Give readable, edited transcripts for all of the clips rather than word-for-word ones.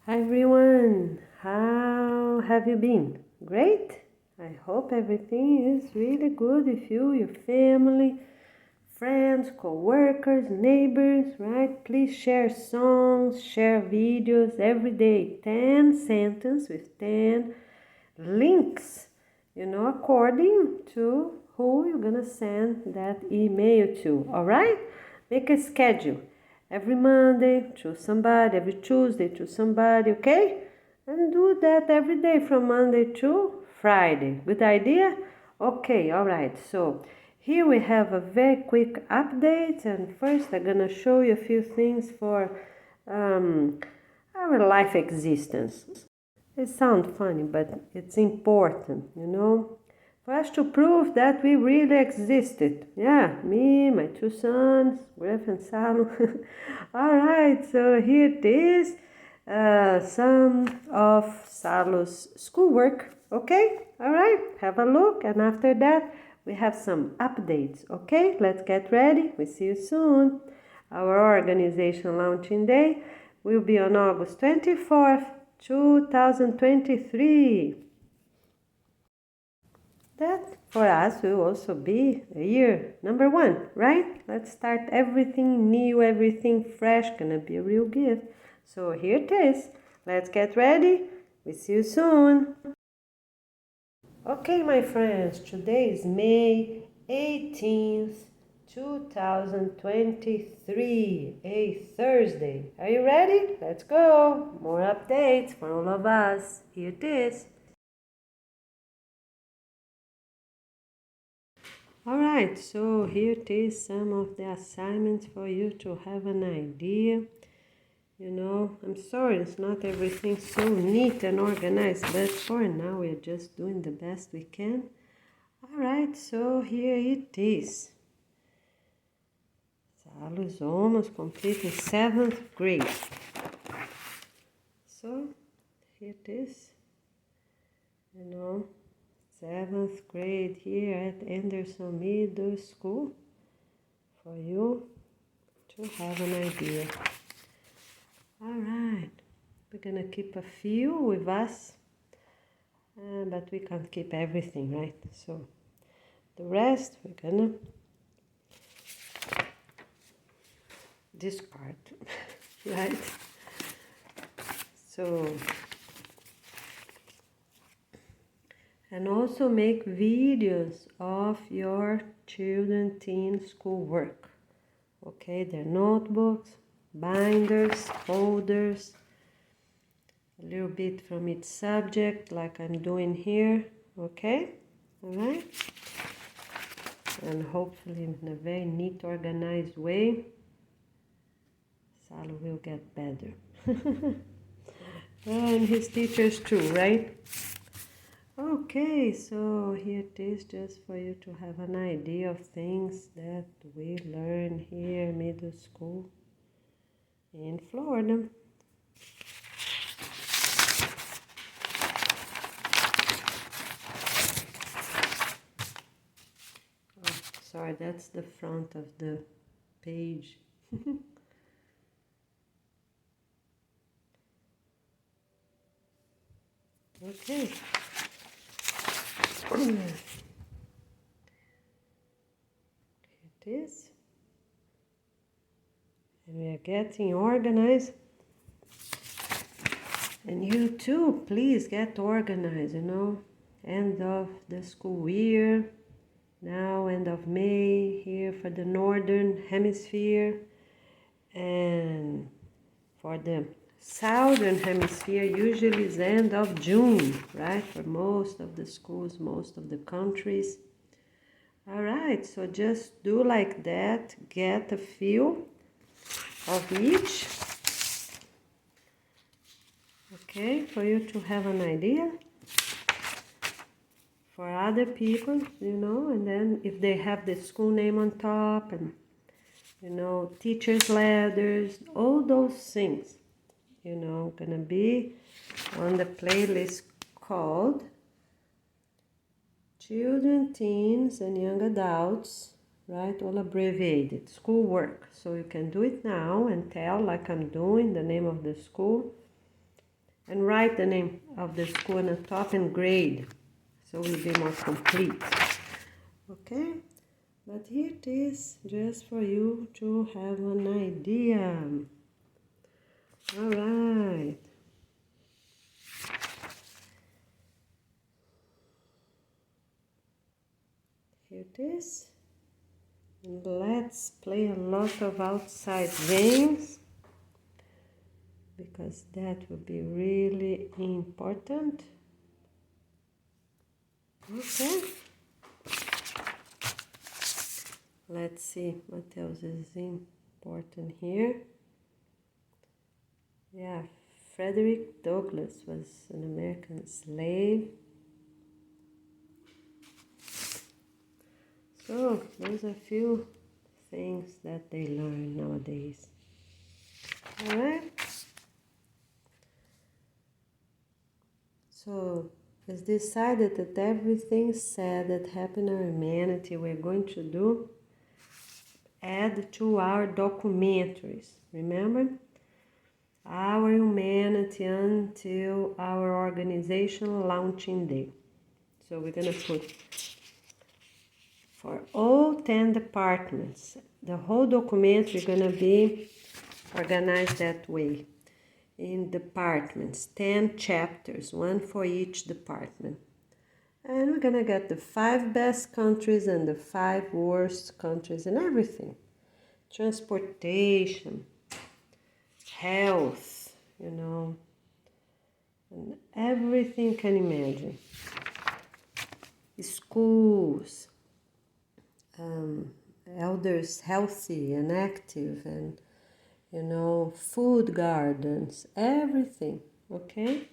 Hi everyone, how have you been? Great? I hope everything is really good with you, your family, friends, co-workers, neighbors, right? Please share songs, share videos every day. 10 sentences with 10 links, according to who you're gonna send that email to, all right? Make a schedule. Every Monday, choose somebody. Every Tuesday, choose somebody, okay? And do that every day from Monday to Friday. Good idea? Okay, all right. So here we have a very quick update. And first, I'm gonna show you a few things for our life existence. It sounds funny, but it's important, for us to prove that we really existed. Yeah, me, my two sons, Graf and Salo. All right, so here it is. Some of Salo's schoolwork. Okay, all right, have a look. And after that, we have some updates. Okay, let's get ready. We see you soon. Our organization launching day will be on August 24th, 2023. That for us will also be year number 1, right? Let's start everything new, everything fresh, gonna be a real gift. So here it is. Let's get ready. We see you soon. Okay, my friends, today is May 18th, 2023, a Thursday. Are you ready? Let's go. More updates for all of us. Here it is. Alright, so here it is, some of the assignments for you to have an idea. I'm sorry it's not everything so neat and organized, but for now we're just doing the best we can. Alright, so here it is. Salo is almost completing 7th grade. So here it is. 7th grade here at Anderson Middle School for you to have an idea. Alright, we're gonna keep a few with us, but we can't keep everything, right? So the rest we're gonna discard, right? So, and also make videos of your children teen school work, okay? Their notebooks, binders, folders, a little bit from each subject like I'm doing here, okay? All right? And hopefully in a very neat, organized way, Salo will get better. And his teachers too, right? Okay, so here it is just for you to have an idea of things that we learn here middle school in Florida. Oh, sorry, that's the front of the page. Okay. Here it is. And we are getting organized. And you too, please get organized, End of the school year. Now, end of May here for the northern hemisphere. And for the southern hemisphere, usually is end of June, right? For most of the schools, most of the countries. All right, so just do like that. Get a few of each. Okay, for you to have an idea. For other people, and then if they have the school name on top and, teachers' letters, all those things, gonna be on the playlist called Children, Teens, and Young Adults, right? All abbreviated, schoolwork. So you can do it now and tell, like I'm doing, the name of the school. and write the name of the school on the top and grade, so it will be more complete. Okay, but here it is, just for you to have an idea. All right. Here it is. And let's play a lot of outside games, because that will be really important. Okay. Let's see what else is important here. Yeah, Frederick Douglass was an American slave. So there's a few things that they learn nowadays. All right. So it's decided that everything sad that happened in humanity we're going to do, add to our documentaries. Remember? Our humanity until our organizational launching day. So we're going to put for all 10 departments, the whole document is going to be organized that way. In departments, 10 chapters, one for each department. And we're going to get the 5 best countries and the 5 worst countries and everything. Transportation, health, and everything you can imagine. Schools, elders healthy and active, and food gardens, everything, okay?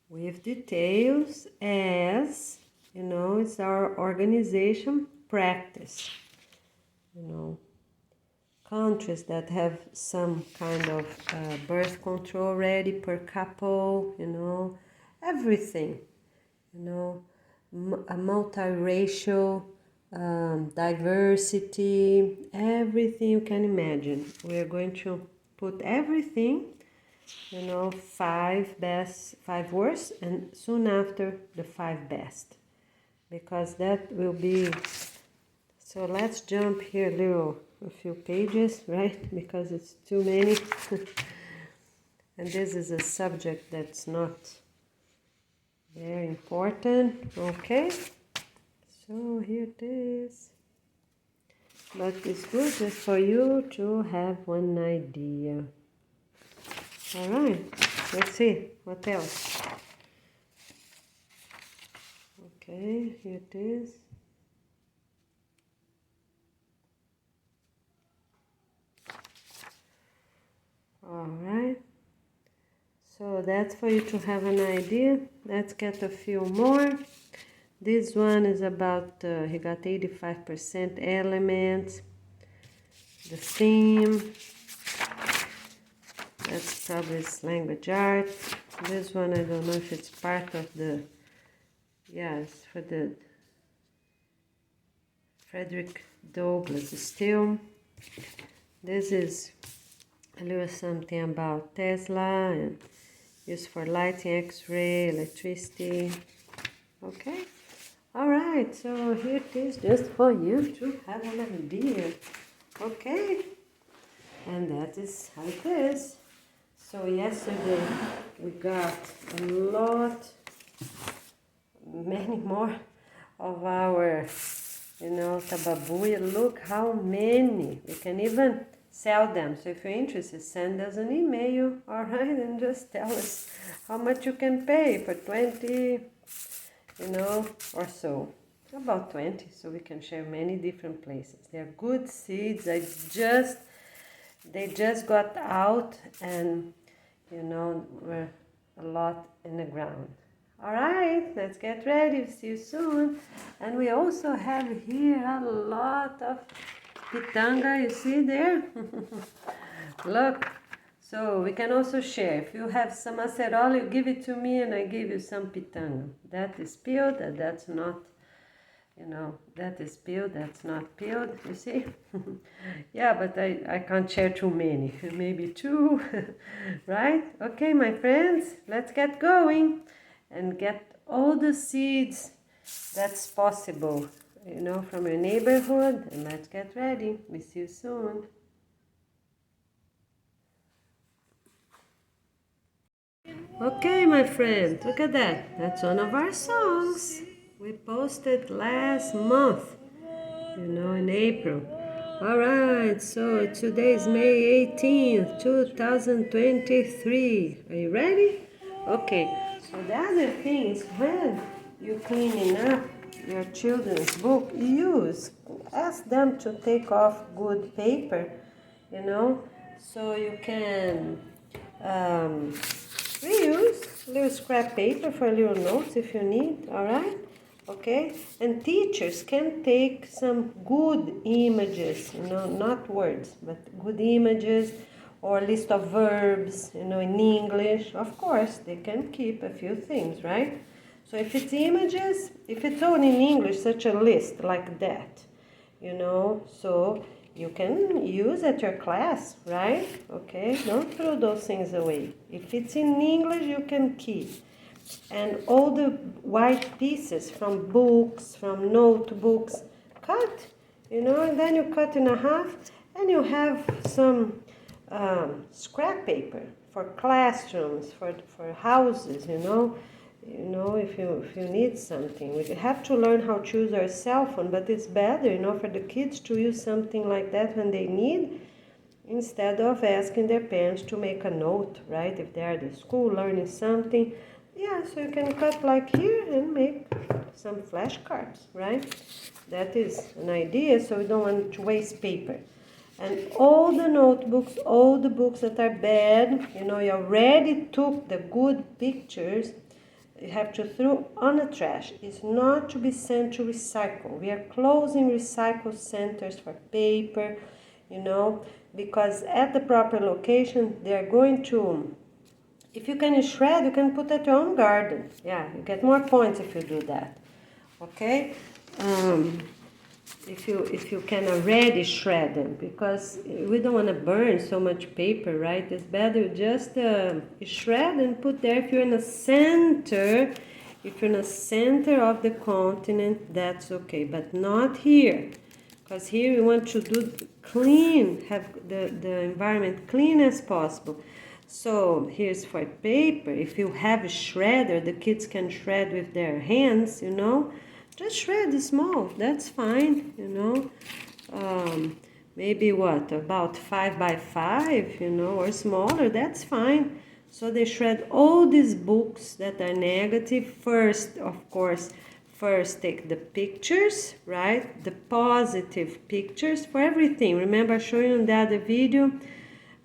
With details as, it's our organization practice. Countries that have some kind of birth control ready per couple, everything, a multiracial diversity, everything you can imagine. We are going to put everything, 5 best, 5 worst, and soon after the 5 best, because that will be. So let's jump here a few pages, right? Because it's too many. And this is a subject that's not very important. Okay, so here it is. But it's good just for you to have one idea. All right, let's see what else. Okay, here it is. All right, so that's for you to have an idea. Let's get a few more. This one is about, he got 85% elements. The theme, that's probably his language art. This one, I don't know if it's part of the, it's for the Frederick Douglass still. This is a little something about Tesla and used for lighting, X-ray, electricity. Okay. All right, so here it is just for you to have an idea. Okay. And that is how it is. So yesterday we got a lot, many more of our, tababuia. Look how many. We can even sell them. So if you're interested, send us an email, all right, and just tell us how much you can pay for 20, or so. About 20, so we can share many different places. They're good seeds. They just got out, and we're a lot in the ground. All right, let's get ready. See you soon. And we also have here a lot of pitanga, you see there? Look, so we can also share. If you have some acerola, you give it to me and I give you some pitanga. That is peeled, that's not, You know, that is peeled, that's not peeled, you see? Yeah, but I can't share too many, maybe two, right? Okay, my friends, let's get going and get all the seeds that's possible, you know, from your neighborhood, and let's get ready. We see you soon. Okay, my friend, look at that. That's one of our songs we posted last month, you know, in April. All right, so today is May 18th, 2023. Are you ready? Okay, so the other thing is when you're cleaning up your children's book, ask them to take off good paper, you know, so you can reuse little scrap paper for little notes if you need, all right? Okay, and teachers can take some good images, you know, not words, but good images or a list of verbs, you know, in English. Of course, they can keep a few things, right? So if it's images, if it's all in English, such a list like that, you know, so you can use at your class, right? Okay, don't throw those things away. If it's in English, you can keep. And all the white pieces from books, from notebooks, cut, you know, and then you cut in half and you have some scrap paper for classrooms, for houses, you know, if you need something. We have to learn how to use our cell phone, but it's better, you know, for the kids to use something like that when they need, instead of asking their parents to make a note, right? If they are at the school learning something, yeah, so you can cut like here and make some flashcards, right? That is an idea, so we don't want to waste paper. And all the notebooks, all the books that are bad, you know, you already took the good pictures, you have to throw on the trash. It's not to be sent to recycle. We are closing recycle centers for paper, you know, because at the proper location, they are going to, if you can shred, you can put at your own garden. Yeah, you get more points if you do that. Okay? If you can already shred them, because we don't want to burn so much paper, right? It's better just shred and put there. If you're in the center of the continent, that's okay, but not here, because here we want to do clean, have the environment clean as possible. So here's for paper. If you have a shredder, the kids can shred with their hands, you know. Just shred small, that's fine, you know. Maybe what, about 5 by 5, you know, or smaller, that's fine. So they shred all these books that are negative. First, of course, take the pictures, right? The positive pictures for everything. Remember I showed you in the other video?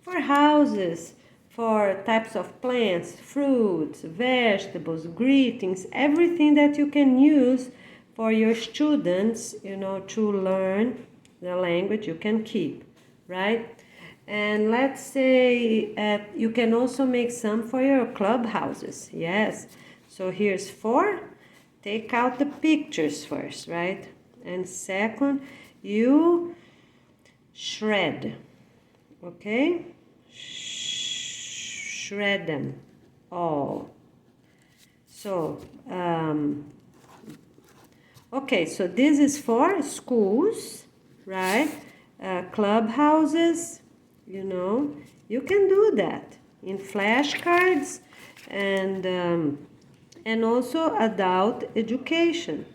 For houses, for types of plants, fruits, vegetables, greetings, everything that you can use for your students, you know, to learn the language, you can keep, right? And let's say you can also make some for your clubhouses, yes. So here's 4. Take out the pictures first, right? And second, you shred, okay? Shred them all. So, okay, so this is for schools, right? Clubhouses, you know, you can do that in flashcards and also adult education.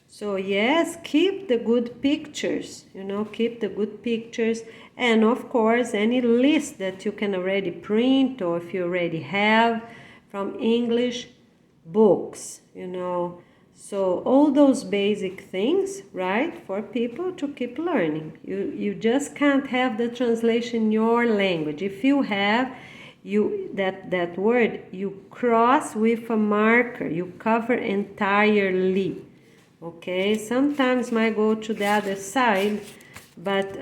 So yes, keep the good pictures, you know, keep the good pictures. And of course, any list that you can already print or if you already have from English books, you know. So all those basic things, right, for people to keep learning. You just can't have the translation in your language. If you have, that word, you cross with a marker, you cover entirely. Okay, sometimes might go to the other side, but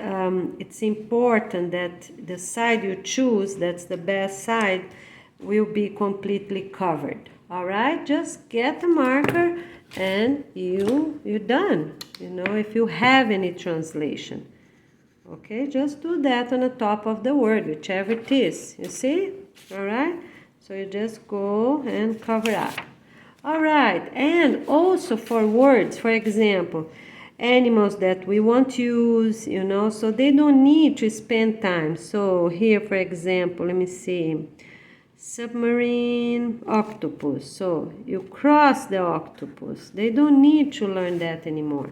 it's important that the side you choose, that's the best side, will be completely covered. All right, just get a marker and you're done. You know, if you have any translation. Okay, just do that on the top of the word, whichever it is. You see? All right, so you just go and cover up. All right, and also for words, for example, animals that we want to use, you know, so they don't need to spend time. So here, for example, let me see, submarine octopus. So you cross the octopus. They don't need to learn that anymore.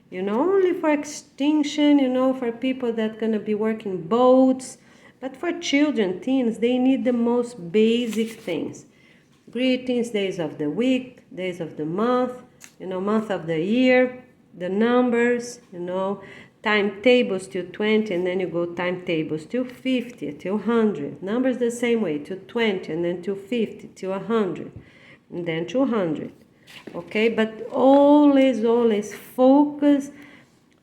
You know, only for extinction, you know, for people that gonna be working boats. But for children, teens, they need the most basic things. Greetings, days of the week, days of the month, you know, month of the year, the numbers, you know, timetables till 20, and then you go timetables till 50, till 100. Numbers the same way, till 20, and then till 50, till 100, and then 200. Okay, but always focus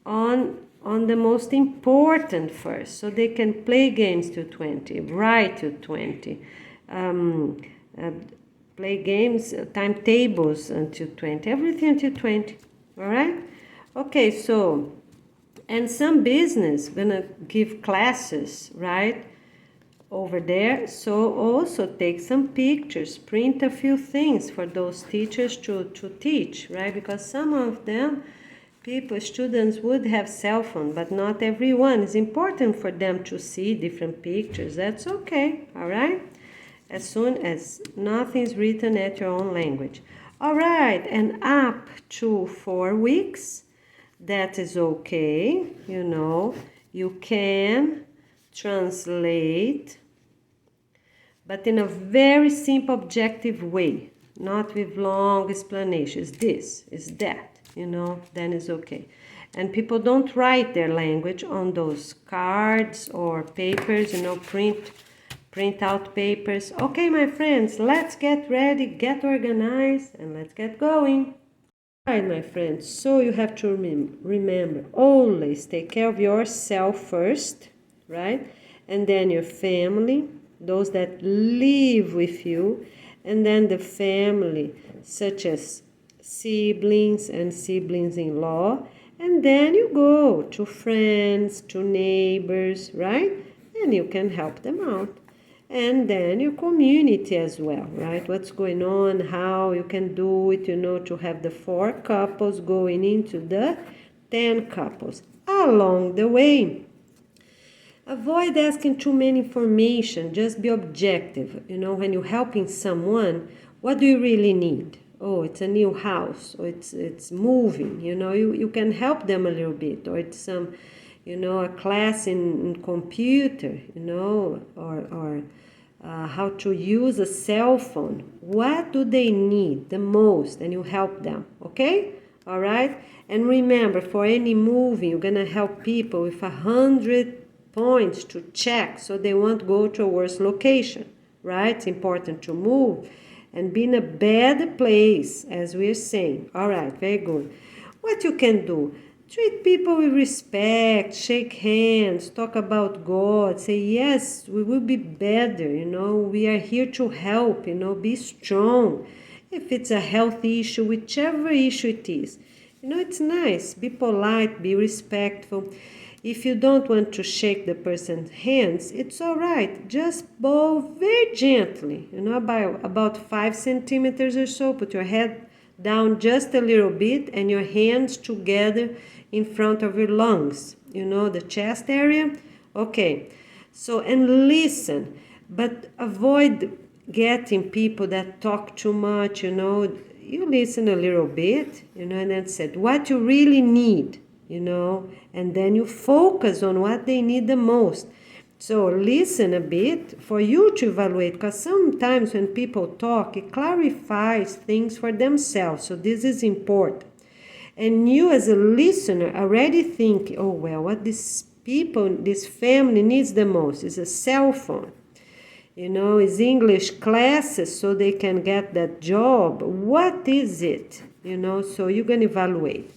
on the most important first, so they can play games to 20, write to 20, play games, timetables until 20, everything until 20. All right, okay, so, and some business gonna give classes, right, over there. So also take some pictures, print a few things for those teachers to teach, right? Because some of them, students would have cell phone, but not everyone. It's important for them to see different pictures. That's okay, all right? As soon as nothing's written at your own language. All right, and up to 4 weeks, that is okay, you know, you can translate, but in a very simple, objective way, not with long explanations. This is that, you know, then it's okay. And people don't write their language on those cards or papers, you know, print out papers. Okay, my friends, let's get ready, get organized, and let's get going. All right, my friends, so you have to remember, always take care of yourself first, right? And then your family, those that live with you, and then the family, such as siblings and siblings-in-law, and then you go to friends, to neighbors, right? And you can help them out. And then your community as well, right? What's going on, how you can do it, you know, to have the 4 couples going into the 10 couples along the way. Avoid asking too many information. Just be objective. You know, when you're helping someone, what do you really need? Oh, it's a new house, or it's moving. You know, you can help them a little bit, or it's some, you know, a class in computer, you know, or how to use a cell phone. What do they need the most? And you help them, okay? All right? And remember, for any moving, you're gonna help people with 100 points to check so they won't go to a worse location, right? It's important to move and be in a better place, as we're saying. All right, very good. What you can do? Treat people with respect, shake hands, talk about God, say, yes, we will be better, you know, we are here to help, you know, be strong. If it's a health issue, whichever issue it is, you know, it's nice, be polite, be respectful. If you don't want to shake the person's hands, it's all right. Just bow very gently, you know, about 5 centimeters or so. Put your head down just a little bit and your hands together in front of your lungs, you know, the chest area. Okay, so, and listen, but avoid getting people that talk too much, you know. You listen a little bit, you know, and then said what you really need, you know, and then you focus on what they need the most. So listen a bit for you to evaluate, because sometimes when people talk, it clarifies things for themselves. So this is important. And you as a listener already think, oh, well, what this family needs the most is a cell phone. You know, is English classes so they can get that job. What is it? You know, so you can evaluate.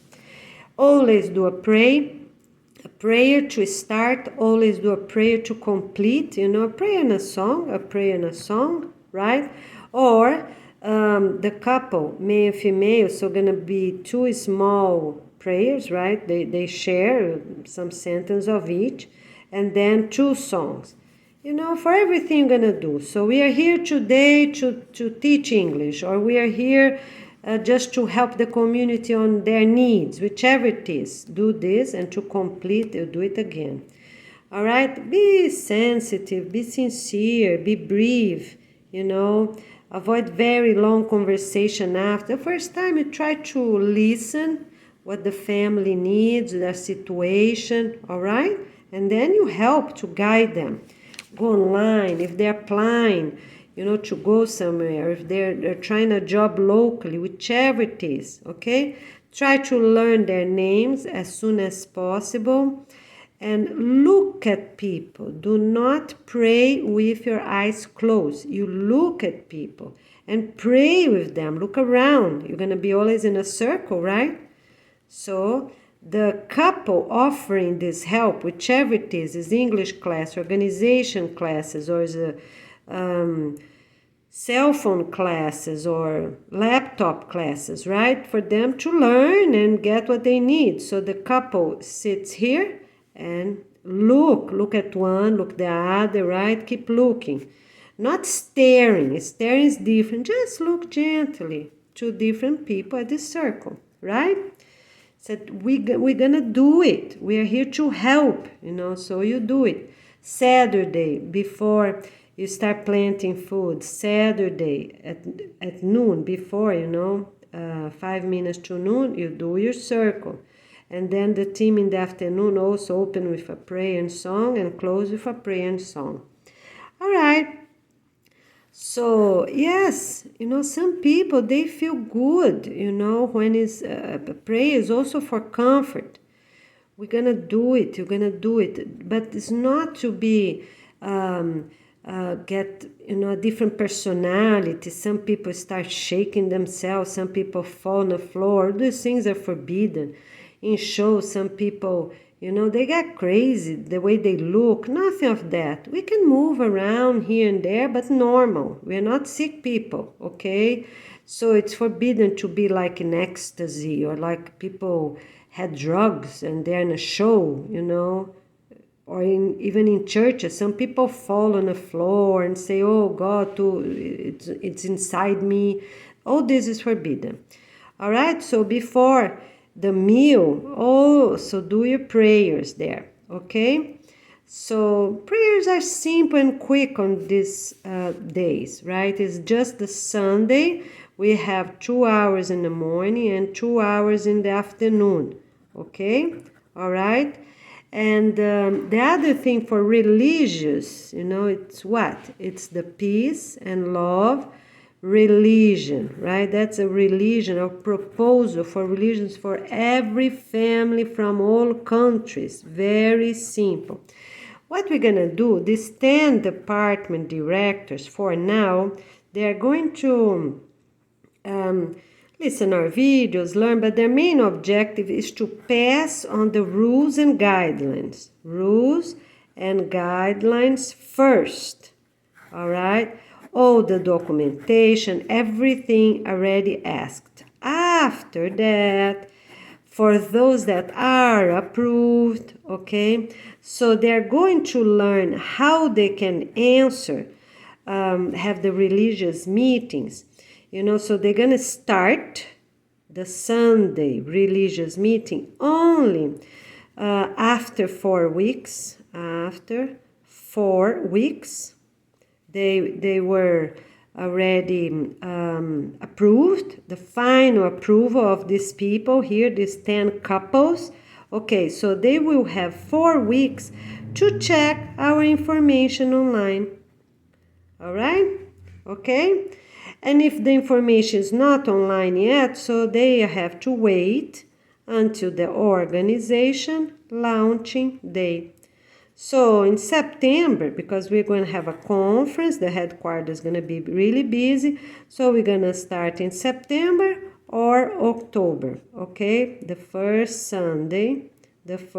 Always do a prayer to start. Always do a prayer to complete. You know, a prayer and a song, right? Or The couple, male and female, so gonna be two small prayers, right? They share some sentence of each, and then two songs. For everything you're gonna do. So we are here today to teach English, or we are here just to help the community on their needs, whichever it is. Do this, and to complete, you do it again. All right? Be sensitive, be sincere, be brief, Avoid very long conversation after. The first time you try to listen what the family needs, their situation, all right? And then you help to guide them. Go online, if they're applying, to go somewhere, if they're trying a job locally, whichever it is, okay? Try to learn their names as soon as possible. And look at people. Do not pray with your eyes closed. You look at people and pray with them. Look around. You're going to be always in a circle, right? So the couple offering this help, whichever it is English class, organization classes, or is a cell phone classes or laptop classes, right? For them to learn and get what they need. So the couple sits here and look at one, look the other, right? Keep looking. Not staring. Staring is different. Just look gently to different people at the circle, right? Said we're gonna do it. We are here to help, so you do it. Saturday, before you start planting food, Saturday at noon, before, 5 minutes to noon, you do your circle. And then the team in the afternoon also open with a prayer and song and close with a prayer and song. All right. So, yes, some people, they feel good, when it's prayer is also for comfort. We're going to do it. You're going to do it. But it's not to be, get, a different personality. Some people start shaking themselves. Some people fall on the floor. These things are forbidden. In shows, some people, they get crazy, the way they look, nothing of that. We can move around here and there, but normal. We're not sick people, okay? So it's forbidden to be like in ecstasy, or like people had drugs and they're in a show, or even in churches. Some people fall on the floor and say, oh God, it's inside me. All this is forbidden. All right, so before the meal, so do your prayers there, okay? So prayers are simple and quick on these days, right? It's just the Sunday. We have 2 hours in the morning and 2 hours in the afternoon, okay? All right? And the other thing for religious, it's what? It's the peace and love religion, right? That's a religion, a proposal for religions for every family from all countries. Very simple. What we're gonna do, these 10 department directors for now, they are going to listen our videos, learn, but their main objective is to pass on the rules and guidelines. Rules and guidelines first, all right? All the documentation, everything already asked. After that, for those that are approved, okay, so they're going to learn how they can answer, have the religious meetings, so they're going to start the Sunday religious meeting only after 4 weeks. After 4 weeks, they were already approved, the final approval of these people here, these 10 couples. Okay, so they will have 4 weeks to check our information online. All right? Okay? And if the information is not online yet, so they have to wait until the organization launching day. So in September, because we're going to have a conference, the headquarters is going to be really busy. So we're going to start in September or October, okay? The first Sunday. With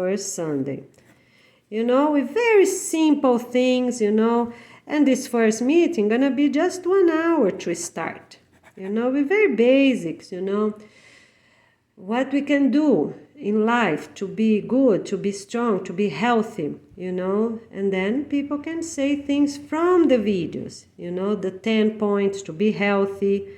very simple things, and this first meeting going to be just 1 hour to start. We're very basics, what we can do in life to be good, to be strong, to be healthy, and then people can say things from the videos, the 10 points to be healthy,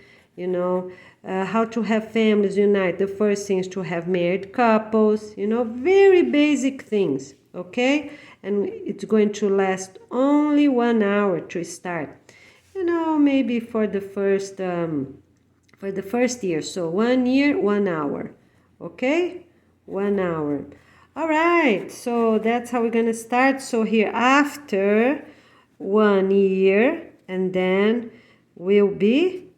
how to have families unite. The first thing is to have married couples, very basic things, okay? And it's going to last only 1 hour to start, maybe for the first year. So 1 year, 1 hour, okay? 1 hour. All right, so that's how we're gonna start. So here after 1 year, and then will be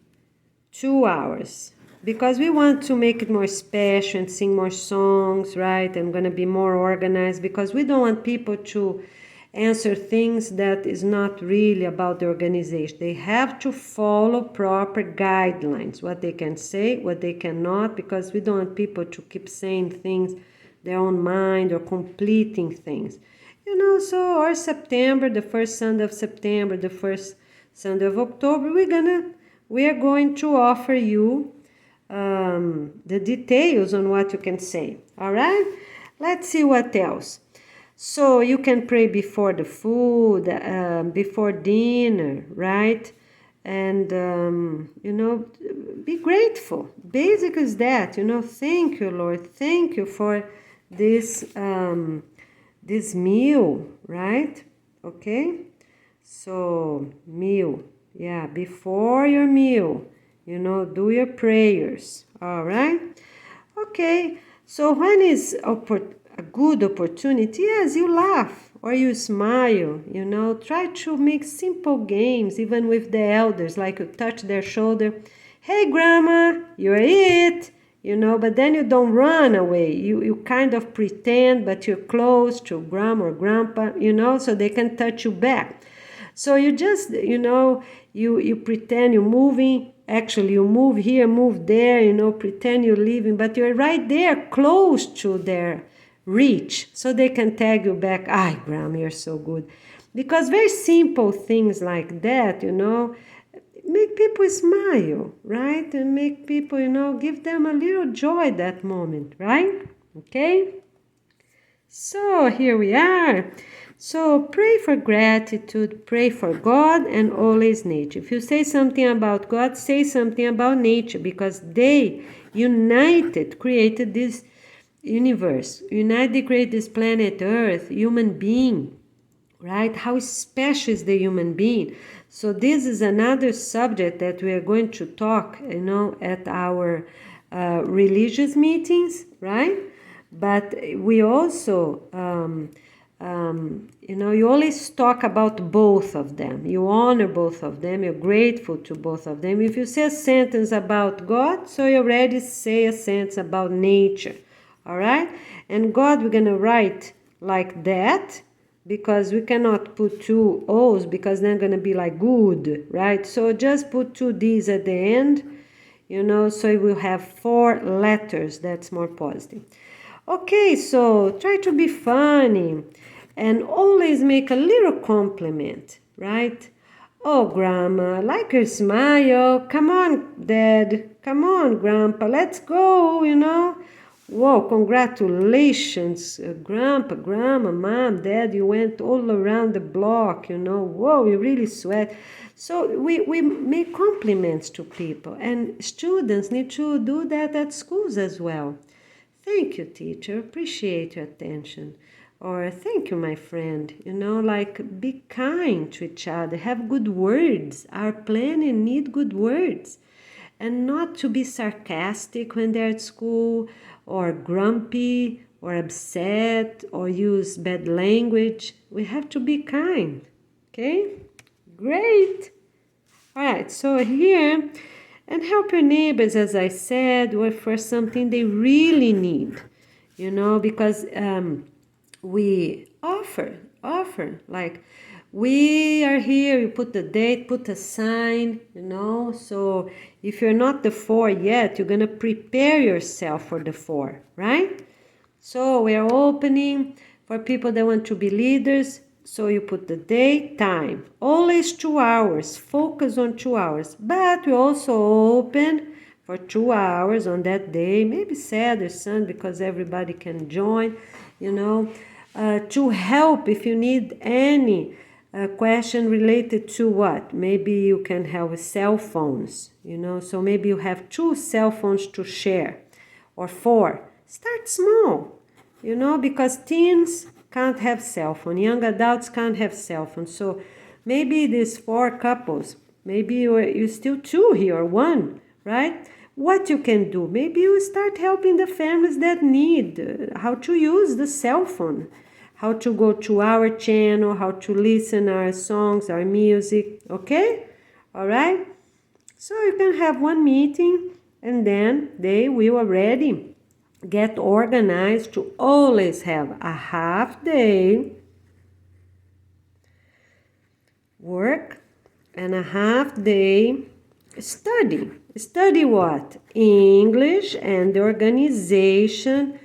2 hours, because we want to make it more special and sing more songs, right? I'm gonna be more organized, because we don't want people to answer things that is not really about the organization. They have to follow proper guidelines, what they can say, what they cannot, because we don't want people to keep saying things their own mind or completing things. So or September, the first Sunday of September, the first Sunday of October, we are going to offer you the details on what you can say. All right? Let's see what else. So you can pray before the food, before dinner, right? And, be grateful. Basic is that, thank you, Lord. Thank you for this meal, right? Okay? So, meal. Yeah, before your meal, do your prayers. All right? Okay. So when is a good opportunity? Yes, you laugh or you smile, try to make simple games, even with the elders, like you touch their shoulder. Hey, grandma, you're it, but then you don't run away. You kind of pretend, but you're close to grandma or grandpa, so they can touch you back. So you just, you pretend you're moving. Actually, you move here, move there, pretend you're leaving, but you're right there, close to their reach, so they can tag you back. Ay, Graham, you're so good. Because very simple things like that, make people smile, right? And make people, give them a little joy that moment, right? Okay? So here we are. So pray for gratitude, pray for God, and always nature. If you say something about God, say something about nature, because they united created this universe. United created this planet Earth, human being, right? How special is the human being? So this is another subject that we are going to talk, at our religious meetings, right? But we also, you always talk about both of them. You honor both of them. You're grateful to both of them. If you say a sentence about God, so you already say a sentence about nature. All right? And God, we're going to write like that, because we cannot put 2 O's, because they're going to be like good, right? So just put 2 D's at the end, so we'll have 4 letters. That's more positive. Okay, so try to be funny and always make a little compliment, right? Oh, Grandma, I like your smile. Come on, Dad. Come on, Grandpa. Let's go, Whoa, congratulations, Grandpa, Grandma, Mom, Dad. You went all around the block, Whoa, you really sweat. So we make compliments to people, and students need to do that at schools as well. Thank you, teacher. Appreciate your attention. Or thank you, my friend. Like be kind to each other. Have good words. Our planet need good words. And not to be sarcastic when they're at school, or grumpy, or upset, or use bad language. We have to be kind. Okay? Great. All right, so here, and help your neighbors, as I said, or for something they really need, because we offer, like, we are here, you put the date, put a sign, so if you're not the 4 yet, you're going to prepare yourself for the 4, right? So we are opening for people that want to be leaders. So you put the day, time, always 2 hours, focus on 2 hours. But we also open for 2 hours on that day, maybe Saturday, Sunday, because everybody can join, to help if you need any question related to what? Maybe you can help with cell phones, so maybe you have 2 cell phones to share or 4. Start small, because teens can't have cell phone, young adults can't have cell phone. So maybe these 4 couples, maybe you still 2 here or 1, right? What you can do? Maybe you start helping the families that need how to use the cell phone, how to go to our channel, how to listen our songs, our music, okay? All right? So you can have one meeting and then they will already get organized to always have a half day work and a half day study. Study what? English and the organization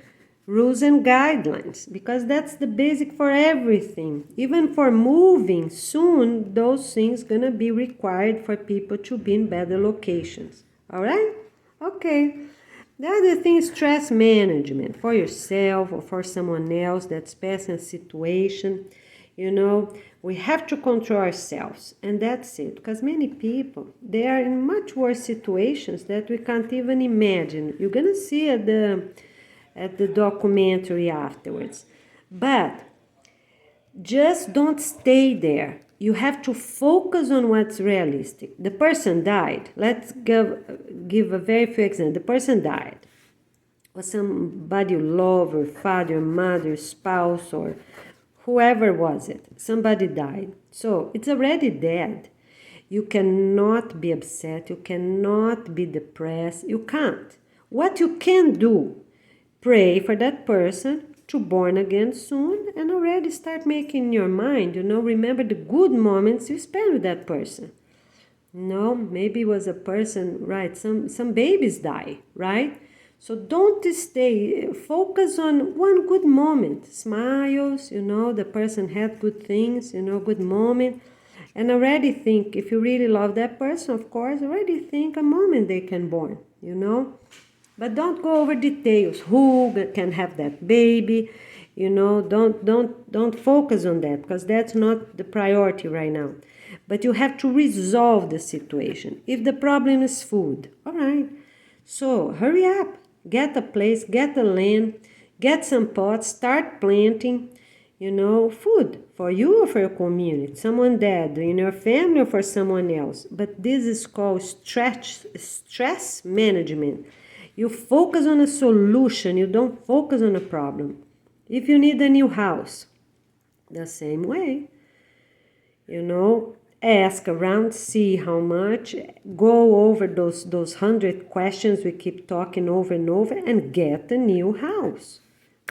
rules and guidelines, because that's the basic for everything. Even for moving soon, those things gonna be required for people to be in better locations. All right? Okay. The other thing is stress management for yourself or for someone else that's passing a situation. We have to control ourselves, and that's it, because many people, they are in much worse situations that we can't even imagine. You're gonna see at the documentary afterwards, but just don't stay there. You have to focus on what's realistic. The person died. Let's give a very few examples. The person died, or somebody you love, or father, mother, spouse, or whoever was it. Somebody died. So it's already dead. You cannot be upset. You cannot be depressed. You can't. What you can do, pray for that person to born again soon and already start making in your mind, remember the good moments you spent with that person. Maybe it was a person, right? Some babies die, right? So don't stay, focus on one good moment, smiles, the person had good things, good moment. And already think, if you really love that person, of course, already think a moment they can born, But don't go over details. Who can have that baby? Don't focus on that, because that's not the priority right now. But you have to resolve the situation. If the problem is food, all right. So hurry up. Get a place, get a land, get some pots, start planting, food for you or for your community, someone dead in your family or for someone else. But this is called stress management. You focus on a solution, you don't focus on a problem. If you need a new house, the same way, ask around, see how much, go over those 100 questions we keep talking over and over, and get a new house,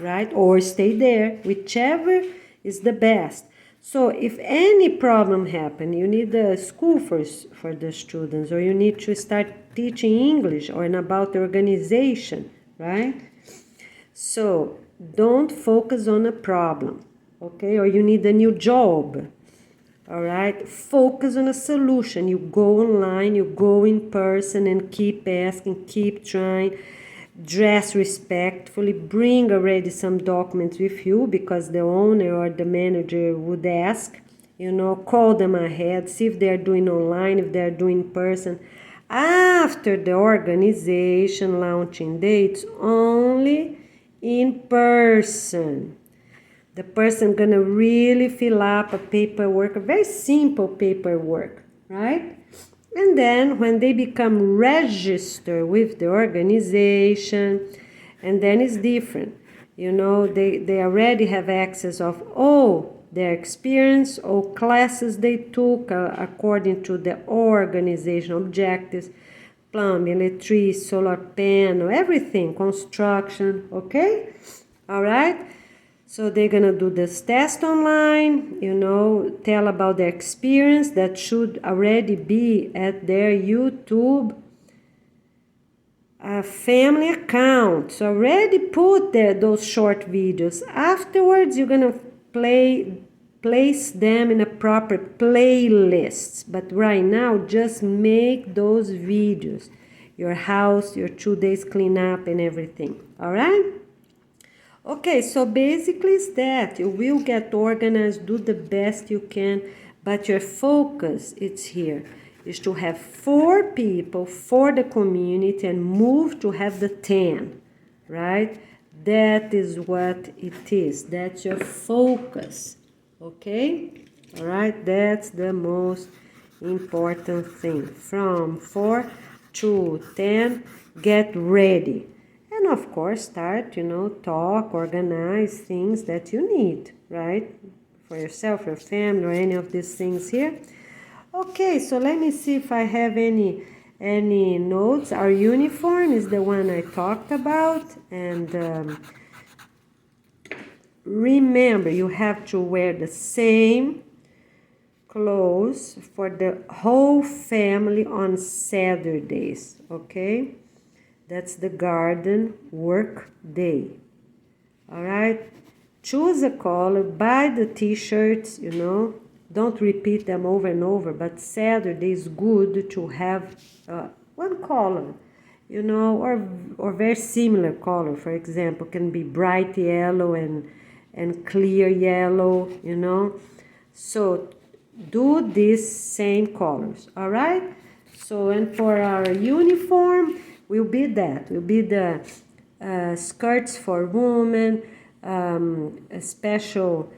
right? Or stay there, whichever is the best. So if any problem happen, you need a school for the students, or you need to start teaching English or about the organization, right? So don't focus on a problem, okay? Or you need a new job, all right? Focus on a solution. You go online, you go in person and keep asking, keep trying. Dress respectfully, bring already some documents with you, because the owner or the manager would ask, call them ahead, see if they're doing online, if they're doing in person. After the organization launching dates, only in person. The person gonna really fill up a paperwork, a very simple paperwork, right? And then when they become registered with the organization, and then it's different. They already have access of all their experience, all classes they took according to the organization objectives, plumbing, electricity, solar panel, everything, construction, okay? All right? So they're going to do this test online, tell about their experience. That should already be at their YouTube family account. So already put there those short videos. Afterwards, you're going to play place them in a proper playlist. But right now, just make those videos. Your house, your 2 days cleanup and everything. All right? Okay, so basically it's that. You will get organized, do the best you can, but your focus, it's here, is to have 4 people for the community and move to have the 10, right? That is what it is. That's your focus, okay? All right, that's the most important thing. From 4 to 10, get ready. And of course, start, talk, organize things that you need, right? For yourself, your family, or any of these things here. Okay, so let me see if I have any notes. Our uniform is the one I talked about. And remember, you have to wear the same clothes for the whole family on Saturdays, okay? That's the garden work day. All right? Choose a color, buy the t-shirts, Don't repeat them over and over, but Saturday is good to have one color, or very similar color. For example, can be bright yellow and clear yellow, So do these same colors, all right? So, and for our uniform, will be the skirts for women, special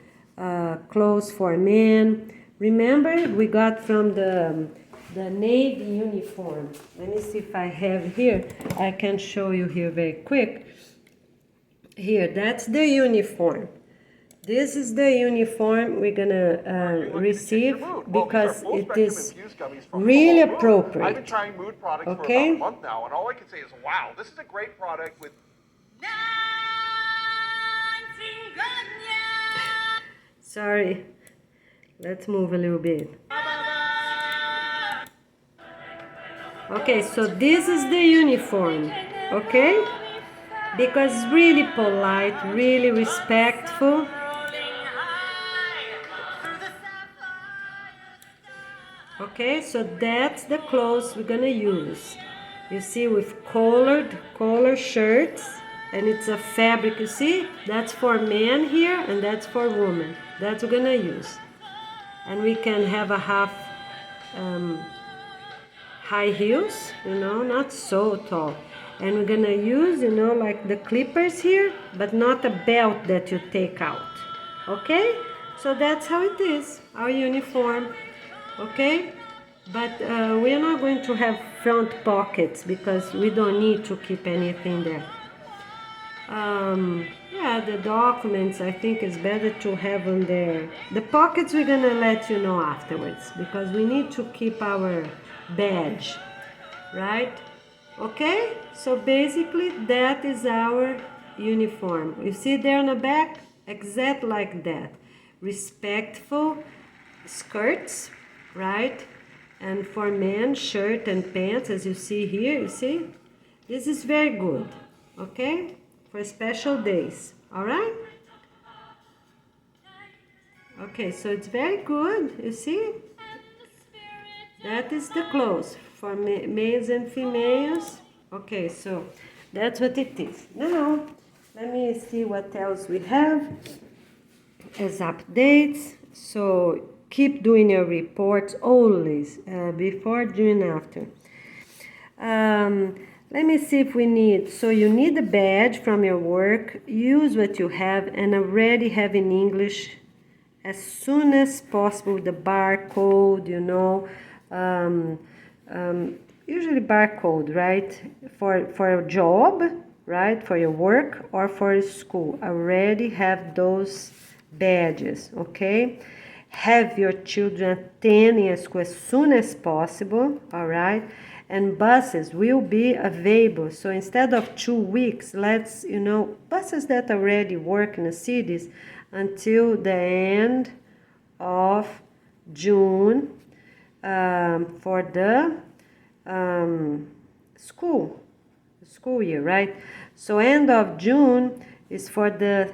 clothes for men. Remember, we got from the Navy uniform. Let me see if I have here. I can show you here very quick. Here, that's the uniform. This is the uniform we're gonna receive because it is really appropriate. I've been trying Mood products for about a month now, and all I can say is, wow, this is a great product with... Sorry, let's move a little bit. Okay, so this is the uniform, okay? Because it's really polite, really respectful. Okay, so that's the clothes we're gonna use. You see, with collar shirts, and it's a fabric, you see? That's for men here, and that's for women. That's we're gonna use. And we can have a half high heels, not so tall. And we're gonna use, like the clippers here, but not a belt that you take out. Okay? So that's how it is, our uniform. Okay, but we are not going to have front pockets because we don't need to keep anything there. Yeah, the documents, I think it's better to have them there. The pockets we're gonna let you know afterwards because we need to keep our badge, right? Okay, so basically that is our uniform. You see there on the back, exact like that. Respectful skirts, right? And for men, shirt and pants, as you see here, you see? This is very good, okay? For special days, all right? Okay, so it's very good, you see? That is the clothes for males and females. Okay, so that's what it is. Now, let me see what else we have as updates. So keep doing your reports always, before, during, after. Let me see if we need, so you need a badge from your work. Use what you have and already have in English as soon as possible, the barcode, usually barcode, right? For a job, right? For your work or for school. Already have those badges, okay? Have your children attending school as soon as possible, all right? And buses will be available. So instead of 2 weeks, let's, buses that already work in the cities until the end of June, for the school year, right? So end of June is for the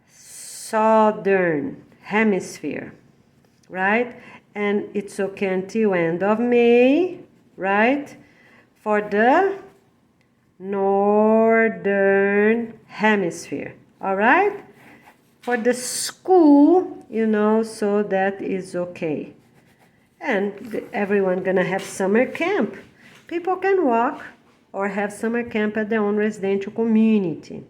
southern hemisphere, right? And it's okay until end of May, right? For the northern hemisphere, all right? For the school, so that is okay. And everyone gonna have summer camp. People can walk or have summer camp at their own residential community.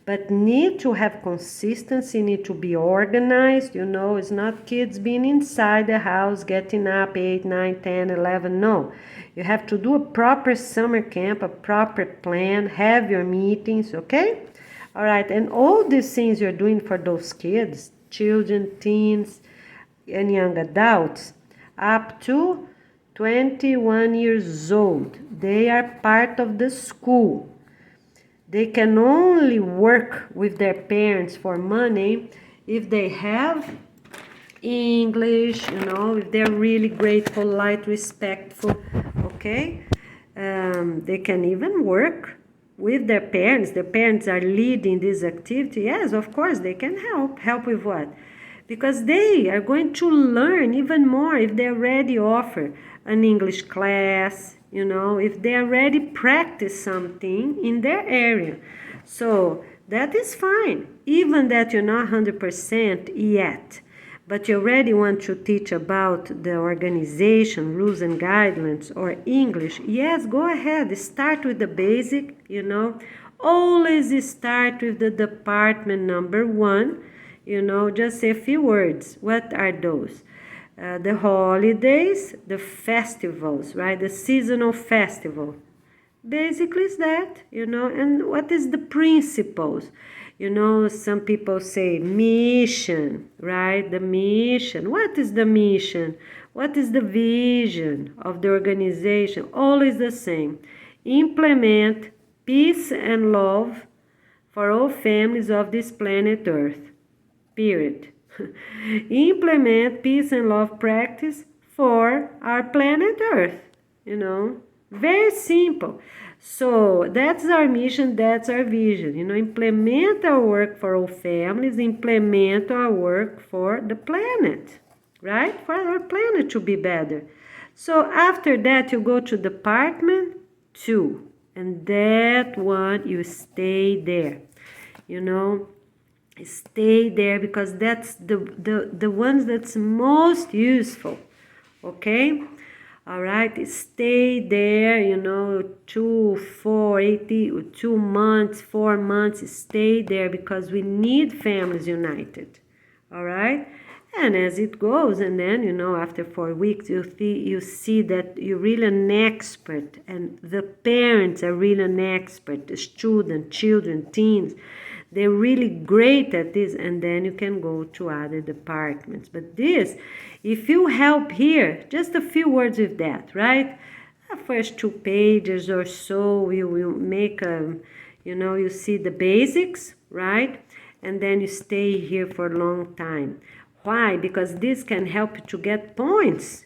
But need to have consistency, need to be organized, it's not kids being inside the house, getting up 8, 9, 10, 11, no. You have to do a proper summer camp, a proper plan, have your meetings, okay? All right, and all these things you're doing for those kids, children, teens, and young adults, up to 21 years old, they are part of the school. They can only work with their parents for money if they have English, if they're really great, polite, respectful, okay? They can even work with their parents. Their parents are leading this activity. Yes, of course, they can help. Help with what? Because they are going to learn even more if they already offer an English class, if they already practice something in their area. So that is fine, even that you're not 100% yet, but you already want to teach about the organization, rules and guidelines, or English. Yes, go ahead, start with the basic, always start with the department number 1, just say a few words. What are those? The holidays, the festivals, right? The seasonal festival. Basically is that, and what is the principles? Some people say mission, right? The mission. What is the mission? What is the vision of the organization? Always the same. Implement peace and love for all families of this planet Earth. Period. Implement peace and love practice for our planet Earth. Very simple. So that's our mission, that's our vision. Implement our work for all families, implement our work for the planet, right? For our planet to be better. So after that, you go to department 2, and that one you stay there. Stay there because that's the ones that's most useful, okay? All right, stay there, 2 months, 4 months, stay there because we need families united, all right? And as it goes, and then, after 4 weeks, you see that you're really an expert, and the parents are really an expert, the students, children, teens, they're really great at this, and then you can go to other departments. But this, if you help here, just a few words with that, right? The first 2 pages or so, you will make you see the basics, right? And then you stay here for a long time. Why? Because this can help you to get points,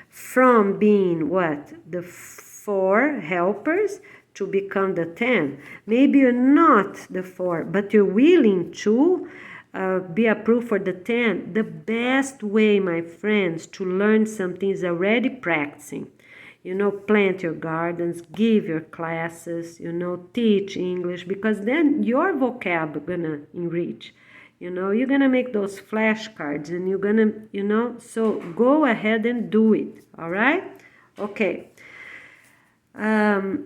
from being what? The 4 helpers to become the 10. Maybe you're not the 4, but you're willing to be approved for the 10. The best way, my friends, to learn something is already practicing. Plant your gardens, give your classes, teach English, because then your vocab gonna enrich. You're gonna make those flashcards, and you're gonna, so go ahead and do it, all right? Okay.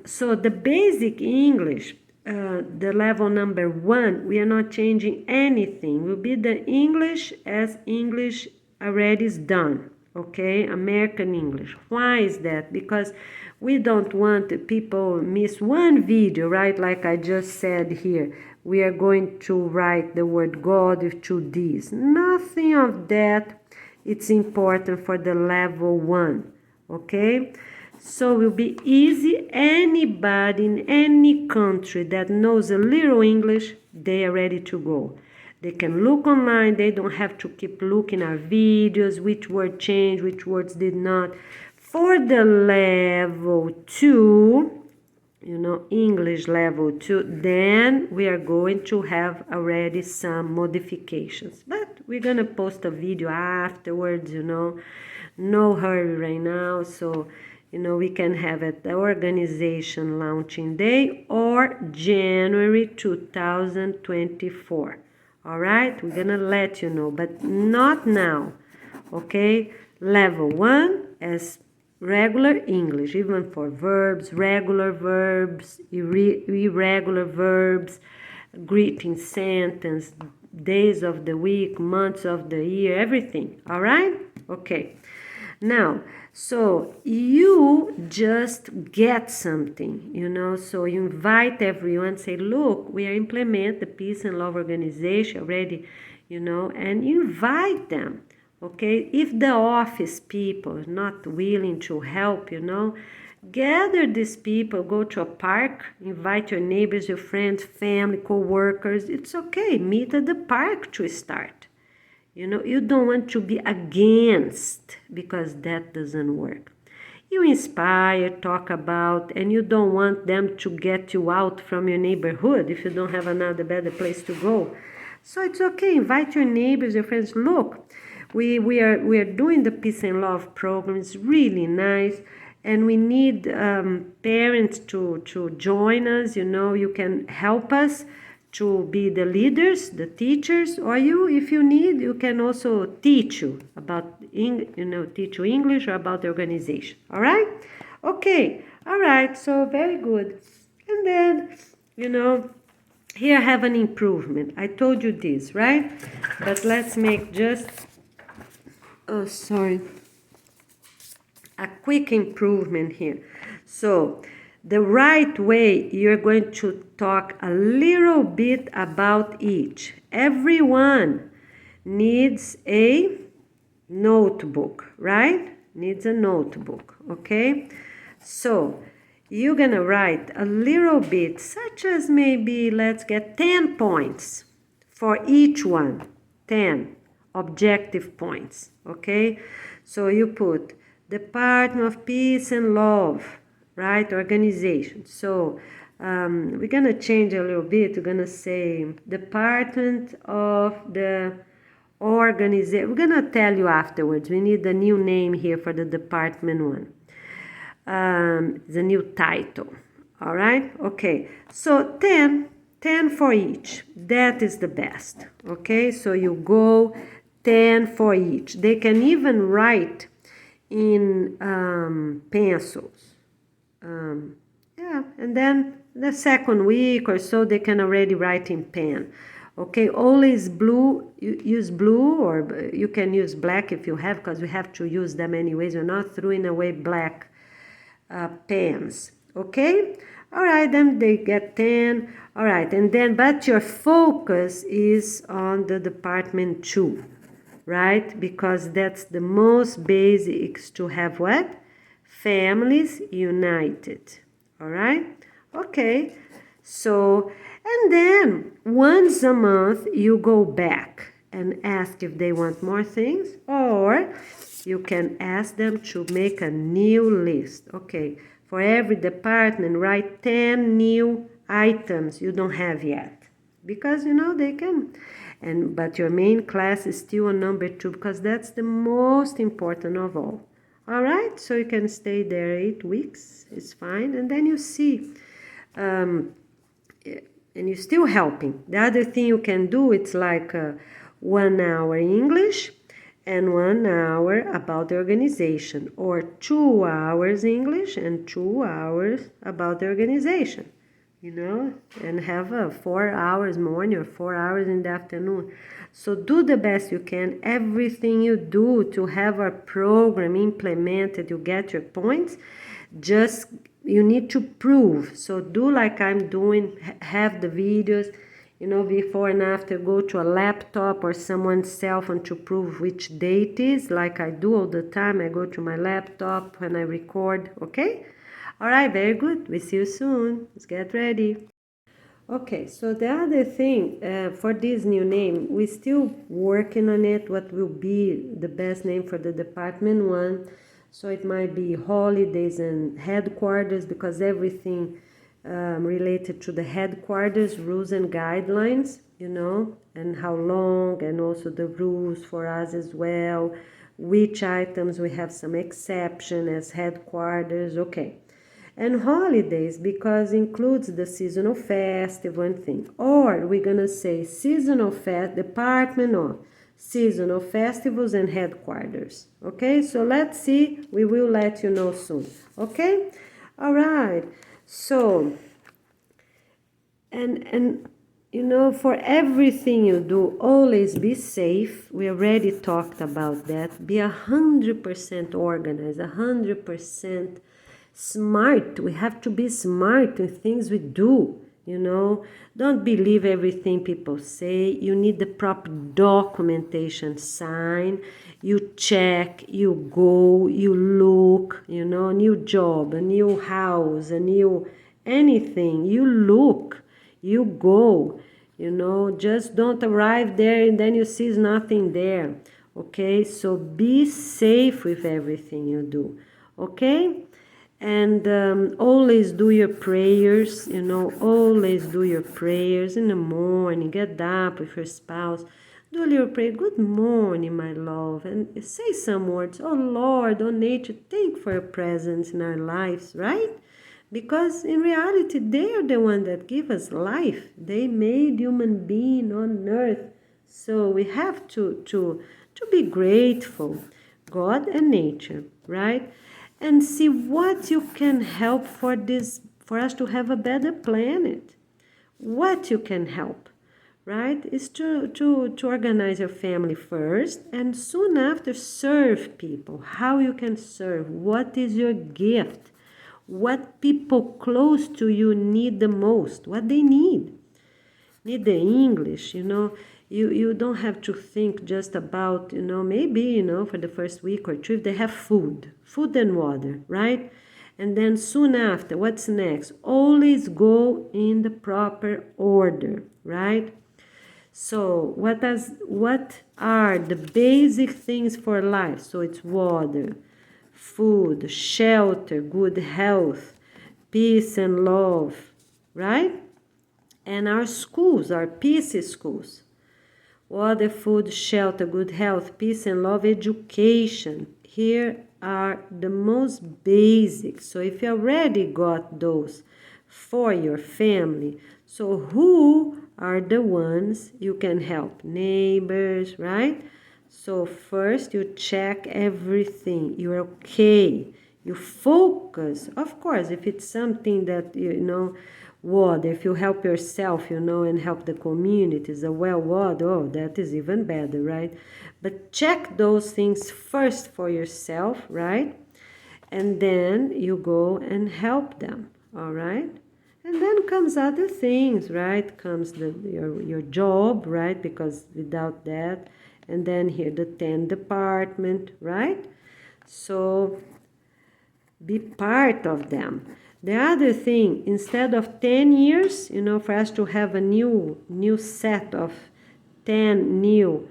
So the basic English, the level number 1, we are not changing anything. Will be the English as English already is done, okay? American English. Why is that? Because we don't want people miss one video, right? Like I just said here, we are going to write the word God with 2 D's. Nothing of that. It's important for the level 1, okay? So it will be easy. Anybody in any country that knows a little English, they are ready to go. They can look online. They don't have to keep looking at videos, which word changed, which words did not. For the level 2, English level 2, then we are going to have already some modifications. But we're going to post a video afterwards, no hurry right now. So, we can have it the organization launching day or January 2024. All right, we're going to let you know, but not now. Okay, level 1 as regular English, even for verbs, regular verbs, irregular verbs, greeting sentence, days of the week, months of the year, everything. All right? Okay. Now, so you just get something, so you invite everyone, say, look, we are implement the Peace and Love Organization already, and you invite them. Okay, if the office people are not willing to help, gather these people, go to a park, invite your neighbors, your friends, family, co-workers. It's okay, meet at the park to start. You don't want to be against, because that doesn't work. You inspire, talk about, and you don't want them to get you out from your neighborhood if you don't have another better place to go. So it's okay, invite your neighbors, your friends. Look, we are doing the Peace and Love program. It's really nice, and we need parents to join us. You can help us to be the leaders, the teachers, or if you need, you can also teach you about teach you English or about the organization. All right? Okay. All right. So very good. And then here I have an improvement. I told you this, right? But let's make just a quick improvement here. So the right way, you're going to talk a little bit about each. Everyone needs a notebook, right? Needs a notebook, okay? So you're gonna write a little bit, such as maybe, let's get 10 points for each one. 10 objective points, okay? So you put Department of Peace and Love, right? Organization. So we're gonna change a little bit. We're gonna say Department of the Organization. We're gonna tell you afterwards. We need a new name here for the department one. The new title. All right? Okay. So 10 for each. That is the best. Okay? So you go 10 for each. They can even write in pencils. And then the second week or so, they can already write in pen. Okay, always blue, use blue, or you can use black if you have, because we have to use them anyways. We're not throwing away black pens. Okay, all right, then they get 10. All right, and then, but your focus is on the department 2, right? Because that's the most basics to have what? Families united. All right? Okay. So, and then once a month you go back and ask if they want more things, or you can ask them to make a new list. Okay. For every department, write 10 new items you don't have yet. Because, they can. But your main class is still on number 2, because that's the most important of all. All right, so you can stay there 8 weeks, it's fine, and then you see, and you're still helping. The other thing you can do, it's like 1 hour English and 1 hour about the organization, or 2 hours English and 2 hours about the organization, and have 4 hours morning or 4 hours in the afternoon. So do the best you can. Everything you do to have a program implemented, you get your points, just you need to prove. So do like I'm doing, have the videos, before and after, go to a laptop or someone's cell phone to prove which day it is, like I do all the time. I go to my laptop when I record, okay? All right, very good. We see you soon. Let's get ready. Okay, so the other thing, for this new name, we're still working on it, what will be the best name for the department 1. So it might be Holidays and Headquarters, because everything related to the headquarters rules and guidelines, you know, and how long, and also the rules for us as well, which items we have some exception as headquarters, okay. And holidays, because includes the seasonal festival and thing. Or we're gonna say seasonal department of seasonal festivals and headquarters. Okay, so let's see, we will let you know soon. Okay, all right. So, and you know, for everything you do, always be safe. We already talked about that. Be 100% organized, 100% smart. We have to be smart in things we do, you know. Don't believe everything people say. You need the proper documentation signed. You check, you go, you look, you know, new job, a new house, a new anything. You look, you go, you know, just don't arrive there and then you see nothing there. Okay, so be safe with everything you do. Okay, and always do your prayers, you know, always do your prayers in the morning. Get up with your spouse, do your prayer, good morning my love, and say some words. Oh Lord, oh nature, thank for your presence in our lives, right? Because in reality they are the one that give us life. They made human being on earth, so we have to be grateful, God and nature, right? And see what you can help for this, for us to have a better planet. What you can help, right, is to organize your family first, and soon after serve people. How you can serve, what is your gift, what people close to you need the most, what they need the English, you know. You don't have to think just about, you know, maybe, you know, for the first week or two, if they have food and water, right? And then soon after, what's next? Always go in the proper order, right? So what are the basic things for life? So it's water, food, shelter, good health, peace and love, right? And our schools, our peace schools. Water, food, shelter, good health, peace and love, education. Here are the most basic. So if you already got those for your family, so who are the ones you can help? Neighbors, right? So first you check everything. You're okay. You focus. Of course, if it's something that, you know, water, if you help yourself, you know, and help the community, is a well water, oh, that is even better, right? But check those things first for yourself, right? And then you go and help them, all right? And then comes other things, right? Comes your job, right? Because without that, and then here the 10 department, right? So be part of them. The other thing, instead of 10 years, you know, for us to have a new set of 10 new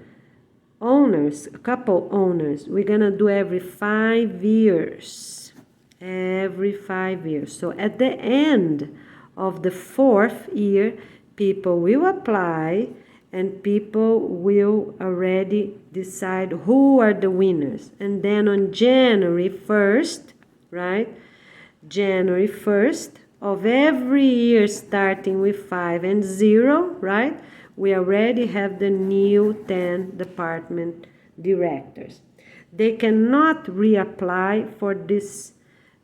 owners, couple owners, we're gonna do every 5 years. Every 5 years. So at the end of the 4th year, people will apply and people will already decide who are the winners. And then on January 1st, right? January 1st of every year starting with 5 and 0, right? We already have the new 10 department directors. They cannot reapply for this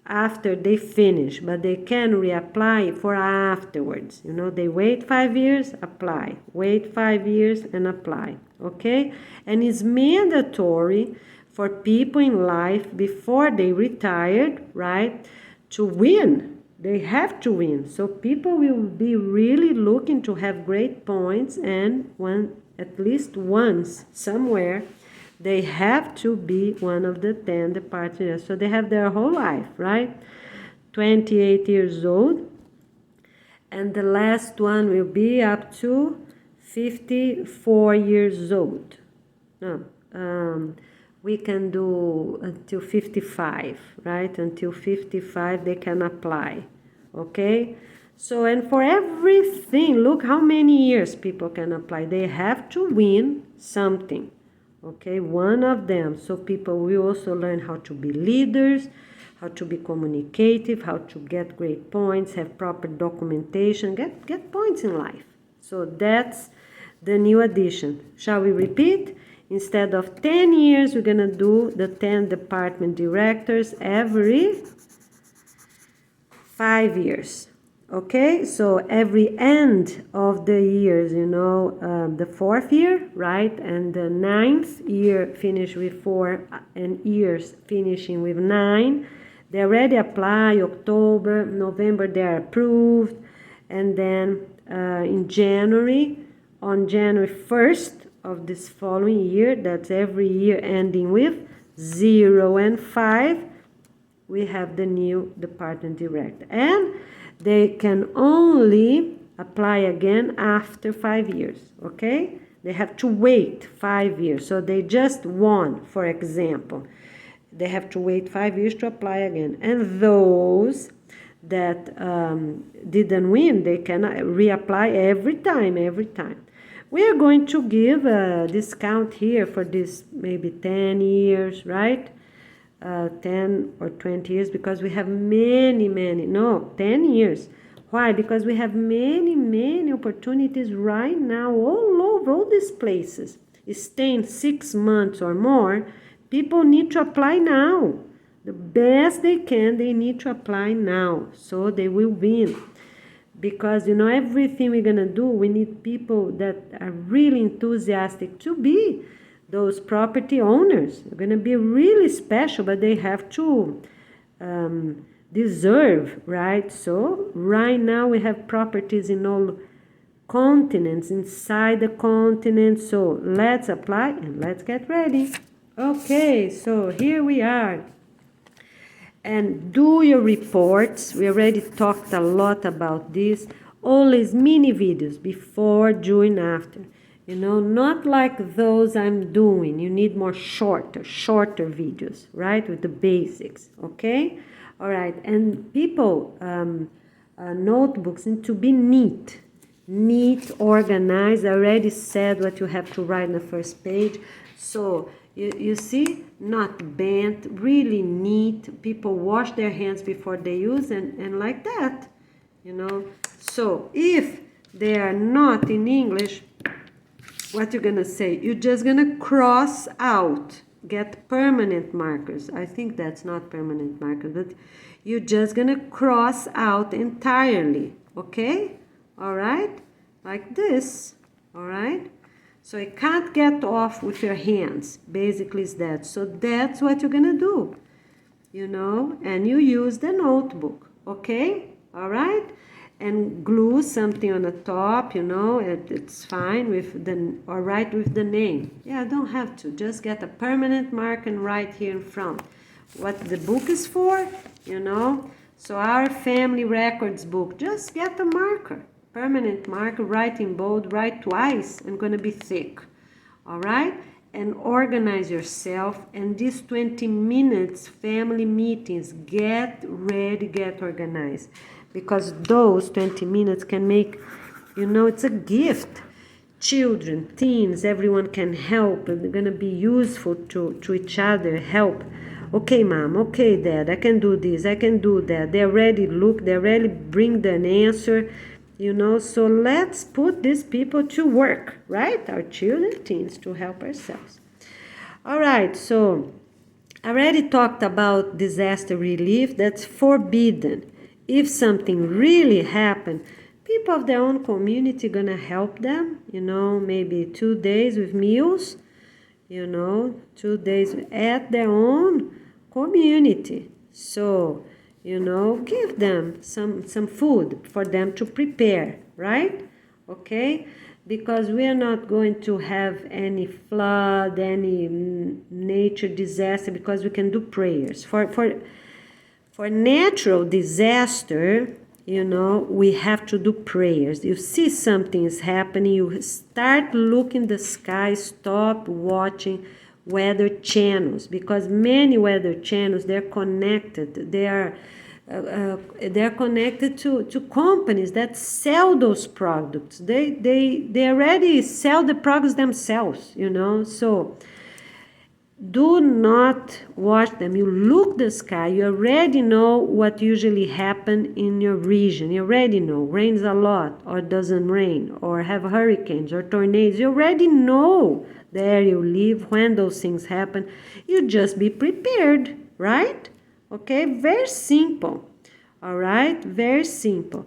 after they finish, but they can reapply for afterwards. You know, they wait 5 years, apply. Wait 5 years and apply, okay? And it's mandatory for people in life before they retired, right, to win. They have to win. So people will be really looking to have great points, and at least once somewhere they have to be one of the 10 departments. So they have their whole life, right? 28 years old. And the last one will be up to 54 years old. No, we can do until 55, right? Until 55 they can apply, okay? So, and for everything, look how many years people can apply. They have to win something, okay, one of them. So people will also learn how to be leaders, how to be communicative, how to get great points, have proper documentation, get points in life. So that's the new addition. Shall we repeat? Instead of 10 years, we're gonna do the 10 department directors every 5 years. Okay, so every end of the years, the 4th year, right, and the 9th year finish with 4, and years finishing with 9, they already apply. October, November, they are approved, and then on January 1st of this following year, that's every year ending with 0 and 5, we have the new department director. And they can only apply again after 5 years, okay? They have to wait 5 years. So they just won, for example. They have to wait 5 years to apply again. And those that didn't win, they can reapply every time. We are going to give a discount here for this maybe 10 years, right? 10 or 20 years, because we have many, 10 years. Why? Because we have many opportunities right now all over all these places. Staying 6 months or more, people need to apply now. The best they can, they need to apply now, so they will win. Because, everything we're going to do, we need people that are really enthusiastic to be those property owners. They're going to be really special, but they have to deserve, right? So right now we have properties in all continents, inside the continent. So let's apply and let's get ready. Okay, so here we are. And do your reports. We already talked a lot about this. Always mini videos before, during, after. Not like those I'm doing. You need more shorter videos, right? With the basics, okay? All right, and people, notebooks need to be neat, organized. I already said what you have to write on the first page. So, you see, not bent, really neat. People wash their hands before they use, and like that, So, if they are not in English, what you're gonna say? You're just gonna cross out, get permanent markers. I think that's not permanent markers, but you're just gonna cross out entirely, okay? All right, like this, all right? So you can't get off with your hands, basically is that. So that's what you're gonna do, and you use the notebook, okay? All right? And glue something on the top, it's fine with or write with the name. Yeah, don't have to. Just get a permanent mark and write here in front what the book is for, So our family records book, just get a marker, permanent marker, write in bold, write twice, and gonna be thick, all right? And organize yourself. And these 20 minutes family meetings, get ready, get organized. Because those 20 minutes can make, it's a gift. Children, teens, everyone can help, and they're going to be useful to each other, help. Okay, Mom, okay, Dad, I can do this, I can do that. They already bring an answer, So let's put these people to work, right? Our children, teens, to help ourselves. All right, so I already talked about disaster relief. That's forbidden. If something really happened, people of their own community gonna help them, maybe 2 days with meals, 2 days at their own community. So, give them some food for them to prepare, right? Okay? Because we are not going to have any flood, any nature disaster, because we can do prayers. For natural disaster, we have to do prayers. You see something is happening, you start looking the sky, stop watching weather channels, because many weather channels, they're connected. They are they're connected to companies that sell those products. They already sell the products themselves, you know. So do not watch them. You look the sky, you already know what usually happen in your region. You already know rains a lot or doesn't rain, or have hurricanes or tornadoes. You already know the area you live when those things happen. You just be prepared, right? Okay, very simple. All right, very simple.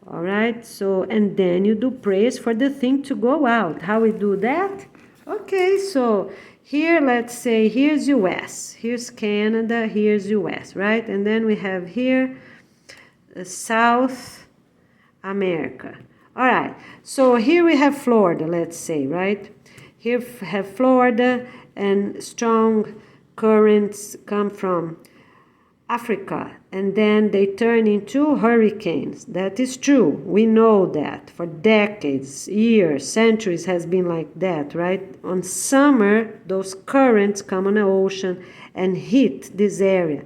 All right, so and then you do prayers for the thing to go out. How we do that? Okay, so here, let's say, here's US, here's Canada, here's US, right? And then we have here South America. All right, so here we have Florida, let's say, right? Here we have Florida, and strong currents come from Africa, and then they turn into hurricanes. That is true. We know that for decades, years, centuries has been like that, right? On summer, those currents come on the ocean and hit this area.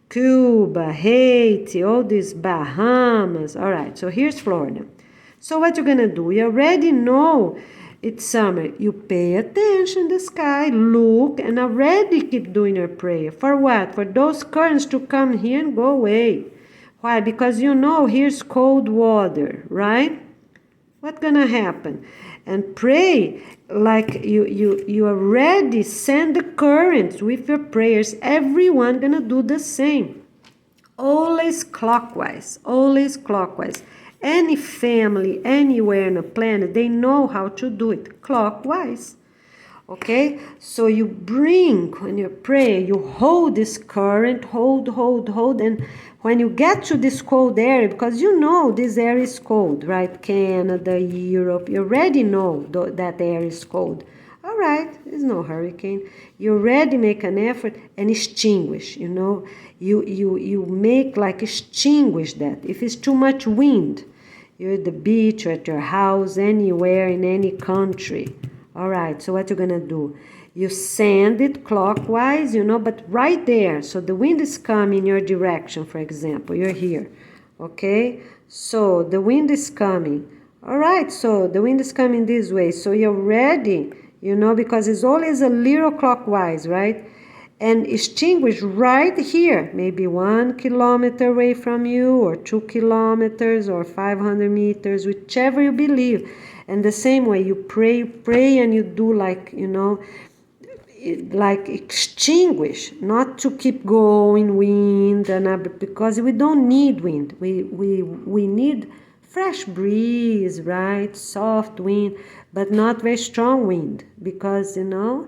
Cuba, Haiti, all these Bahamas. All right, so here's Florida. So what you're gonna do? You already know it's summer. You pay attention to the sky, look, and already keep doing your prayer. For what? For those currents to come here and go away. Why? Because you know here's cold water, right? What's gonna happen? And pray like you already send the currents with your prayers. Everyone gonna do the same. Always clockwise, always clockwise. Any family, anywhere on the planet, they know how to do it clockwise. Okay, so you bring, when you pray, you hold this current, hold, and when you get to this cold area, because you know this area is cold, right? Canada, Europe, you already know that area is cold. All right, there's no hurricane. You already make an effort and extinguish, you know. You make like extinguish that. If it's too much wind, you're at the beach or at your house, anywhere in any country. All right, so what you're gonna do? You send it clockwise, you know, but right there. So the wind is coming in your direction, for example. You're here, okay? So the wind is coming. All right, so the wind is coming this way. So you're ready, you know, because it's always a little clockwise, right? And extinguish right here, maybe 1 kilometer away from you, or 2 kilometers, or 500 meters, whichever you believe. And the same way, you pray, and you do like, you know, like extinguish, not to keep going wind, and because we don't need wind. We need fresh breeze, right? Soft wind, but not very strong wind, because, you know,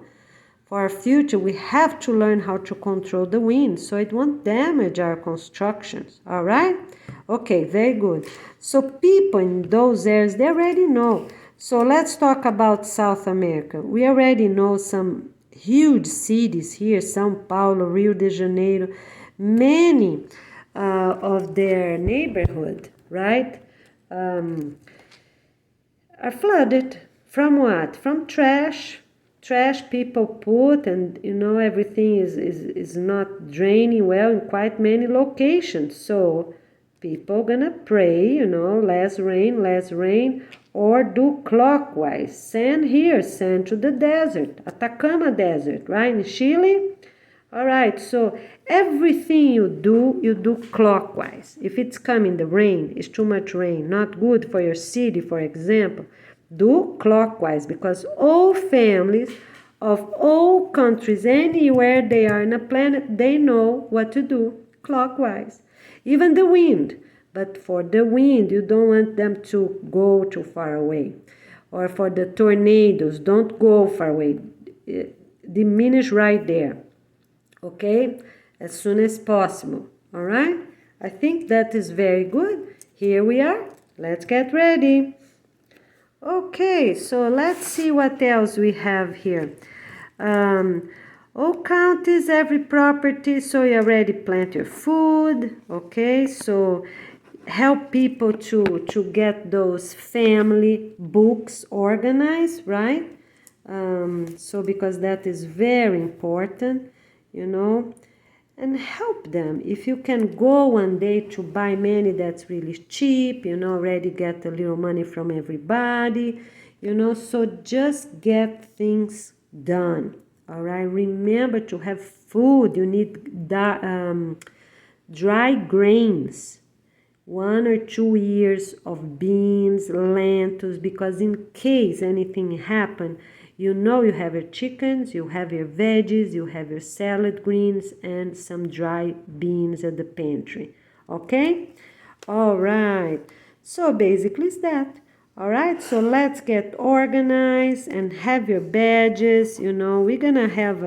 for our future, we have to learn how to control the wind so it won't damage our constructions, all right? Okay, very good. So people in those areas, they already know. So let's talk about South America. We already know some huge cities here, São Paulo, Rio de Janeiro, many of their neighborhood, right, are flooded. From what? From trash people put, and you know, everything is not draining well in quite many locations. So people gonna pray, you know, less rain, or do clockwise. Send to the desert, Atacama Desert, right, in Chile. All right, so everything you do clockwise. If it's coming, the rain is too much rain, not good for your city, for example, do clockwise, because all families of all countries, anywhere they are in the planet, they know what to do clockwise. Even the wind, but for the wind, you don't want them to go too far away. Or for the tornadoes, don't go far away. Diminish right there, okay, as soon as possible. All right, I think that is very good. Here we are. Let's get ready. Okay, so let's see what else we have here. All counties, every property, so you already plant your food. Okay, so help people to get those family books organized, right? So because that is very important, you know. and help them. If you can go one day to buy many, that's really cheap, you know, already get a little money from everybody, you know, so just get things done. All right, remember to have food. You need dry grains, 1 or 2 years of beans, lentils, because in case anything happen, you know you have your chickens, you have your veggies, you have your salad greens, and some dry beans at the pantry. Okay? All right. So basically it's that. All right, so let's get organized and have your badges. You know, we're gonna have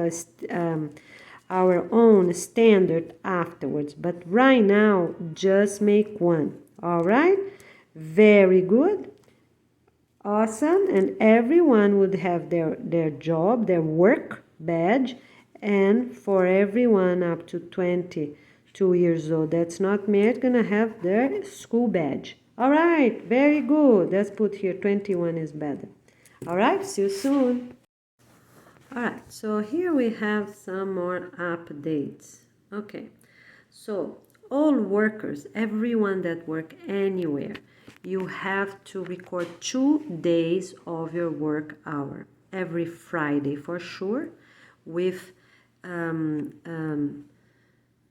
our own standard afterwards, but right now just make one. All right, very good, awesome. And everyone would have their job, their work badge. And for everyone up to 22 years old that's not married, gonna have their school badge. All right, very good. Let's put here 21 is better. All right, see you soon. All right, so here we have some more updates. Okay, so all workers, everyone that work anywhere, you have to record 2 days of your work hour every Friday for sure, with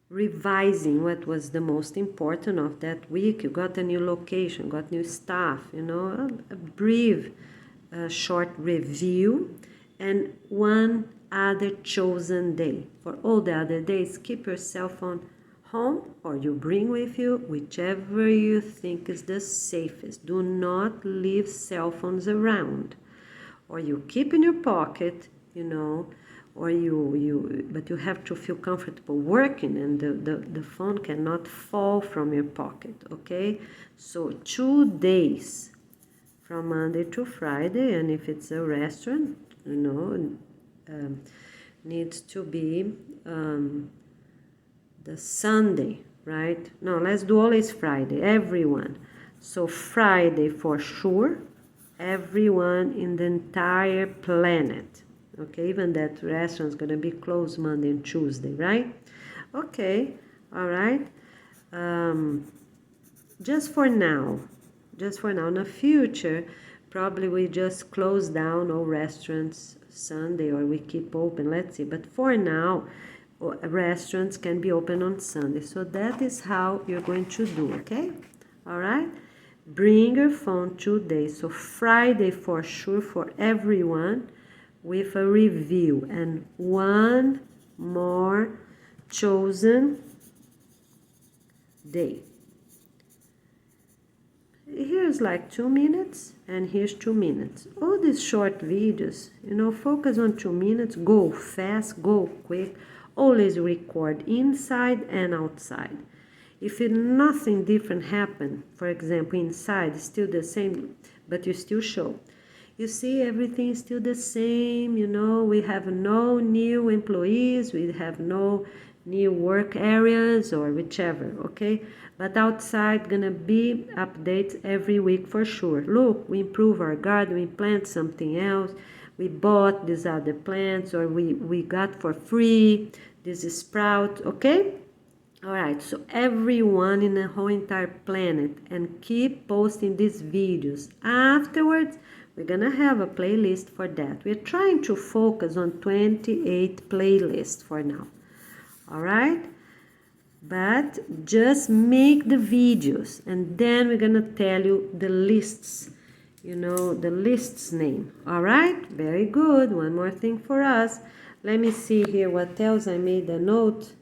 revising what was the most important of that week. You got a new location, got new staff, you know, a brief short review, and one other chosen day. For all the other days, keep your cell phone home or you bring with you, whichever you think is the safest. Do not leave cell phones around, or you keep in your pocket, you know, or but you have to feel comfortable working, and the phone cannot fall from your pocket. Okay, so 2 days from Monday to Friday, and if it's a restaurant, you know, needs to be the Sunday, right? No, let's do always Friday, everyone. So Friday for sure, everyone in the entire planet. Okay, even that restaurant's gonna be closed Monday and Tuesday, right? Okay, all right. Just for now. In the future, probably we just close down all restaurants Sunday, or we keep open, let's see. But for now, restaurants can be open on Sunday. So that is how you're going to do, okay? All right? Bring your phone 2 days. So Friday for sure for everyone, with a review, and one more chosen day. Here's like 2 minutes, and here's 2 minutes. All these short videos, you know, focus on 2 minutes, go fast, go quick, always record inside and outside. If nothing different happen, for example, inside, still the same, but you still show. You see, everything is still the same, you know, we have no new employees, we have no new work areas or whichever, okay? But outside gonna be updates every week for sure. Look, we improve our garden, we plant something else, we bought these other plants, or we got for free this sprout, okay? All right, so everyone in the whole entire planet, and keep posting these videos. Afterwards, we're gonna have a playlist for that. We're trying to focus on 28 playlists for now. All right? But just make the videos, and then we're gonna tell you the lists, you know, the list's name. All right? Very good. One more thing for us. Let me see here what else. I made a note.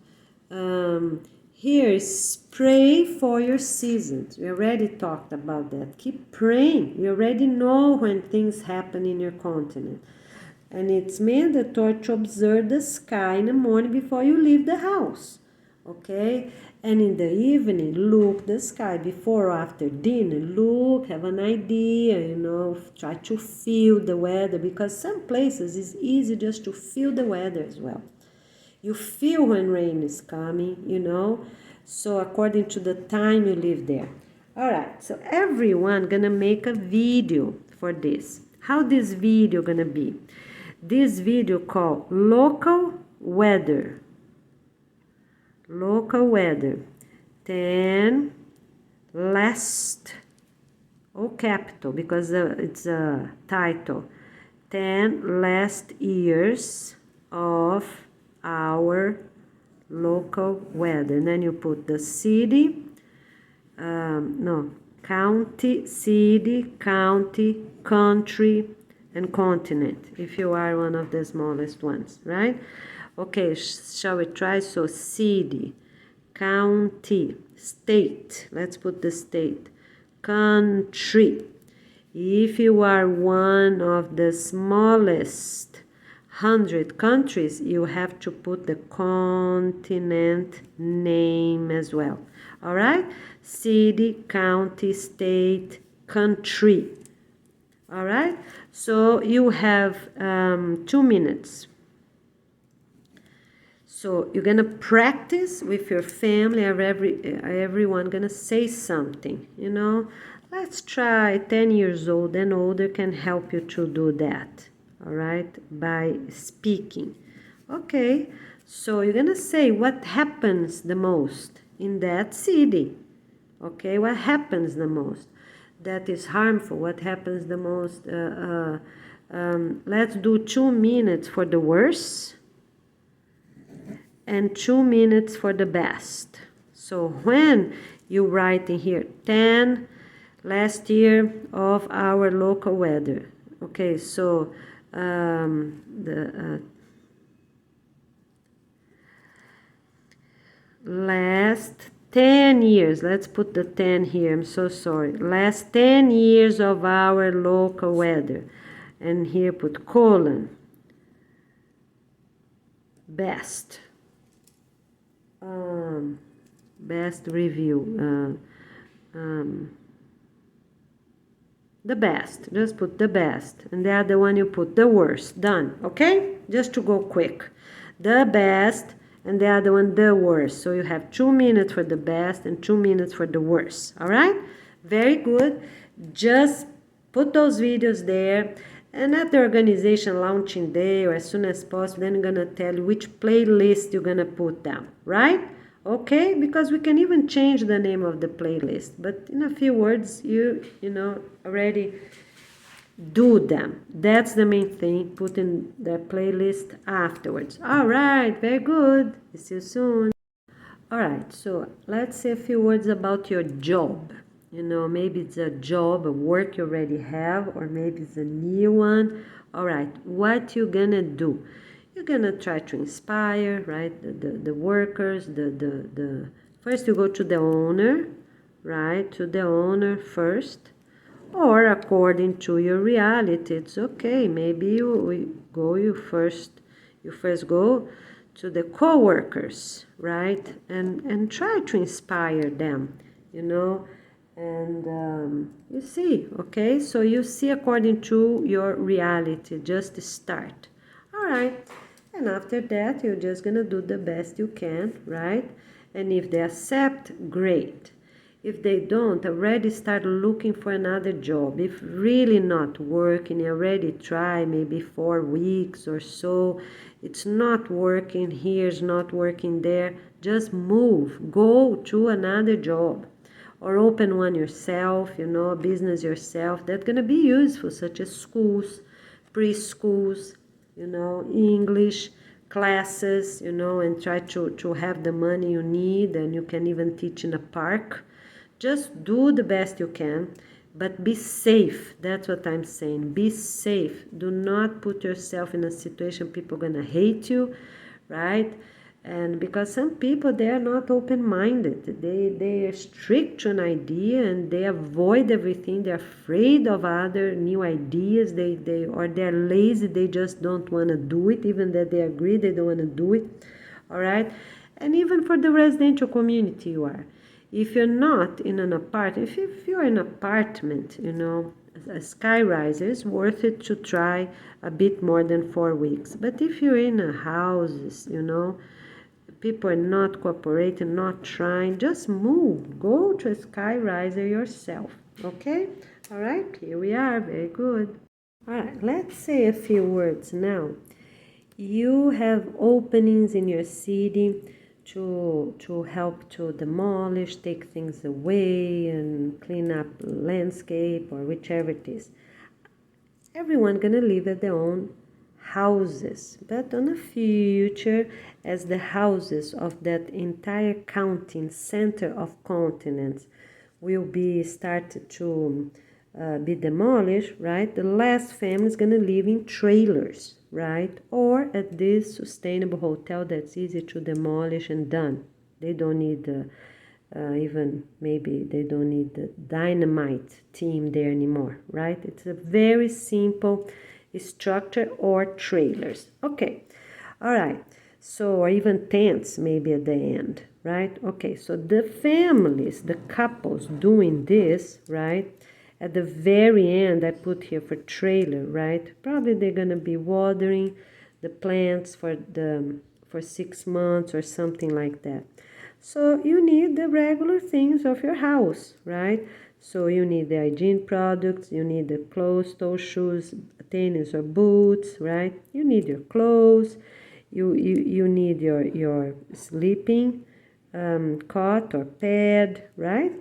Here is pray for your seasons. We already talked about that. Keep praying. You already know when things happen in your continent. And it's mandatory to observe the sky in the morning before you leave the house. Okay? And in the evening, look the sky before or after dinner. Look, have an idea, you know, try to feel the weather, because some places it's easy just to feel the weather as well. You feel when rain is coming, you know, so according to the time you live there. All right, so everyone gonna make a video for this. How this video gonna be? This video called Local Weather. local weather. 10 last, all capital because it's a title. 10 last years of our local weather. And then you put the city, county, city, county, country, and continent, if you are one of the smallest ones, right? Okay, shall we try? So city, county, state, let's put the state, country. If you are one of the smallest 100 countries, you have to put the continent name as well. All right? City, county, state, country. All right? So you have 2 minutes. So you're gonna practice with your family, or everyone gonna say something, you know. Let's try 10 years old and older can help you to do that, all right, by speaking. Okay, so you're gonna say what happens the most in that city. Okay, what happens the most that is harmful, what happens the most. Let's do 2 minutes for the worst and 2 minutes for the best. So when you write in here 10 last year of our local weather. Okay, so last 10 years, let's put the 10 here, I'm so sorry. Last 10 years of our local weather. And here put colon. Best. Best review. The best. Just put the best. And the other one you put the worst. Done. Okay? Just to go quick. The best. And the other one the worst. So you have 2 minutes for the best and 2 minutes for the worst. All right? Very good. Just put those videos there. And at the organization launching day or as soon as possible, then I'm going to tell you which playlist you're going to put down. Right? Okay? Because we can even change the name of the playlist. But in a few words, you know, already do them. That's the main thing. Put in the playlist afterwards. All right. Very good. See you soon. All right. So let's say a few words about your job. You know, maybe it's a job, a work you already have, or maybe it's a new one. All right, what you gonna do? You're gonna try to inspire, right? The workers, the first you go to the owner, right? To the owner first, or according to your reality, it's okay. Maybe you first go to the co-workers, right? And try to inspire them, you know. And you see, okay? So you see according to your reality, just start. All right. And after that, you're just going to do the best you can, right? And if they accept, great. If they don't, already start looking for another job. If really not working, already try maybe 4 weeks or so. It's not working here, it's not working there. Just move. Go to another job. Or open one yourself, you know, a business yourself. That's going to be useful, such as schools, preschools, you know, English classes, you know, and try to have the money you need, and you can even teach in a park. Just do the best you can, but be safe. That's what I'm saying. Be safe. Do not put yourself in a situation people are going to hate you, right? And because some people, they are not open-minded. They are strict to an idea and they avoid everything. They're afraid of other new ideas. Or they're lazy. They just don't want to do it. Even that they agree, they don't want to do it. All right? And even for the residential community you are. If you're not in an apartment, if you're in an apartment, you know, a skyrise, it's worth it to try a bit more than 4 weeks. But if you're in a houses, you know, people are not cooperating, not trying, just move. Go to a skyriser yourself. Okay? All right, here we are. Very good. All right, let's say a few words now. You have openings in your city to help to demolish, take things away, and clean up landscape or whichever it is. Everyone gonna live at their own houses, but on the future, as the houses of that entire county center of continents will be started to be demolished, right? The last family is gonna live in trailers, right? Or at this sustainable hotel that's easy to demolish and done. They don't need even maybe they don't need the dynamite team there anymore, right? It's a very simple structure or trailers. Okay, all right. So, or even tents maybe at the end, right? Okay, so the families, the couples doing this, right? At the very end, I put here for trailer, right? Probably they're gonna be watering the plants for 6 months or something like that. So you need the regular things of your house, right? So you need the hygiene products, you need the clothes, toe shoes, tennis or boots, right? You need your clothes, you need your sleeping cot or pad, right?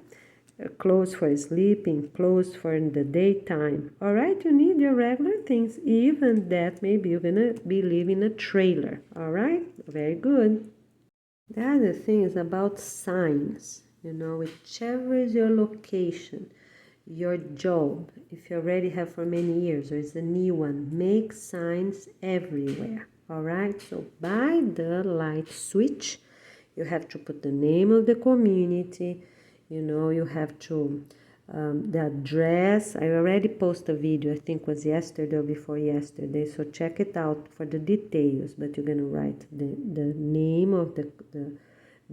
Clothes for sleeping, clothes for the daytime. All right, you need your regular things, even that maybe you're gonna be living in a trailer. All right, very good. The other thing is about signs. Whichever is your location, your job, if you already have for many years or it's a new one, make signs everywhere. All right, so by the light switch, you have to put the name of the community. You have to the address. I already posted a video, I think was yesterday or before yesterday, so check it out for the details. But you're gonna write the name of the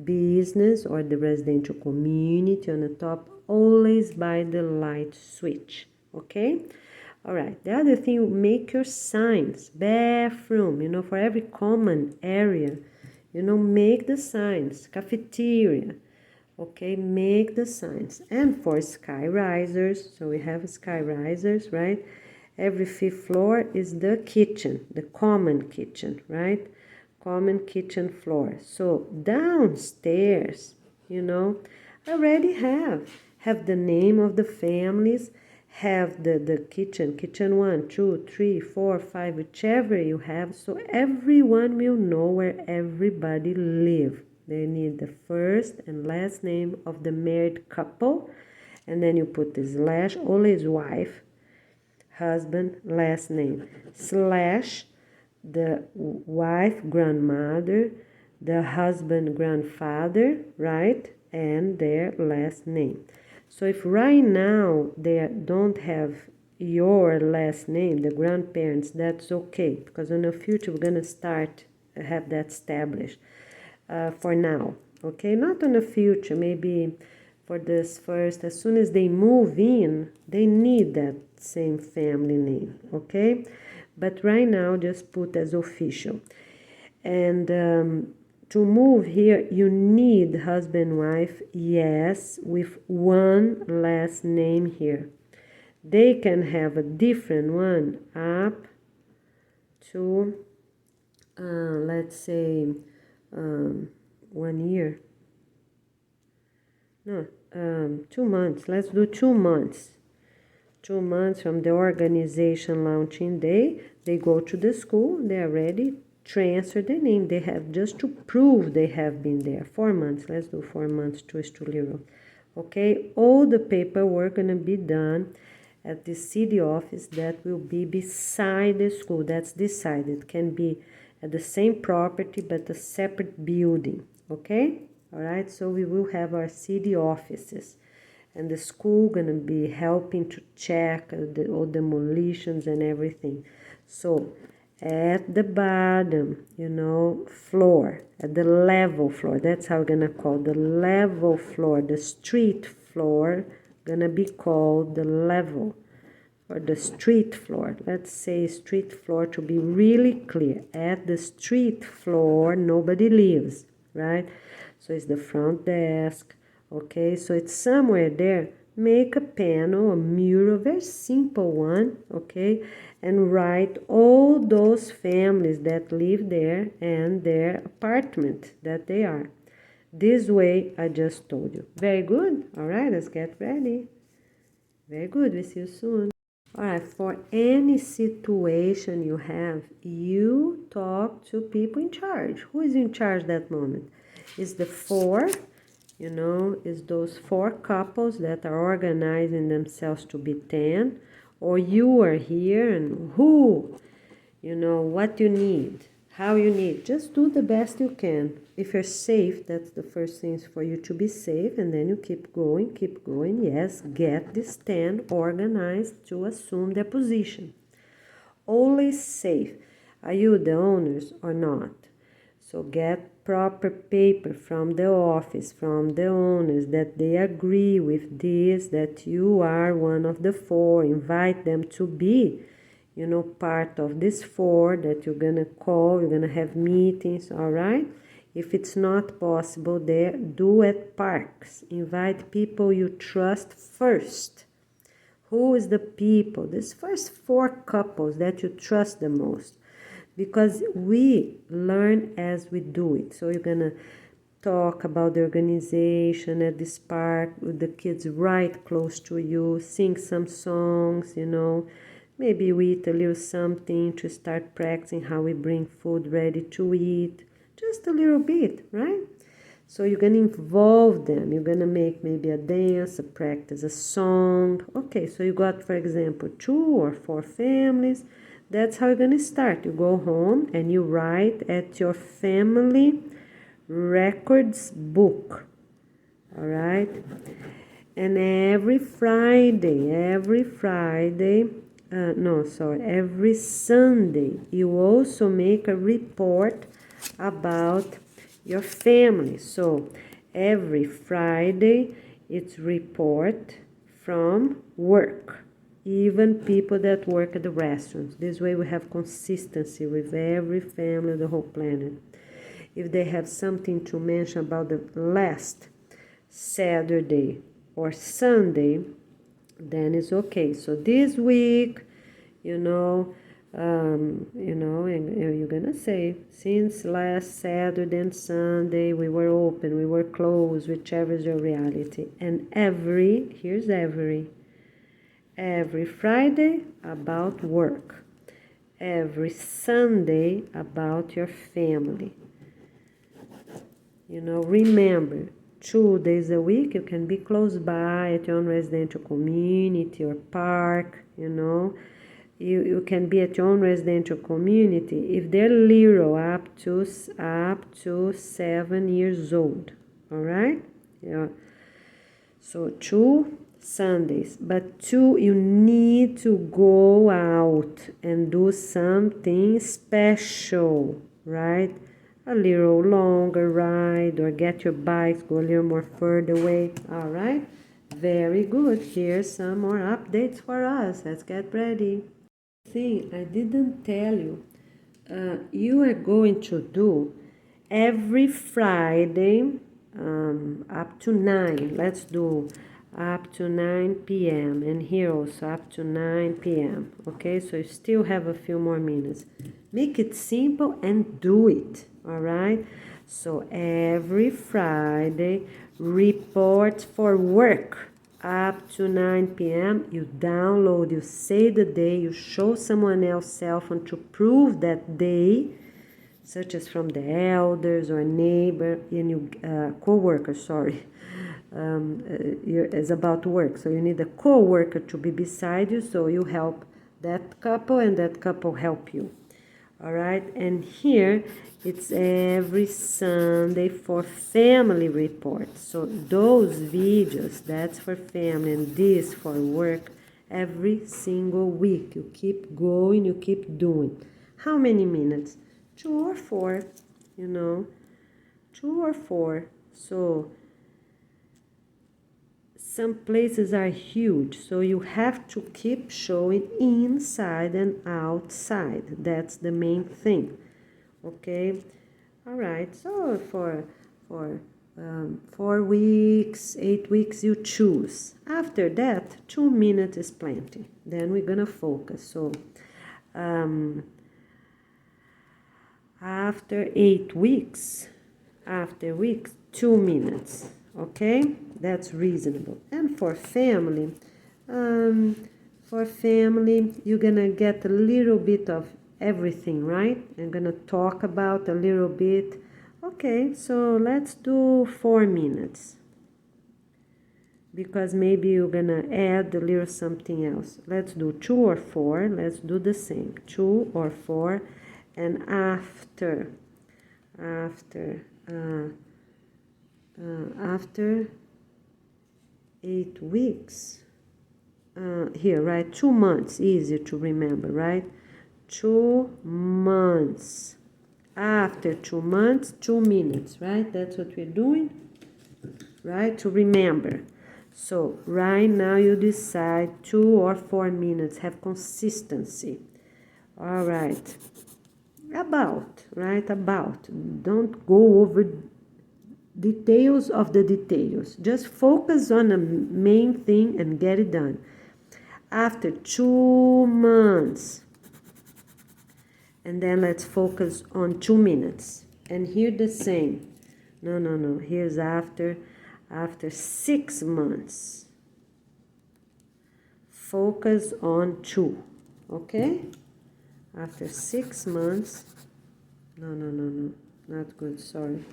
business or the residential community on the top, always by the light switch. Okay, all right. The other thing, make your signs. Bathroom, for every common area, make the signs. Cafeteria, okay, make the signs. And for sky risers, so we have sky risers, right? Every 5th floor is the kitchen, the common kitchen, right? Common kitchen floor. So downstairs, already have the name of the families, have the kitchen 1, 2, 3, 4, 5, whichever you have, so everyone will know where everybody live. They need the first and last name of the married couple, and then you put the slash, always wife, husband, last name, slash, the wife, grandmother, the husband, grandfather, right? And their last name. So if right now they don't have your last name, the grandparents, that's okay, because in the future we're gonna have that established. For now, okay? Not in the future, maybe for this first, as soon as they move in, they need that same family name, okay? But right now, just put as official. And to move here, you need husband, wife, yes, with one last name here. They can have a different one up to, let's say, 1 year. No, 2 months. Let's do 2 months. 2 months from the organization launching day, they go to the school, they are ready, transfer the name. They have just to prove they have been there. 4 months. Let's do 4 months to Estúlio. Okay, all the paperwork gonna be done at the city office that will be beside the school. That's decided. Can be at the same property but a separate building. Okay, all right. So we will have our city offices. And the school gonna be helping to check all demolitions and everything. So at the bottom, floor, at the level floor, that's how we're gonna call the level floor. The street floor gonna be called the level, or the street floor. Let's say street floor to be really clear. At the street floor, nobody lives, right? So it's the front desk. Okay, so it's somewhere there. Make a panel, a mural, very simple one, okay, and write all those families that live there and their apartment that they are. This way I just told you. Very good. All right, let's get ready. Very good. We see you soon. All right, for any situation you have, you talk to people in charge. Who is in charge that moment? Is the four, is those four couples that are organizing themselves to be 10, or you are here and who, what you need, how you need. Just do the best you can. If you're safe, that's the first thing, is for you to be safe, and then you keep going. Yes, get this 10 organized to assume their position. Always safe. Are you the owners or not? So get proper paper from the office, from the owners, that they agree with this, that you are one of the four. Invite them to be part of this four that you're gonna call, you're gonna have meetings, all right? If it's not possible there, do at parks. Invite people you trust first. Who is the people, these first four couples that you trust the most? Because we learn as we do it. So you're gonna talk about the organization at this park with the kids right close to you, sing some songs, maybe we eat a little something to start practicing how we bring food ready to eat. Just a little bit, right? So you're going to involve them. You're going to make maybe a dance, a practice, a song. Okay, so you got, for example, 2 or 4 families. That's how you're going to start. You go home and you write at your family records book. All right? And every Sunday, you also make a report about your family. So every Friday, it's report from work, even people that work at the restaurants. This way we have consistency with every family of the whole planet. If they have something to mention about the last Saturday or Sunday, then it's okay. So this week, and you're gonna say, since last Saturday and Sunday we were open, we were closed, whichever is your reality. And every Friday about work, every Sunday about your family. Remember, 2 days a week you can be close by at your own residential community or park. You can be at your own residential community if they're little, up to 7 years old. All right? Yeah. So 2 Sundays, but 2 you need to go out and do something special, right? A little longer ride, or get your bikes, go a little more further away. All right? Very good. Here's some more updates for us. Let's get ready. Thing I didn't tell you, you are going to do every Friday up to 9. Let's do up to 9 p.m. and here also up to 9 p.m. Okay, so you still have a few more minutes. Make it simple and do it. All right, so every Friday, report for work up to 9 p.m. You download, you say the day, you show someone else's cell phone to prove that day, such as from the elders or a neighbor, and you co-worker, is about work. So you need a co-worker to be beside you, so you help that couple and that couple help you. All right, and here it's every Sunday for family reports. So those videos, that's for family, and this for work, every single week. You keep going, you keep doing. How many minutes? 2 or 4, 2 or 4. So some places are huge, so you have to keep showing inside and outside. That's the main thing. Okay, all right. So for 4 weeks, 8 weeks, you choose. After that, 2 minutes is plenty. Then we're gonna focus. So after 8 weeks, After weeks, 2 minutes. Okay, that's reasonable. And for family, you're gonna get a little bit of everything, right? I'm gonna talk about a little bit. Okay, so let's do 4 minutes, because maybe you're gonna add a little something else. Let's do 2 or 4. Let's do the same, 2 or 4. And after 8 weeks, here, right, 2 months, easier to remember, right? 2 months. After 2 months, 2 minutes, right? That's what we're doing, right? To remember. So right now you decide 2 or 4 minutes, have consistency. All right. About. Don't go over details of the details. Just focus on the main thing and get it done. After 2 months, and then let's focus on 2 minutes. And here the same. No. Here's after 6 months. Focus on 2. Okay? After 6 months. No. Not good, sorry.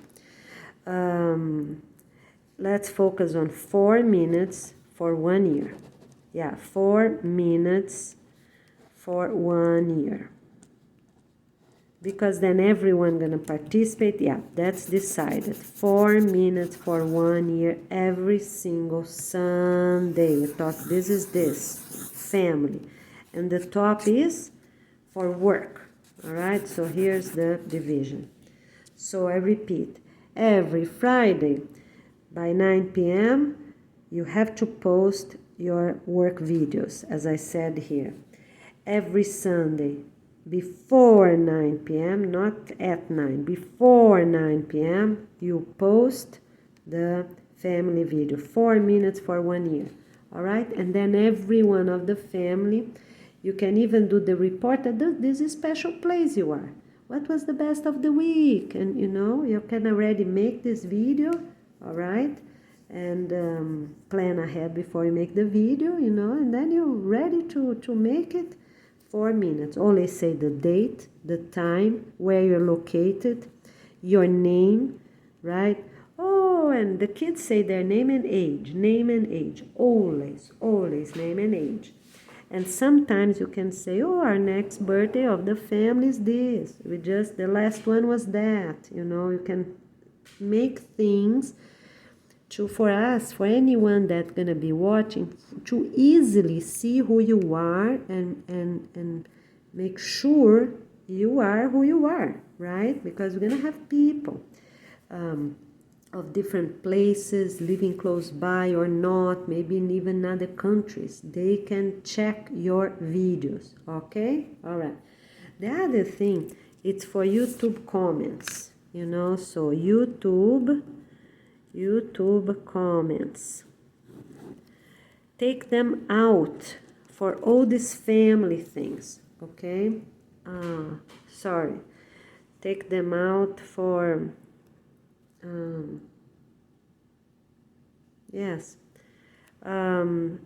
Let's focus on 4 minutes for 1 year. Yeah, 4 minutes for 1 year. Because then everyone gonna participate. Yeah, that's decided. 4 minutes for 1 year every single Sunday. We thought this family, and the top is for work. All right, so here's the division. So I repeat, every Friday by 9 p.m. you have to post your work videos, as I said here. Every Sunday before 9 p.m., not at 9, before 9 p.m., you post the family video, 4 minutes for 1 year. All right, and then every one of the family, you can even do the report that this is special place you are. What was the best of the week? And you can already make this video, all right? And plan ahead before you make the video, and then you're ready to make it. 4 minutes. Always say the date, the time, where you're located, your name, right? Oh, and the kids say their name and age. Always name and age. And sometimes you can say, oh, our next birthday of the family is this. The last one was that. You can make things for anyone that's going to be watching, to easily see who you are and make sure you are who you are, right? Because we're going to have people of different places, living close by or not, maybe in even other countries. They can check your videos, okay? All right. The other thing, it's for YouTube comments, so YouTube comments. Take them out for all these family things, okay? Take them out for...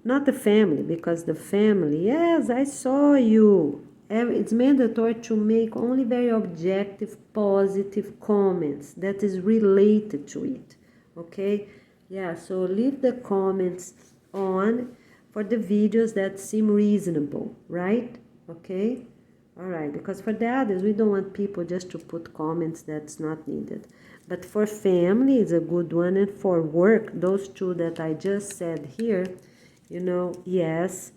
not the family, because the family, yes, I saw you. It's mandatory to make only very objective, positive comments that is related to it, okay? Yeah, so leave the comments on for the videos that seem reasonable, right? Okay? All right, because for the others, we don't want people just to put comments that's not needed. But for family, it's a good one. And for work, those two that I just said here, yes,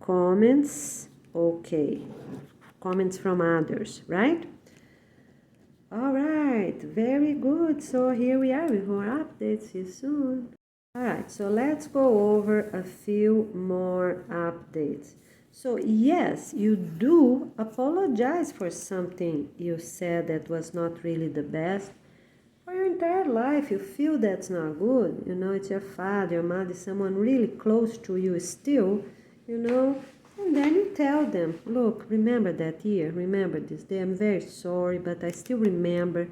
comments, okay. Comments from others, right? All right, very good. So here we are with more updates. See you soon. All right, so let's go over a few more updates. So yes, you do apologize for something you said that was not really the best. For your entire life, you feel that's not good. It's your father, your mother, someone really close to you still, and then you tell them, look, remember that year, remember this day, I'm very sorry, but I still remember,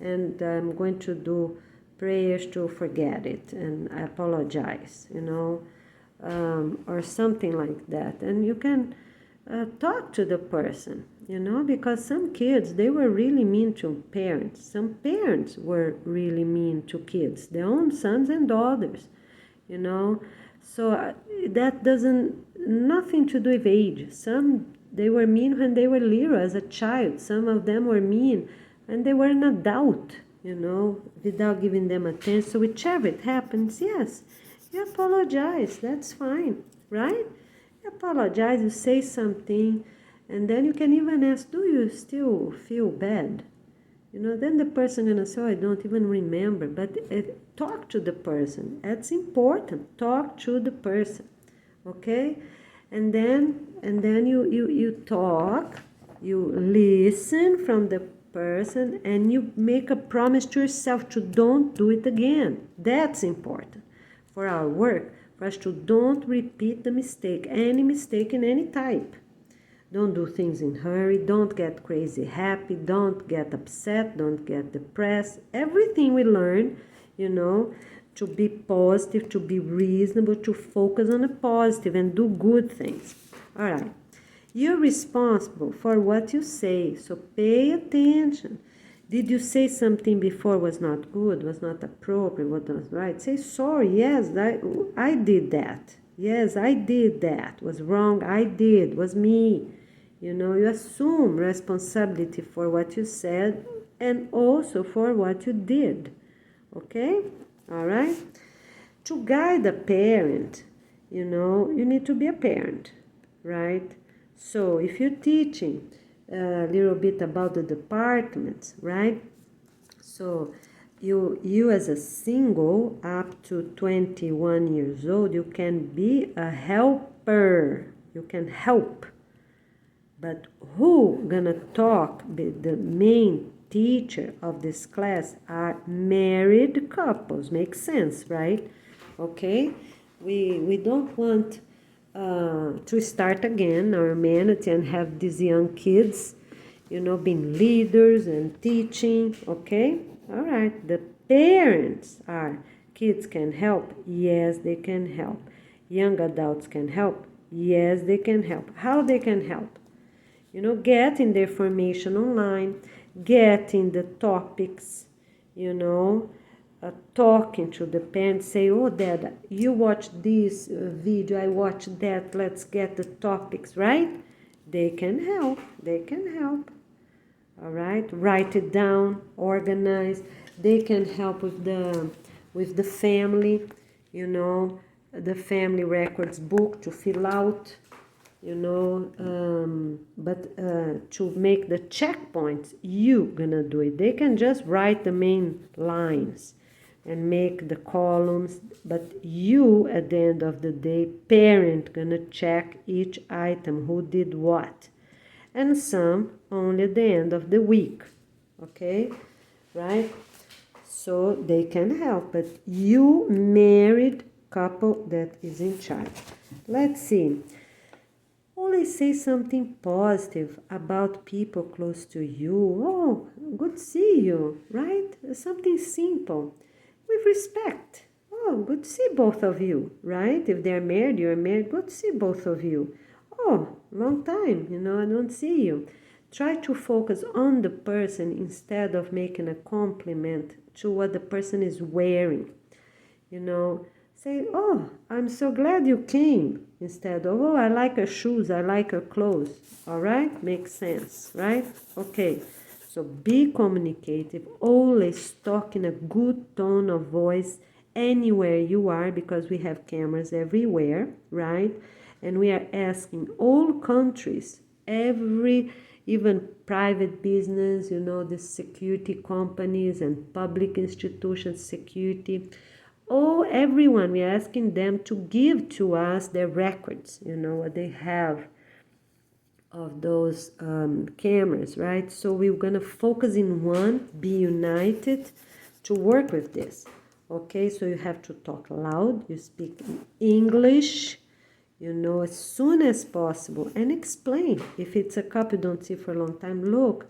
and I'm going to do prayers to forget it, and I apologize, or something like that. And you can talk to the person, because some kids, they were really mean to parents. Some parents were really mean to kids, their own sons and daughters, So that doesn't, nothing to do with age. Some, they were mean when they were little as a child. Some of them were mean and they were an adult, without giving them attention. So whichever it happens, yes, you apologize. That's fine, right? You apologize, you say something, and then you can even ask, do you still feel bad? Then the person gonna say, oh, I don't even remember. But talk to the person. That's important. Talk to the person, okay? And then you talk, you listen from the person, and you make a promise to yourself to don't do it again. That's important for our work, for us to don't repeat the mistake, any mistake in any type. Don't do things in hurry, don't get crazy happy, don't get upset, don't get depressed. Everything we learn, to be positive, to be reasonable, to focus on the positive and do good things. All right. You're responsible for what you say, so pay attention. Did you say something before was not good, was not appropriate, was not right? Say sorry, yes, I did that. Yes, I did that. Was wrong, I did, was me. You assume responsibility for what you said and also for what you did. Okay? All right? To guide a parent, you need to be a parent, right? So if you're teaching a little bit about the departments, right? So you as a single up to 21 years old, you can be a helper. You can help. But who gonna talk, the main teacher of this class are married couples. Makes sense, right? Okay? We don't want to start again our humanity and have these young kids, being leaders and teaching, okay? All right, the parents are, kids can help? Yes, they can help. Young adults can help? Yes, they can help. How they can help? Getting the information online, getting the topics, talking to the parents, say, oh, Dad, you watched this video, I watched that, let's get the topics, right? They can help, all right? Write it down, organize. They can help with the family, the family records book to fill out, but to make the checkpoints, you gonna do it. They can just write the main lines and make the columns, but you, at the end of the day, parent, gonna check each item, who did what, and some only at the end of the week, okay, right? So they can help, but you, married couple, that is in charge. Let's see. Always say something positive about people close to you. Oh, good to see you, right? Something simple. With respect. Oh, good to see both of you, right? If they're married, you're married, good to see both of you. Oh, long time, I don't see you. Try to focus on the person instead of making a compliment to what the person is wearing. Say, oh, I'm so glad you came, instead of, oh, I like her shoes, I like her clothes. All right? Makes sense, right? Okay. So be communicative, always talk in a good tone of voice anywhere you are, because we have cameras everywhere, right? And we are asking all countries, even private business, the security companies and public institutions, security, everyone, we are asking them to give to us their records, what they have of those cameras, right? So we're gonna focus in one, be united to work with this, okay? So you have to talk loud, you speak in English, as soon as possible, and explain. If it's a couple you don't see for a long time, look,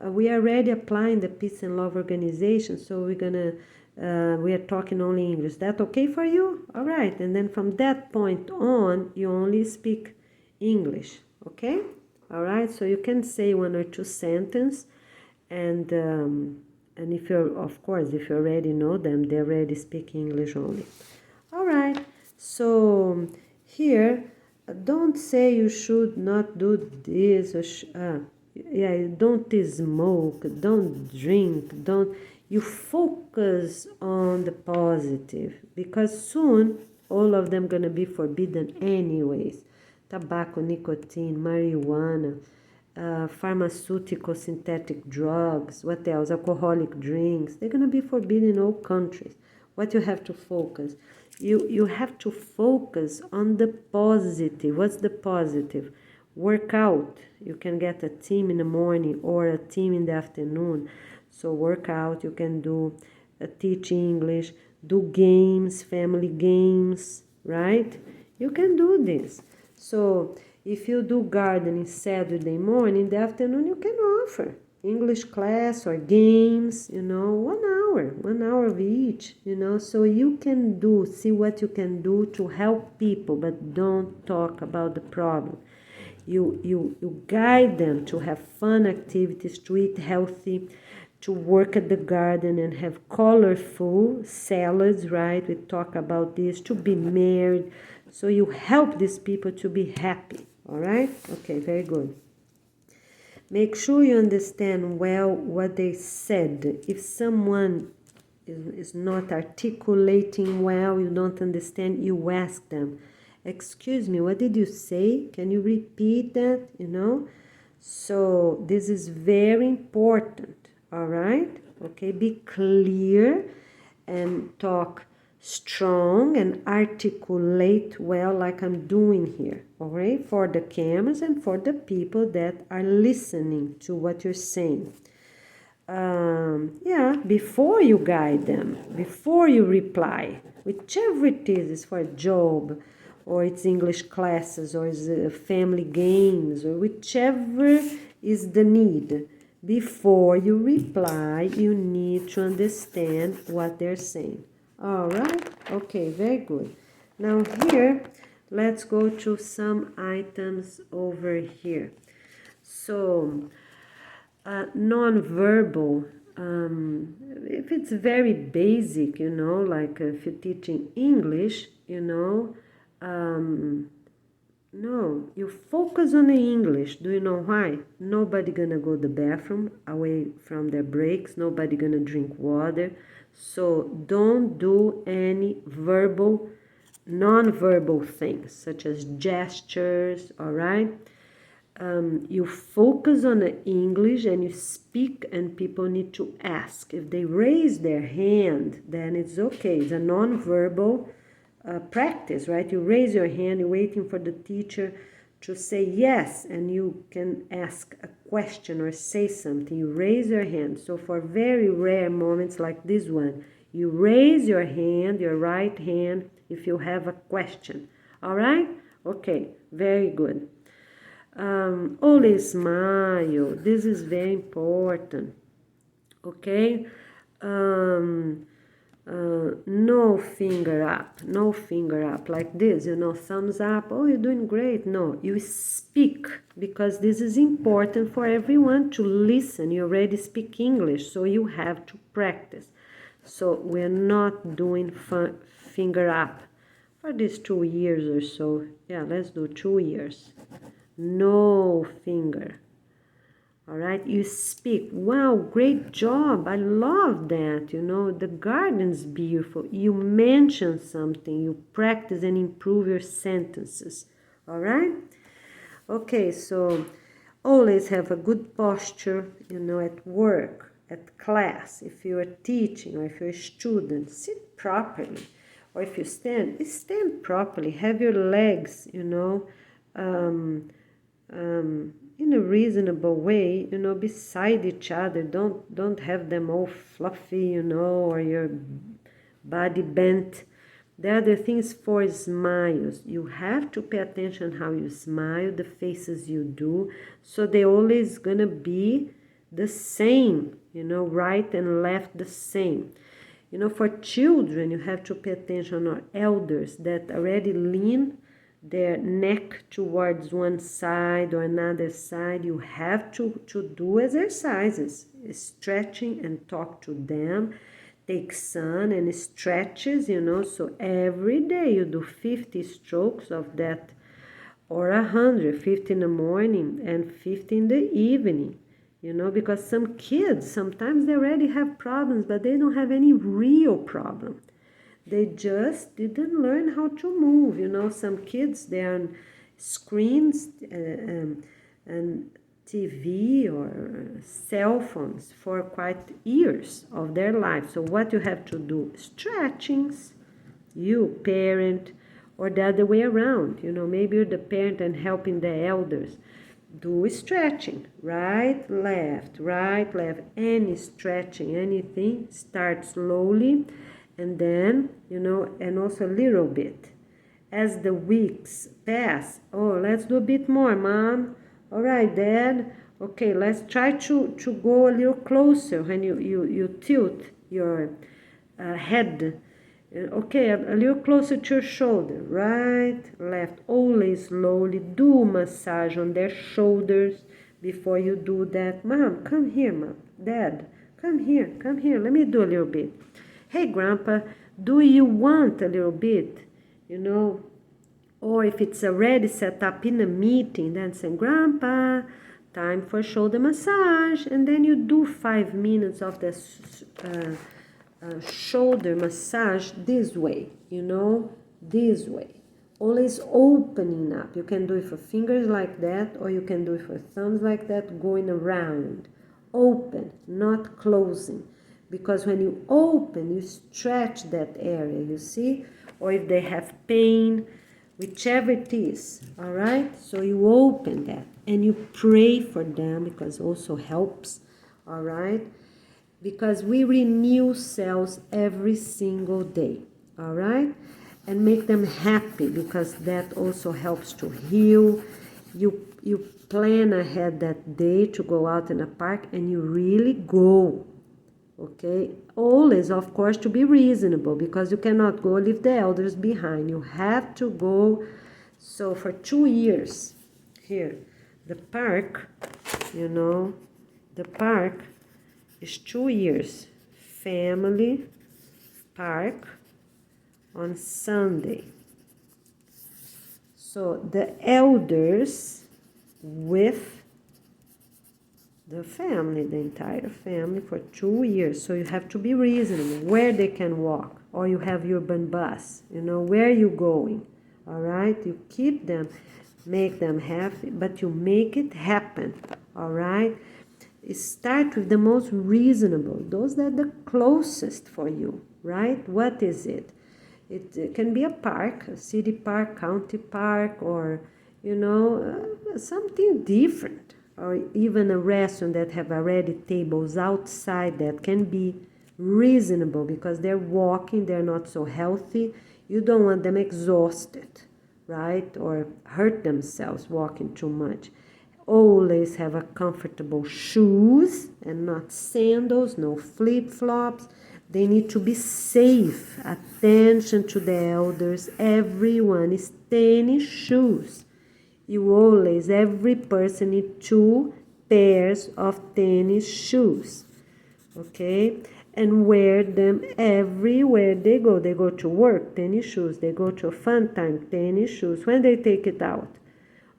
we are already applying the Peace and Love Organization, so we are talking only English. That okay for you? All right. And then from that point on, you only speak English. Okay? All right. So you can say 1 or 2 sentences, and if you're, of course, if you already know them, they already speak English only. All right. So here, don't say you should not do this, or don't smoke, don't drink, don't. You focus on the positive, because soon all of them gonna be forbidden anyways. Tobacco, nicotine, marijuana, pharmaceutical synthetic drugs, what else? Alcoholic drinks. They're gonna be forbidden in all countries. What you have to focus? You have to focus on the positive. What's the positive? Work out. You can get a team in the morning or a team in the afternoon. So work out. You can do teach English, do games, family games, right? You can do this. So if you do gardening Saturday morning, in the afternoon you can offer English class or games, 1 hour of each, so you can see what you can do to help people, but don't talk about the problem. You guide them to have fun activities, to eat healthy, to work at the garden and have colorful salads, right? We talk about this, to be married. So you help these people to be happy, all right? Okay, very good. Make sure you understand well what they said. If someone is not articulating well, you don't understand, you ask them, excuse me, what did you say? Can you repeat that? So this is very important, all right? Okay, be clear and talk strong and articulate well, like I'm doing here, all right, for the cameras and for the people that are listening to what you're saying. Before you guide them, before you reply, whichever it is for a job, or it's English classes, or it's family games, or whichever is the need, before you reply, you need to understand what they're saying. All right? Okay, very good. Now here, let's go to some items over here. So, non-verbal, if it's very basic, like if you're teaching English, no, you focus on the English. Do you know why? Nobody gonna go to the bathroom away from their breaks. Nobody gonna drink water. So don't do any non-verbal things, such as gestures, all right? You focus on the English and you speak, and people need to ask. If they raise their hand, then it's okay. It's a non-verbal practice, right? You raise your hand, you're waiting for the teacher to say yes, and you can ask a question or say something. You raise your hand. So for very rare moments like this one, you raise your hand, your right hand, if you have a question. All right? Okay, very good. Always smile. This is very important. Okay? No finger up like this, thumbs up, oh, you're doing great. No, you speak, because this is important for everyone to listen. You already speak English, so you have to practice. So we're not doing finger up for these 2 years or so. Yeah, let's do 2 years. No finger. All right, you speak. Wow, great job. I love that. The garden's beautiful. You mention something. You practice and improve your sentences. All right? Okay, so always have a good posture, at work, at class. If you are teaching or if you're a student, sit properly. Or if you stand properly. Have your legs, in a reasonable way, beside each other. Don't have them all fluffy, or your body bent. The other thing is for smiles. You have to pay attention how you smile, the faces you do, so they always gonna be the same, right and left the same. For children, you have to pay attention on elders that already lean their neck towards one side or another side. You have to do exercises, stretching, and talk to them. Take sun and stretches, so every day you do 50 strokes of that, or 100, 50 in the morning and 50 in the evening. Because some kids, sometimes they already have problems, but they don't have any real problem. They just didn't learn how to move. Some kids, they're on screens and TV or cell phones for quite years of their life. So what you have to do, stretchings, you parent, or the other way around. Maybe you're the parent and helping the elders. Do stretching, right, left, any stretching, anything. Start slowly, and then, and also a little bit. As the weeks pass, let's do a bit more, Mom. All right, Dad. Okay, let's try to go a little closer when you tilt your head. Okay, a little closer to your shoulder, right, left, always slowly. Do massage on their shoulders before you do that. Mom, come here, Mom. Dad, come here, let me do a little bit. Hey, Grandpa, do you want a little bit, or if it's already set up in a meeting, then say, Grandpa, time for shoulder massage, and then you do 5 minutes of this shoulder massage this way, this way. Always opening up. You can do it for fingers like that, or you can do it for thumbs like that, going around. Open, not closing. Because when you open, you stretch that area, you see? Or if they have pain, whichever it is, all right? So you open that, and you pray for them, because also helps, all right? Because we renew cells every single day, all right? And make them happy, because that also helps to heal. You plan ahead that day to go out in a park, and you really go, okay? Always, of course, to be reasonable, because you cannot go leave the elders behind. You have to go. So for 2 years, here, the park, the park is 2 years. Family park on Sunday. So the elders with the family, the entire family, for 2 years. So you have to be reasonable where they can walk, or you have urban bus, where you going, all right? You keep them, make them happy, but you make it happen, all right? Start with the most reasonable, those that are the closest for you, right? What is it? It can be a park, a city park, county park, or, something different. Or even a restaurant that have already tables outside that can be reasonable, because they're walking, they're not so healthy. You don't want them exhausted, right? Or hurt themselves walking too much. Always have a comfortable shoes and not sandals, no flip-flops. They need to be safe. Attention to the elders. Everyone is tennis shoes. You always, every person need 2 pairs of tennis shoes, okay? And wear them everywhere they go. They go to work, tennis shoes. They go to a fun time, tennis shoes. When they take it out,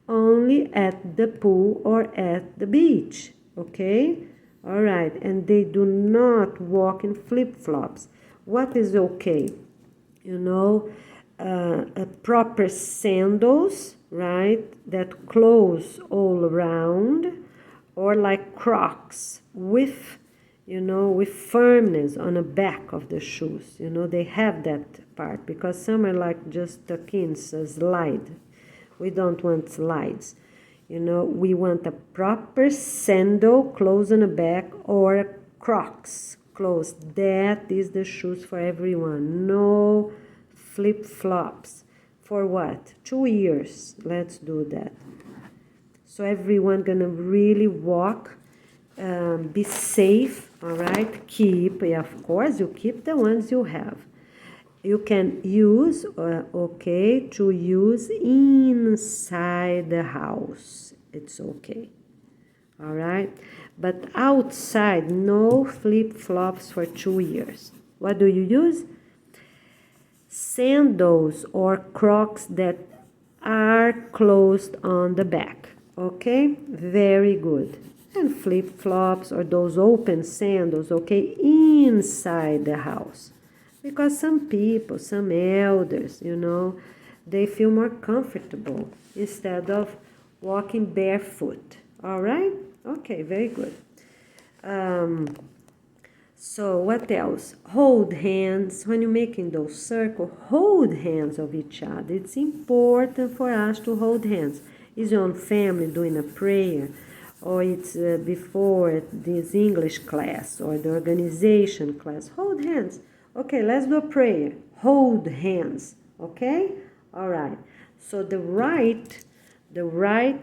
only at the pool or at the beach, okay? All right, and they do not walk in flip-flops. What is okay? Proper sandals, right, that close all around, or like Crocs with, with firmness on the back of the shoes. They have that part, because some are like just tuck-ins, a slide. We don't want slides. We want a proper sandal close on the back, or Crocs close. That is the shoes for everyone. No flip-flops. For what? 2 years. Let's do that. So everyone gonna really walk Be safe, all right? Keep, of course, you keep the ones you have. You can use, okay, to use inside the house. It's okay, all right? But outside, no flip-flops for 2 years. What do you use? Sandals or Crocs that are closed on the back, okay? Very good. And flip-flops or those open sandals, okay, inside the house. Because some people, some elders, they feel more comfortable instead of walking barefoot. All right? Okay, very good. So what else? Hold hands. When you're making those circles, hold hands of each other. It's important for us to hold hands. Is your own family doing a prayer? Or it's before this English class or the organization class? Hold hands. Okay, let's do a prayer. Hold hands. Okay? All right. So the right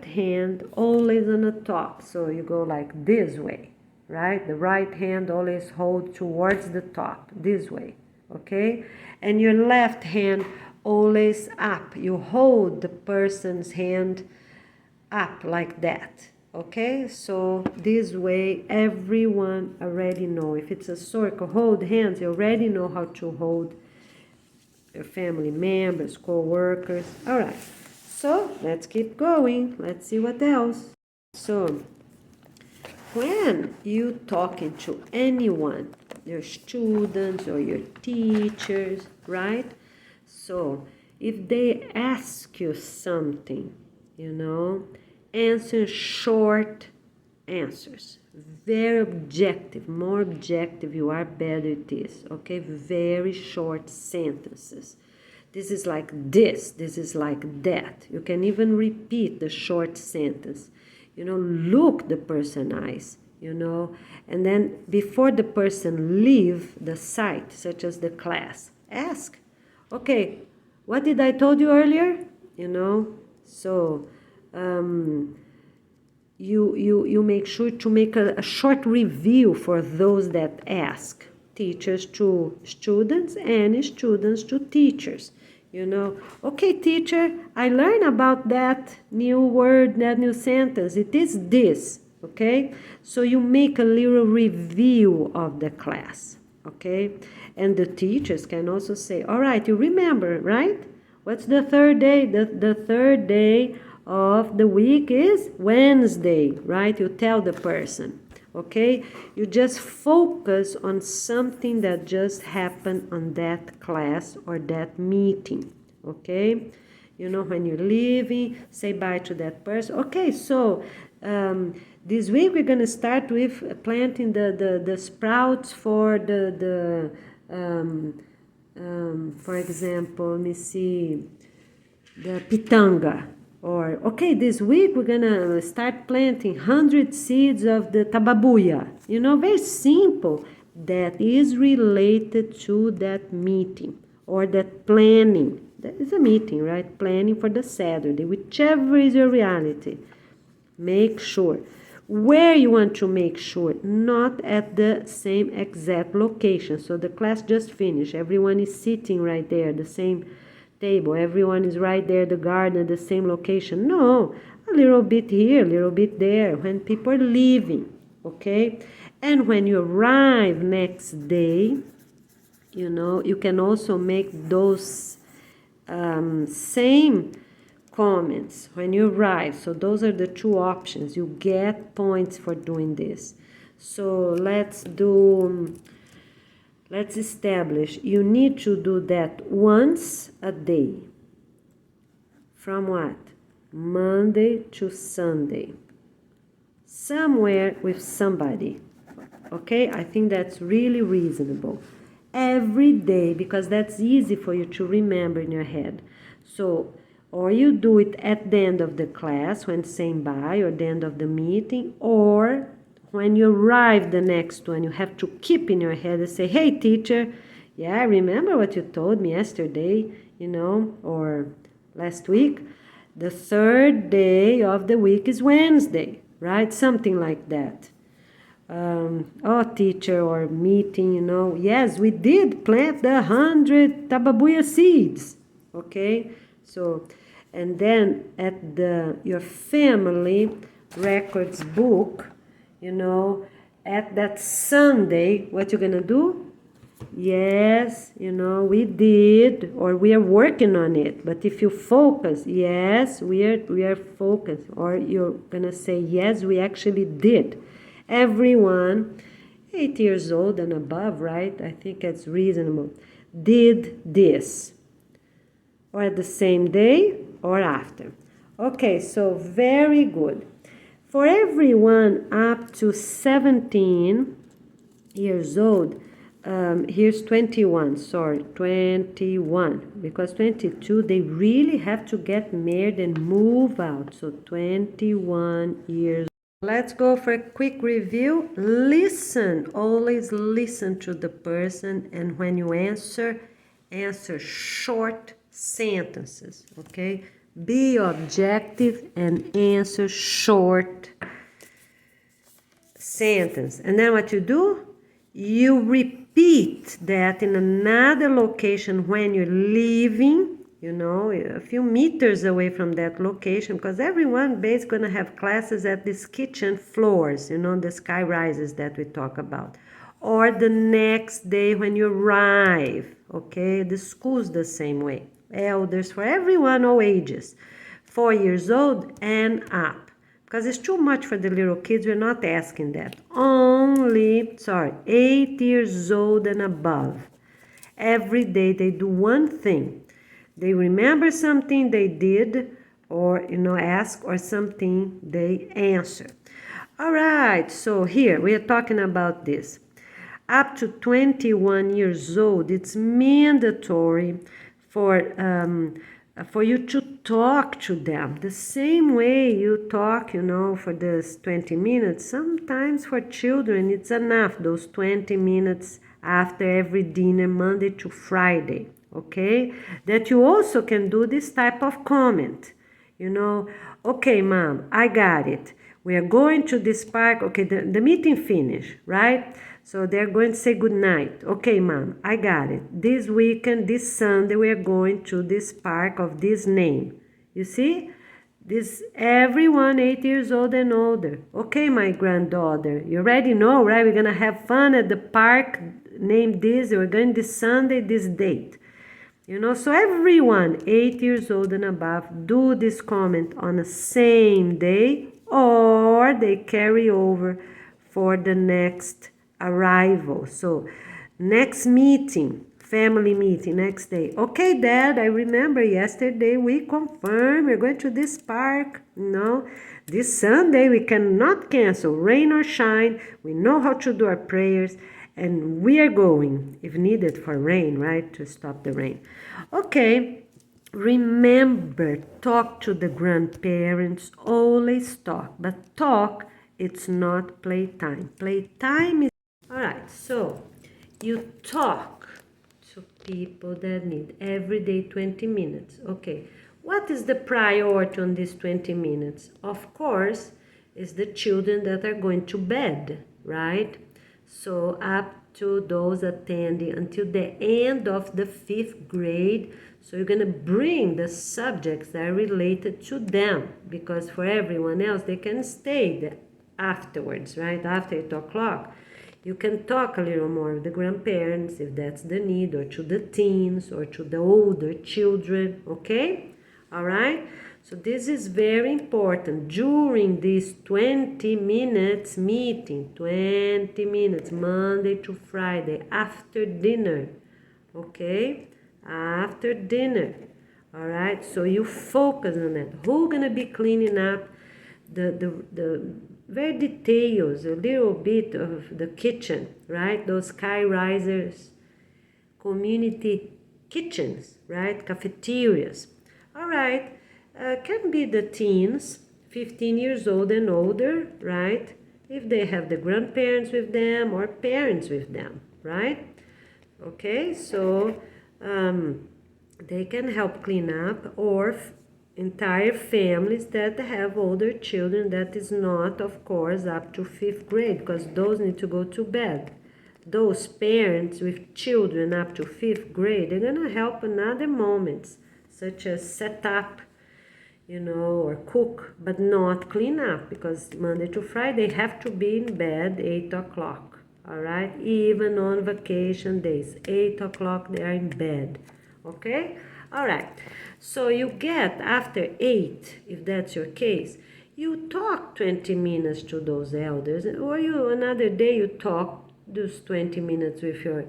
hand always on the top. So you go like this way. Right? The right hand always hold towards the top, this way, okay? And your left hand always up. You hold the person's hand up like that, okay? So this way, everyone already know. If it's a circle, hold hands, you already know how to hold your family members, co-workers. All right, so let's keep going. Let's see what else. So, when you talking to anyone, your students or your teachers, right? So if they ask you something, answer short answers. Very objective. More objective you are, better it is. Okay? Very short sentences. This is like this is like that. You can even repeat the short sentence. Look the person eyes, and then before the person leave the site, such as the class, ask, okay, what did I told you earlier? So you make sure to make a short review for those that ask, teachers to students and students to teachers. Okay, teacher, I learned about that new word, that new sentence. It is this, okay? So you make a little review of the class, okay? And the teachers can also say, all right, you remember, right? What's the third day? The third day of the week is Wednesday, right? You tell the person. Okay, you just focus on something that just happened on that class or that meeting. Okay, when you're leaving, say bye to that person. Okay, so this week we're gonna start with planting the sprouts for for example, let me see, the pitanga. Or, okay, this week we're gonna start planting 100 seeds of the tababuya. Very simple. That is related to that meeting or that planning. That is a meeting, right? Planning for the Saturday, whichever is your reality. Make sure. Where you want to make sure, not at the same exact location. So the class just finished. Everyone is sitting right there, the same table, everyone is right there, the garden, the same location. No, a little bit here, a little bit there, when people are leaving, okay? And when you arrive next day, you can also make those same comments when you arrive. So those are the two options. You get points for doing this. So let's establish, you need to do that once a day. From what? Monday to Sunday. Somewhere with somebody. Okay? I think that's really reasonable. Every day, because that's easy for you to remember in your head. So, or you do it at the end of the class when saying bye, or the end of the meeting, or when you arrive the next one, you have to keep in your head and say, hey, teacher, yeah, I remember what you told me yesterday, or last week. The third day of the week is Wednesday, right? Something like that. teacher or meeting, you know, yes, we did plant the 100 tababuya seeds, okay? So, and then at your family records book, you know, at that Sunday, what you're gonna do? Yes, you know, we did, or we are working on it. But if you focus, yes, we are focused, or you're gonna say, yes, we actually did. Everyone 8 years old and above, right? I think it's reasonable. Did this, or at the same day or after. Okay, so very good. For everyone up to 17 years old, here's 21, sorry, 21, because 22, they really have to get married and move out. So 21 years. Let's go for a quick review. Listen, always listen to the person, and when you answer short sentences, okay? Be objective and answer short sentence. And then what you do? You repeat that in another location when you're leaving, you know, a few meters away from that location, because everyone basically gonna have classes at these kitchen floors, you know, the sky rises that we talk about. Or the next day when you arrive, okay? The school's the same way. Elders, for everyone, all ages, 4 years old and up. Because it's too much for the little kids, we're not asking that. Only, 8 years old and above. Every day they do one thing. They remember something they did, or, you know, ask, or something they answer. All right, so here we are talking about this. Up to 21 years old, it's mandatory for you to talk to them the same way you talk, you know, for this 20 minutes. Sometimes for children, it's enough, those 20 minutes after every dinner, Monday to Friday, okay? That you also can do this type of comment, you know, okay, mom, I got it. We are going to this park. Okay, the meeting finished, right? So they're going to say good night. Okay, mom, I got it. This weekend, this Sunday, we are going to this park of this name. You see? This everyone 8 years old and older. Okay, my granddaughter, you already know, right? We're going to have fun at the park named this. We're going this Sunday, this date. You know, so everyone 8 years old and above do this comment on the same day, or they carry over for the next arrival. So next meeting, family meeting, next day. Okay, Dad, I remember yesterday we confirmed we're going to this park. No, this Sunday we cannot cancel, rain or shine. We know how to do our prayers. And we are going, if needed, for rain, right? To stop the rain. Okay, remember, talk to the grandparents. Always talk. But talk, it's not playtime. Playtime is... All right, so you talk to people that need every day 20 minutes. Okay, what is the priority on these 20 minutes? Of course, is the children that are going to bed, right? So up to those attending until the end of the 5th grade. So you're going to bring the subjects that are related to them, because for everyone else, they can stay there afterwards, right? After 8 o'clock. You can talk a little more with the grandparents if that's the need, or to the teens, or to the older children, okay? All right? So this is very important. During this 20 minutes meeting, 20 minutes, Monday to Friday, after dinner, okay? After dinner, all right? So you focus on that. Who's gonna be cleaning up the very details, a little bit of the kitchen, right? Those sky risers, community kitchens, right? Cafeterias. All right. Can be the teens, 15 years old and older, right? If they have the grandparents with them or parents with them, right? Okay, so they can help clean up, or entire families that have older children. That is not, of course, up to 5th grade, because those need to go to bed. Those parents with children up to 5th grade, they're going to help in other moments, such as set up, or cook, but not clean up, because Monday to Friday they have to be in bed 8 o'clock, all right? Even on vacation days, 8 o'clock they are in bed, okay? All right, so you get after 8, if that's your case, you talk 20 minutes to those elders, or another day you talk those 20 minutes with your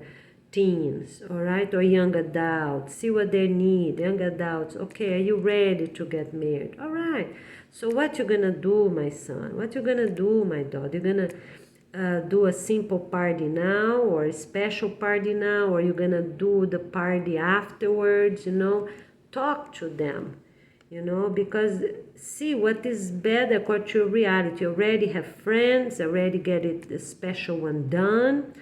teens, all right, or young adults, see what they need. Young adults, okay, are you ready to get married? All right, so what you gonna do, my son? What you gonna do, my daughter? You're gonna do a simple party now, or a special party now, or you're gonna do the party afterwards? Talk to them, because see what is better according to reality. You already have friends, already get it the special one done,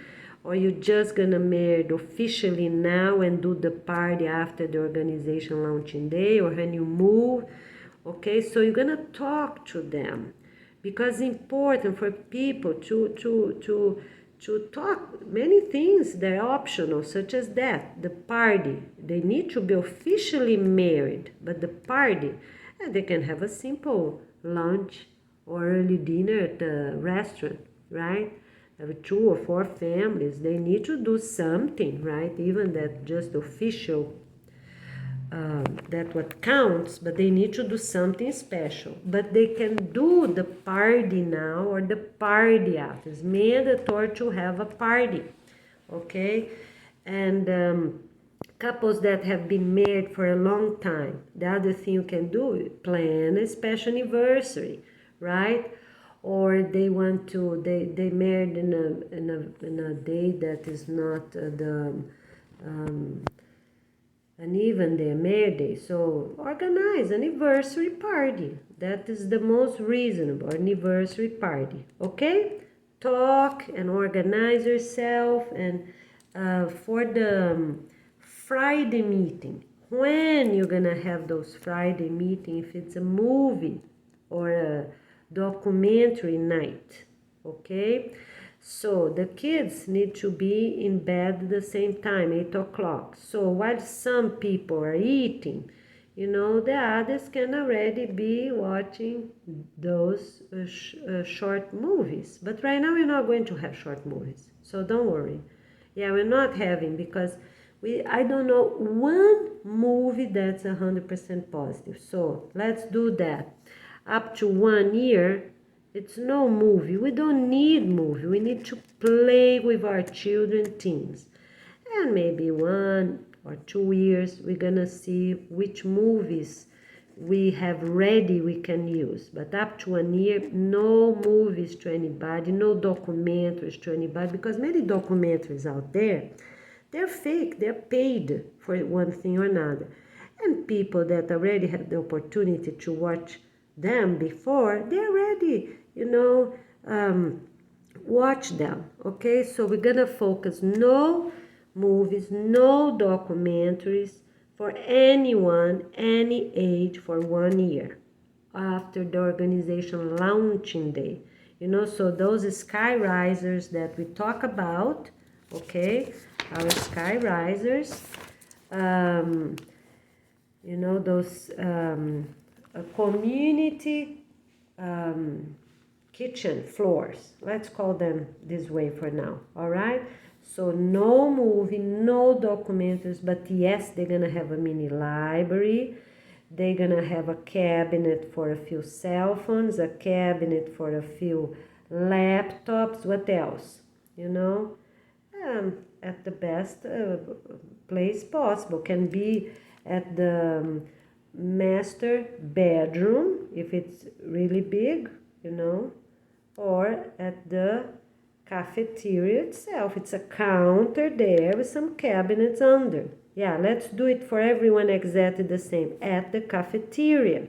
or you just gonna marry officially now and do the party after the organization launching day, or when you move. Okay, so you're gonna talk to them, because it's important for people to talk many things that are optional, such as that, the party. They need to be officially married, but the party, they can have a simple lunch or early dinner at the restaurant, right? Have 2 or 4 families, they need to do something, right? Even that just official, that what counts, but they need to do something special. But they can do the party now or the party after. It's mandatory to have a party, okay? And couples that have been married for a long time, the other thing you can do is plan a special anniversary, right? Or they want to, they married in a day that is not and even their married day. So organize an anniversary party. That is the most reasonable anniversary party. Okay? Talk and organize yourself. And for the Friday meeting, when you're gonna have those Friday meeting, if it's a movie or a documentary night, okay? So the kids need to be in bed at the same time, 8 o'clock. So while some people are eating, the others can already be watching those short movies. But right now we're not going to have short movies, so don't worry. Yeah, we're not having, because I don't know one movie that's 100% positive. So let's do that. Up to 1 year, it's no movie. We don't need movie. We need to play with our children, teens. And maybe 1 or 2 years, we're gonna see which movies we have ready we can use. But up to 1 year, no movies to anybody, no documentaries to anybody, because many documentaries out there, they're fake, they're paid for one thing or another. And people that already had the opportunity to watch them before, they already, watch them, okay? So we're gonna focus no movies, no documentaries for anyone, any age for 1 year after the organization launching day. So those sky risers that we talk about, okay, our sky risers, those community kitchen floors, let's call them this way for now, all right? So no movie, no documentaries, but yes, they're gonna have a mini library. They're gonna have a cabinet for a few cell phones, a cabinet for a few laptops. What else? At the best place possible. Can be at the master bedroom if it's really big, or at the cafeteria itself. It's a counter there with some cabinets under. Yeah, let's do it for everyone exactly the same. At the cafeteria,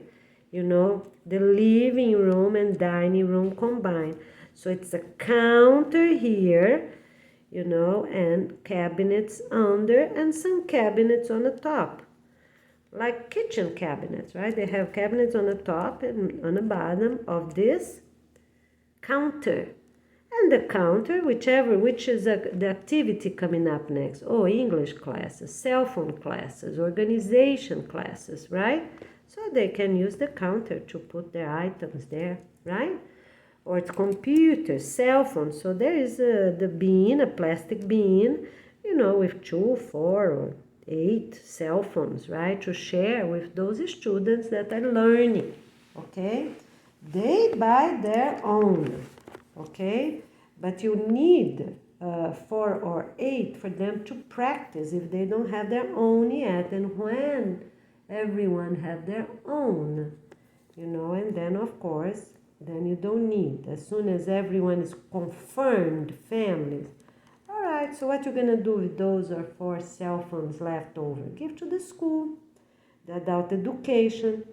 the living room and dining room combined. So it's a counter here, and cabinets under and some cabinets on the top. like kitchen cabinets, right? They have cabinets on the top and on the bottom of this counter. And the counter, which is the activity coming up next. Oh, English classes, cell phone classes, organization classes, right? So they can use the counter to put their items there, right? Or it's computer, cell phone. So there is the bin, a plastic bin, with 2, 4, or 8 cell phones, right? To share with those students that are learning, okay? They buy their own, okay? But you need 4 or 8 for them to practice if they don't have their own yet. And when everyone have their own, and then of course, then you don't need. As soon as everyone is confirmed families, all right, so what you're gonna do with those or 4 cell phones left over? Give to the school, the adult education.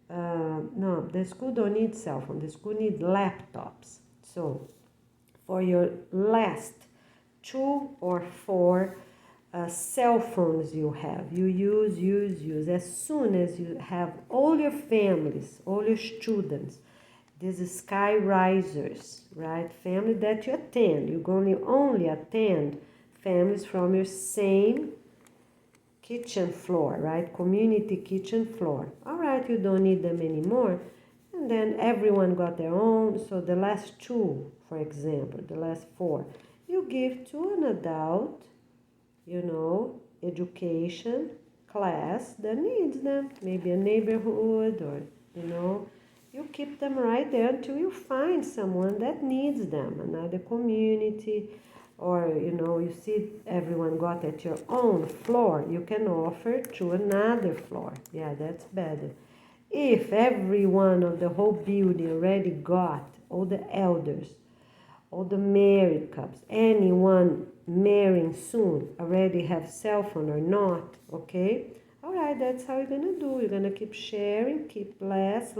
No, the school don't need cell phone. The school need laptops. So for your last 2 or 4 cell phones you have, you use. As soon as you have all your families, all your students, these sky risers, right? Family that you attend. You only attend families from your same kitchen floor, right? Community kitchen floor. All right, you don't need them anymore. And then everyone got their own. So the last 2, for example, the last 4, you give to an adult, education class that needs them. Maybe a neighborhood or, you keep them right there until you find someone that needs them, another community, or you see everyone got at your own floor, you can offer to another floor. Yeah, that's better. If everyone of the whole building already got, all the elders, all the married couples, anyone marrying soon already have cell phone or not, okay? All right, that's how you're gonna do. You're gonna keep sharing, keep less,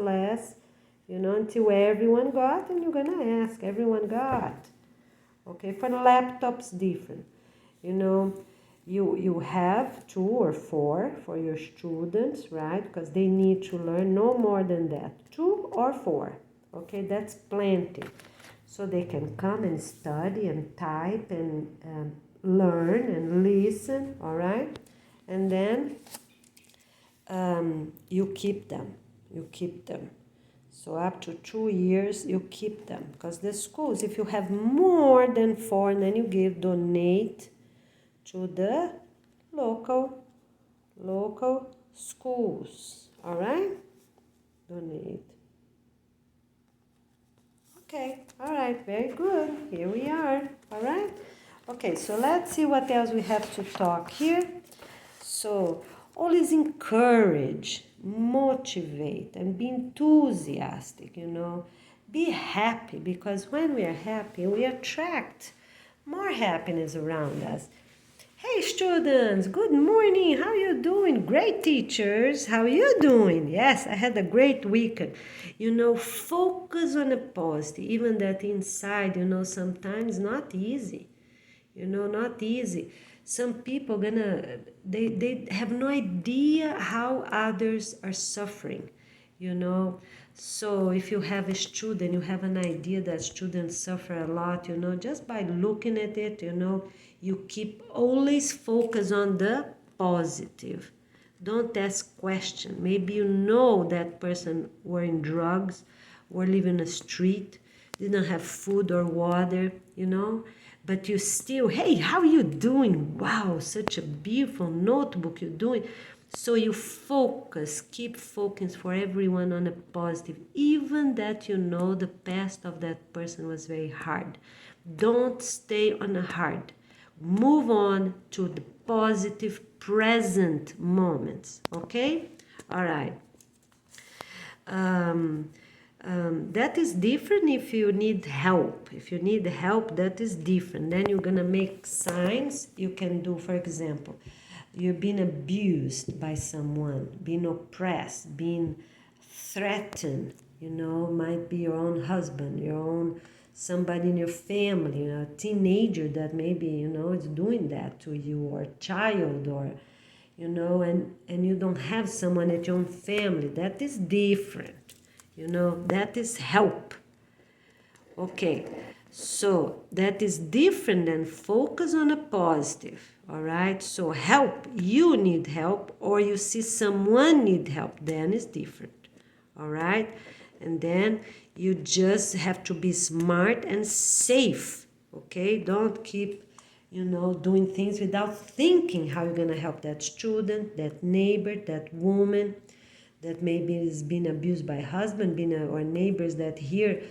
until everyone got, and you're gonna ask, everyone got. Okay, for laptops, different. You have 2 or 4 for your students, right? Because they need to learn no more than that. 2 or 4, okay? That's plenty. So they can come and study and type and learn and listen, all right? And then you keep them. So up to 2 years, you keep them. Because the schools, if you have more than 4, then you donate to the local schools, all right? Donate. Okay, all right, very good. Here we are, all right? Okay, so let's see what else we have to talk here. So always encourage, motivate, and be enthusiastic, Be happy, because when we are happy, we attract more happiness around us. Hey students, good morning. How you doing? Great teachers. How you doing? Yes, I had a great weekend. Focus on the positive, even that inside, sometimes not easy. Not easy. Some people they have no idea how others are suffering, So if you have a student, you have an idea that students suffer a lot, just by looking at it, you keep always focus on the positive. Don't ask questions. Maybe that person were in drugs, were living in the street, didn't have food or water, But you still, hey, how are you doing? Wow, such a beautiful notebook you're doing. So you keep focus for everyone on a positive, even that the past of that person was very hard. Don't stay on the hard. Move on to the positive present moments, okay? All right. That is different if you need help. If you need help, that is different. Then you're gonna make signs. You can do, for example, you've been abused by someone, being oppressed, being threatened, might be your own husband, your own somebody in your family, a teenager that maybe, is doing that to you, or a child, or, you know, and you don't have someone at your own family. That is different, you know, that is help. Okay, so that is different than focus on a positive, all right? So help, you need help, or you see someone need help, then it's different, all right? And then you just have to be smart and safe, okay? Don't keep, you know, doing things without thinking how you're gonna help that student, that neighbor, that woman that maybe is being abused by husband, or neighbors that hear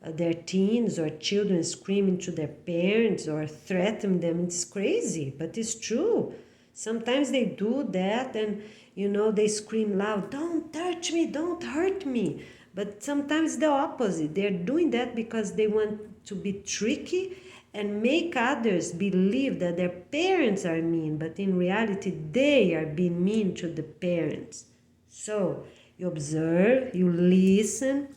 their teens or children screaming to their parents or threaten them. It's crazy, but it's true. Sometimes they do that, and you know, they scream loud, "Don't touch me, don't hurt me." But sometimes the opposite. They're doing that because they want to be tricky and make others believe that their parents are mean, but in reality they are being mean to the parents. So you observe, you listen.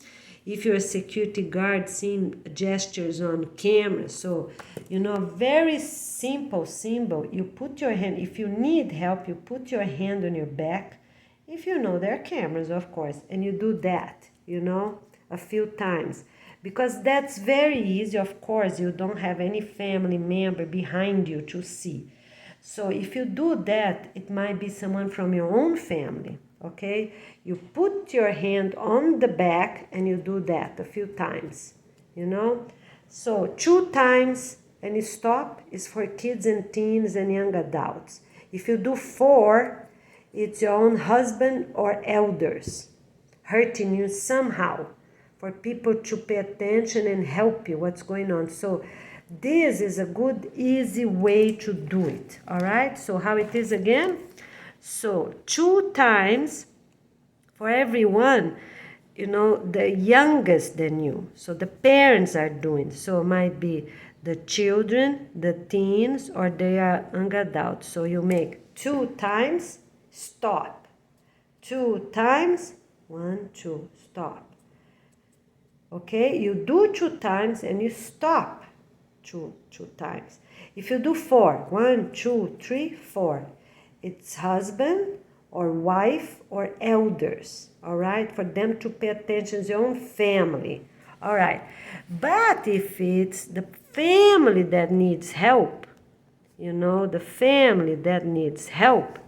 If you're a security guard, seeing gestures on camera, so you know, very simple symbol. You put your hand, if you need help, you put your hand on your back. If you know there are cameras, of course, and you do that, you know, a few times. Because that's very easy, of course, you don't have any family member behind you to see. So if you do that, it might be someone from your own family, okay? You put your hand on the back and you do that a few times, you know? So 2 times and you stop is for kids and teens and young adults. If you do 4, it's your own husband or elders hurting you somehow, for people to pay attention and help you what's going on. So this is a good, easy way to do it, all right? So how it is again? So 2 times for everyone, you know, the youngest than you. So the parents are doing. So it might be the children, the teens, or they are young adults. So you make 2 times, stop. 2 times, 1, 2, stop. Okay, you do 2 times and you stop 2 times. If you do 4, 1, 2, 3, 4, it's husband or wife or elders, all right, for them to pay attention to your own family, all right. But if it's the family that needs help, you know, the family that needs help,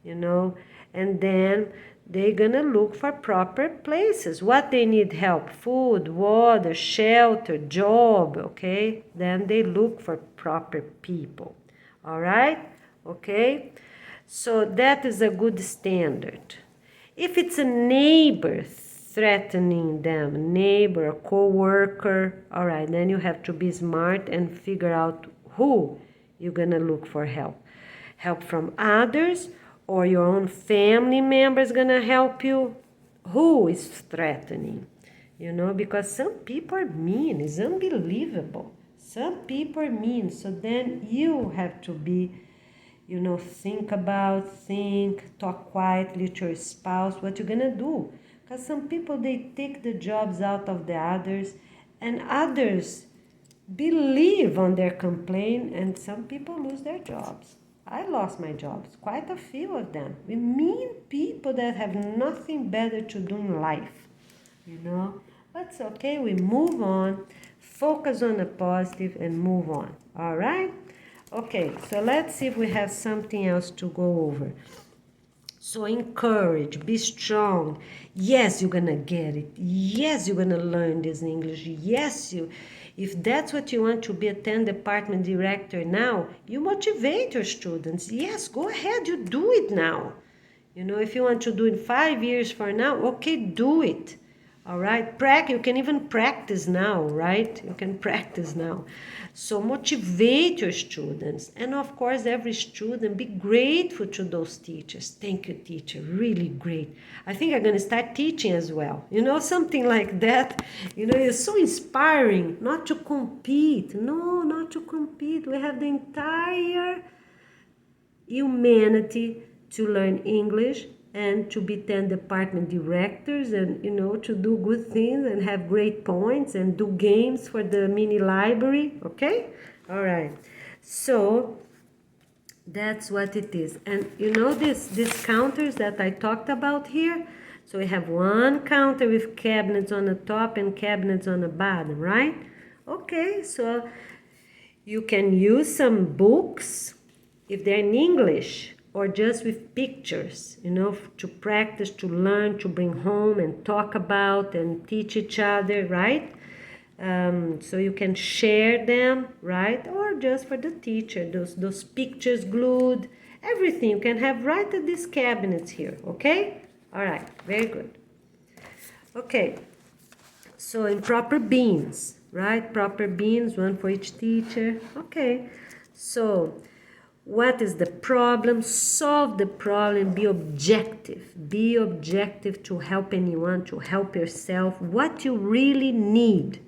you know, and then they're gonna look for proper places. What they need help: food, water, shelter, job, okay? Then they look for proper people, all right? Okay? So that is a good standard. If it's a neighbor threatening them, neighbor, co-worker, all right, then you have to be smart and figure out who you're gonna look for help. Help from others, or your own family member is gonna help you. Who is threatening? You know, because some people are mean. It's unbelievable. Some people are mean. So then you have to be, you know, think, talk quietly to your spouse what you're gonna do. Because some people, they take the jobs out of the others, and others believe on their complaint, and some people lose their jobs. I lost my jobs, quite a few of them. We mean people that have nothing better to do in life, you know. But it's okay, we move on, focus on the positive and move on, all right? Okay, so let's see if we have something else to go over. So encourage, be strong. Yes, you're gonna get it. Yes, you're gonna learn this English. Yes, if that's what you want to be, a 10 department director now, you motivate your students. Yes, go ahead, you do it now. You know, if you want to do it 5 years from now, okay, do it. All right, you can even practice now, right? You can practice now. So motivate your students. And of course, every student, be grateful to those teachers. Thank you, teacher, really great. I think I'm gonna start teaching as well. You know, something like that. You know, it's so inspiring, not to compete. No, not to compete. We have the entire humanity to learn English and to be 10 department directors, and you know, to do good things and have great points and do games for the mini library. Okay, all right. So That's what it is. And you know these counters that I talked about here? So we have one counter with cabinets on the top and cabinets on the bottom, right? Okay, so you can use some books if they're in English or just with pictures, you know, to practice, to learn, to bring home and talk about and teach each other, right? So you can share them, right? Or just for the teacher, those pictures glued, everything you can have right at these cabinets here, okay? All right, very good. Okay, so in proper bins, right? Proper bins, one for each teacher. Okay, so what is the problem? Solve the problem. Be objective. Be objective to help anyone, to help yourself. What you really need,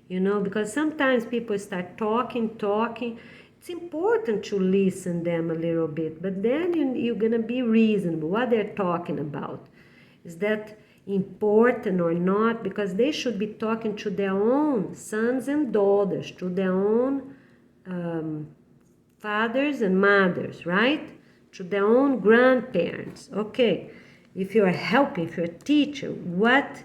you know, because sometimes people start talking. It's important to listen them a little bit, but then you're going to be reasonable. What they're talking about. Is that important or not? Because they should be talking to their own sons and daughters, to their own fathers and mothers, right? To their own grandparents. Okay, if you are helping, if you're a teacher, what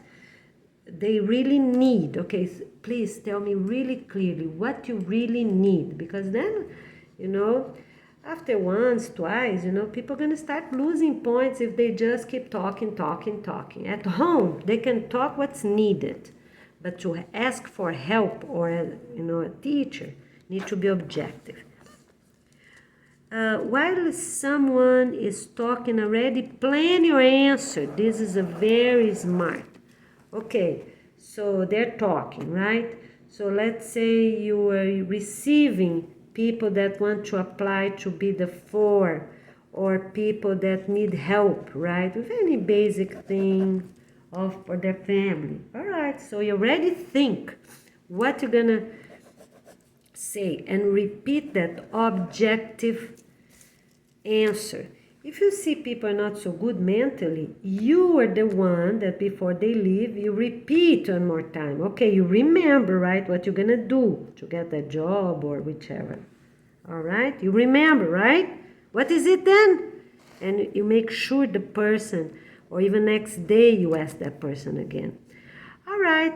they really need. Okay, so please tell me really clearly what you really need, because then, you know, after once, twice, you know, people are going to start losing points if they just keep talking. At home, they can talk what's needed, but to ask for help or, you know, a teacher need to be objective. While someone is talking already, plan your answer. This is a very smart. Okay, so they're talking, right? So let's say you are receiving people that want to apply to be the four, or people that need help, right? With any basic thing for their family. All right, so you already think what you're gonna say and repeat that objective answer. If you see people are not so good mentally, you are the one that before they leave, you repeat one more time. Okay, you remember, right, what you're going to do to get that job or whichever. All right, you remember, right? What is it then? And you make sure the person, or even next day you ask that person again. All right.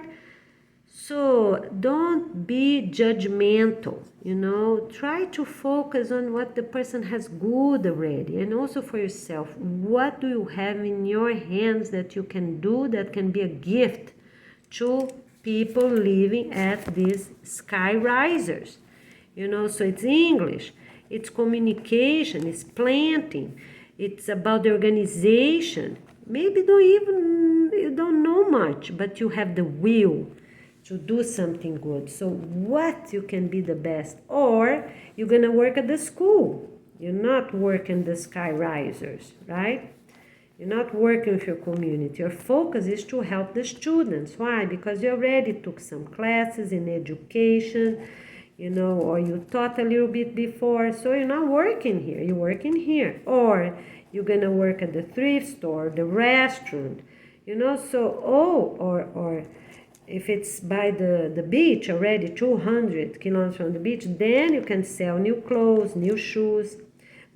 So don't be judgmental, you know, try to focus on what the person has good already, and also for yourself, what do you have in your hands that you can do that can be a gift to people living at these sky risers, you know. So it's English, it's communication, it's planting, it's about the organization. Maybe you don't know much, but you have the will to do something good. So what you can be the best? Or you're going to work at the school. You're not working the sky risers, right? You're not working with your community. Your focus is to help the students. Why? Because you already took some classes in education, you know, or you taught a little bit before. So you're not working here. You're working here. Or you're going to work at the thrift store, the restaurant, you know. So, or if it's by the beach already, 200 kilometers from the beach, then you can sell new clothes, new shoes.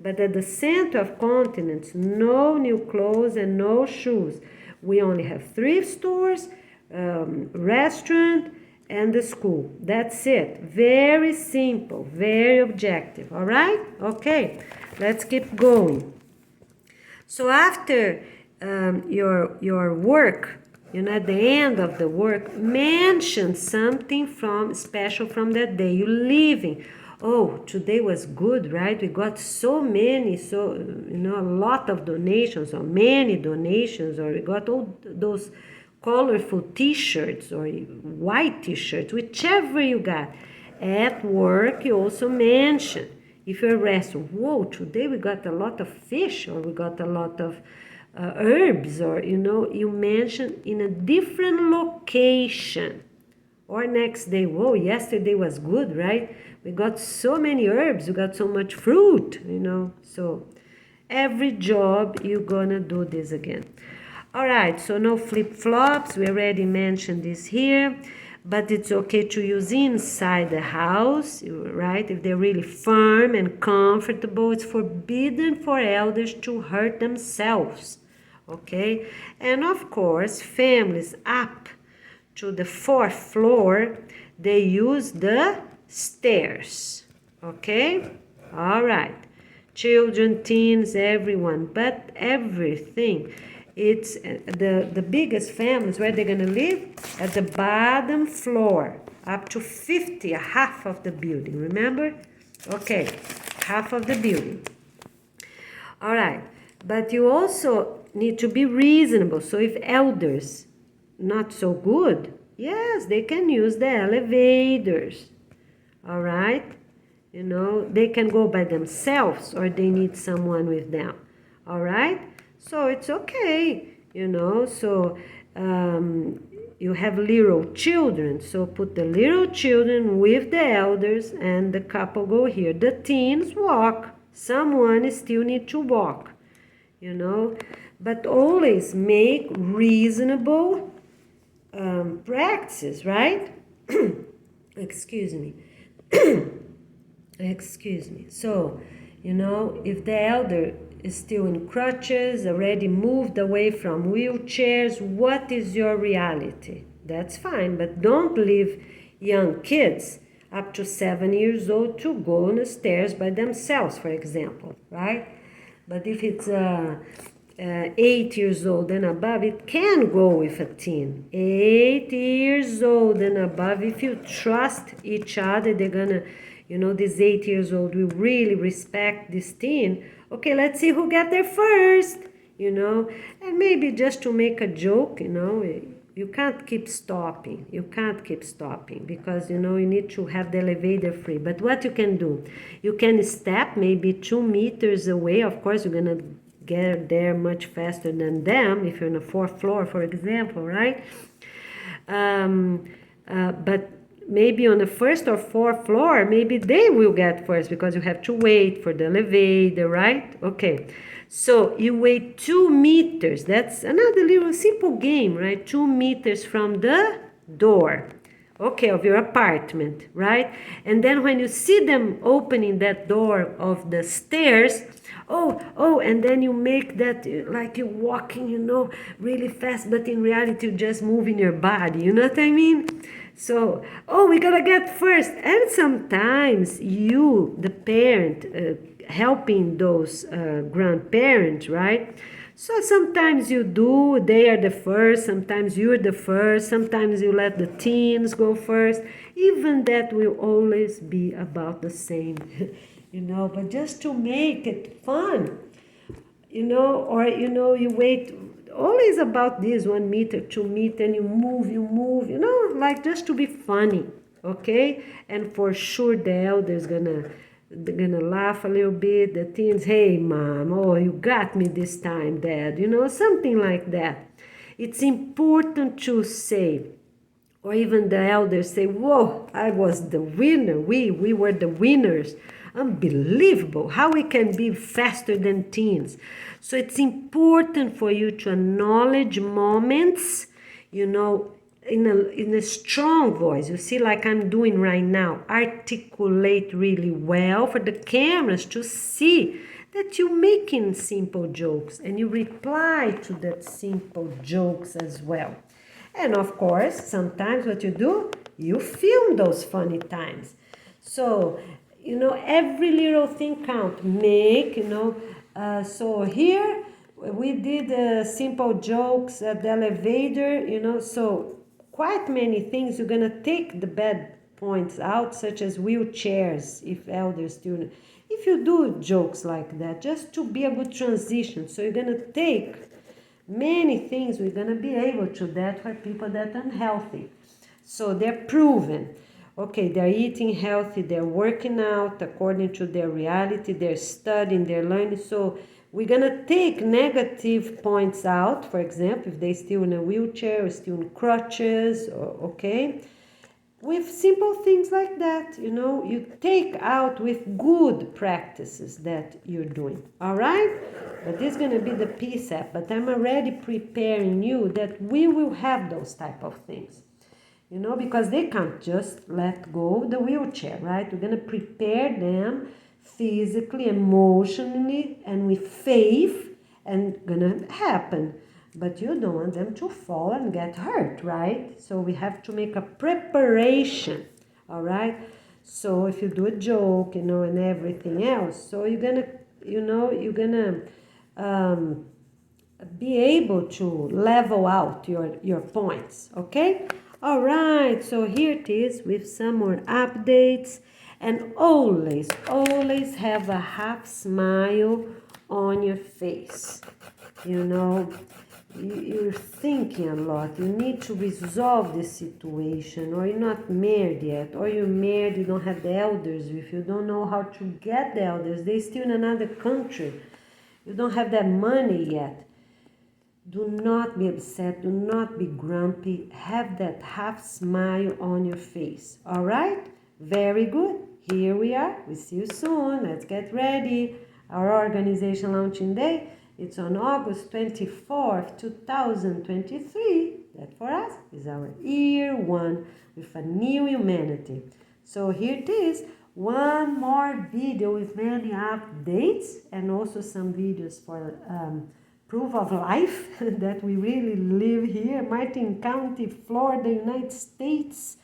But at the center of continents, no new clothes and no shoes. We only have thrift stores, restaurant, and the school. That's it. Very simple, very objective. All right? Okay, let's keep going. So after your work, you know, at the end of the work, mention something special from that day. You're leaving. Oh, today was good, right? We got so many, you know, a lot of donations, or many donations, or we got all those colorful t-shirts or white t-shirts, whichever you got. At work, you also mention. If you're a restaurant, whoa, today we got a lot of fish, or we got a lot of herbs, or, you know, you mention in a different location. Or next day, whoa, yesterday was good, right? We got so many herbs, we got so much fruit, you know. So every job you're gonna do this again. All right, so no flip-flops, we already mentioned this here. but it's okay to use inside the house, right? If they're really firm and comfortable, it's forbidden for elders to hurt themselves, okay? And of course, families up to the 4th floor, they use the stairs, okay? All right, children, teens, everyone, but everything. It's the biggest families where they're gonna live at the bottom floor, up to 50, half of the building, remember? Okay, half of the building. All right, but you also need to be reasonable. So if elders not so good, yes, they can use the elevators. All right, you know, they can go by themselves or they need someone with them. All right, so it's okay, you know. So you have little children, so put the little children with the elders and the couple go here. The teens walk. Someone still need to walk, you know, but always make reasonable practices, right? Excuse me. Excuse me. So, you know, if the elder is still in crutches, already moved away from wheelchairs, what is your reality? That's fine, but don't leave young kids up to 7 years old to go on the stairs by themselves, for example, right? But if it's 8 years old and above, it can go with a teen. 8 years old and above, if you trust each other, they're gonna, you know, this 8 years old will really respect this teen. Okay, let's see who got there first, you know, and maybe just to make a joke, you know, you can't keep stopping. You can't keep stopping because, you know, you need to have the elevator free. But what you can do, you can step maybe 2 meters away. Of course, you're going to get there much faster than them if you're on the 4th floor, for example, right? But maybe on the 1st or 4th floor, maybe they will get first because you have to wait for the elevator, right? Okay. So you wait 2 meters. That's another little simple game, right? 2 meters from the door, okay, of your apartment, right? And then when you see them opening that door of the stairs, oh, and then you make that like you're walking, you know, really fast, but in reality you're just moving your body, you know what I mean? So, we gotta get first. And sometimes you, the parent, helping those grandparents, right? So sometimes you do, they are the first, sometimes you're the first, sometimes you let the teens go first. Even that will always be about the same, you know, but just to make it fun, you know, or, you know, you wait, always about this 1 meter, 2 meter, and you move, you know, like just to be funny, okay? And for sure the elders they're gonna laugh a little bit. The teens, hey, mom, oh, you got me this time, dad, you know, something like that. It's important to say, or even the elders say, whoa, I was the winner. We were the winners. Unbelievable how we can be faster than teens. So it's important for you to acknowledge moments, you know, in a strong voice. You see, like I'm doing right now, articulate really well for the cameras to see that you're making simple jokes and you reply to that simple jokes as well. And of course, sometimes what you do, you film those funny times. So, you know, every little thing count. Make, you know, so here we did simple jokes at the elevator, you know, so quite many things. You're gonna take the bad points out, such as wheelchairs, if elders do. If you do jokes like that, just to be a good transition. So you're gonna take many things. We're gonna be able to that for people that are unhealthy. So they're proven. Okay, they're eating healthy, they're working out according to their reality, they're studying, they're learning. So we're gonna take negative points out, for example, if they're still in a wheelchair or still in crutches, okay? With simple things like that, you know, you take out with good practices that you're doing, all right? But this is gonna be the PSAP, but I'm already preparing you that we will have those type of things. you know, because they can't just let go of the wheelchair, right? We're going to prepare them physically, emotionally, and with faith, and gonna happen. But you don't want them to fall and get hurt, right? So we have to make a preparation, all right? So if you do a joke, you know, and everything else, so you're gonna, you know, be able to level out your points, okay? All right, so here it is with some more updates, and always have a half smile on your face. You know, you're thinking a lot. You need to resolve this situation, or you're not married yet, or you're married, you don't have the elders with you, don't know how to get the elders, they're still in another country, you don't have that money yet. Do not be upset, do not be grumpy, have that half smile on your face, all right? Very good, here we are, we see you soon, let's get ready. Our organization launching day, it's on August 24th, 2023. That for us is our year one with a new humanity. So here it is, one more video with many updates and also some videos for proof of life that we really live here, Martin County, Florida, United States,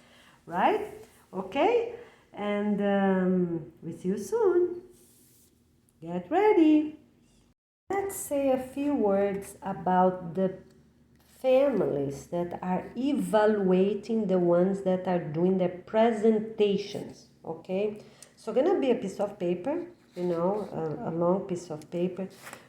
right? Okay, and we see you soon. Get ready. Let's say a few words about the families that are evaluating the ones that are doing their presentations, okay? So gonna be a piece of paper, you know, a long piece of paper.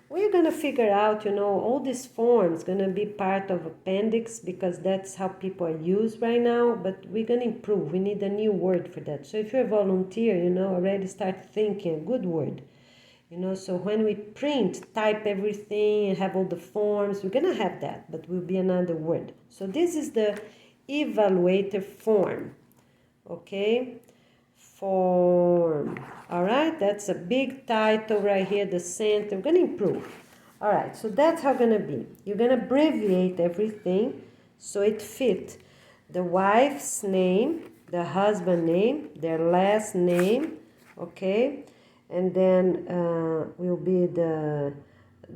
We're gonna figure out, you know, all these forms gonna be part of appendix because that's how people are used right now, but we're gonna improve. We need a new word for that. So if you're a volunteer, you know, already start thinking a good word. You know, so when we print, type everything and have all the forms, we're gonna have that, but will be another word. So this is the evaluator form, okay? Form, all right? That's a big title right here, the center. We're gonna improve. All right, so that's how it's gonna be. You're gonna abbreviate everything so it fit the wife's name, the husband name, their last name, okay? And then will be the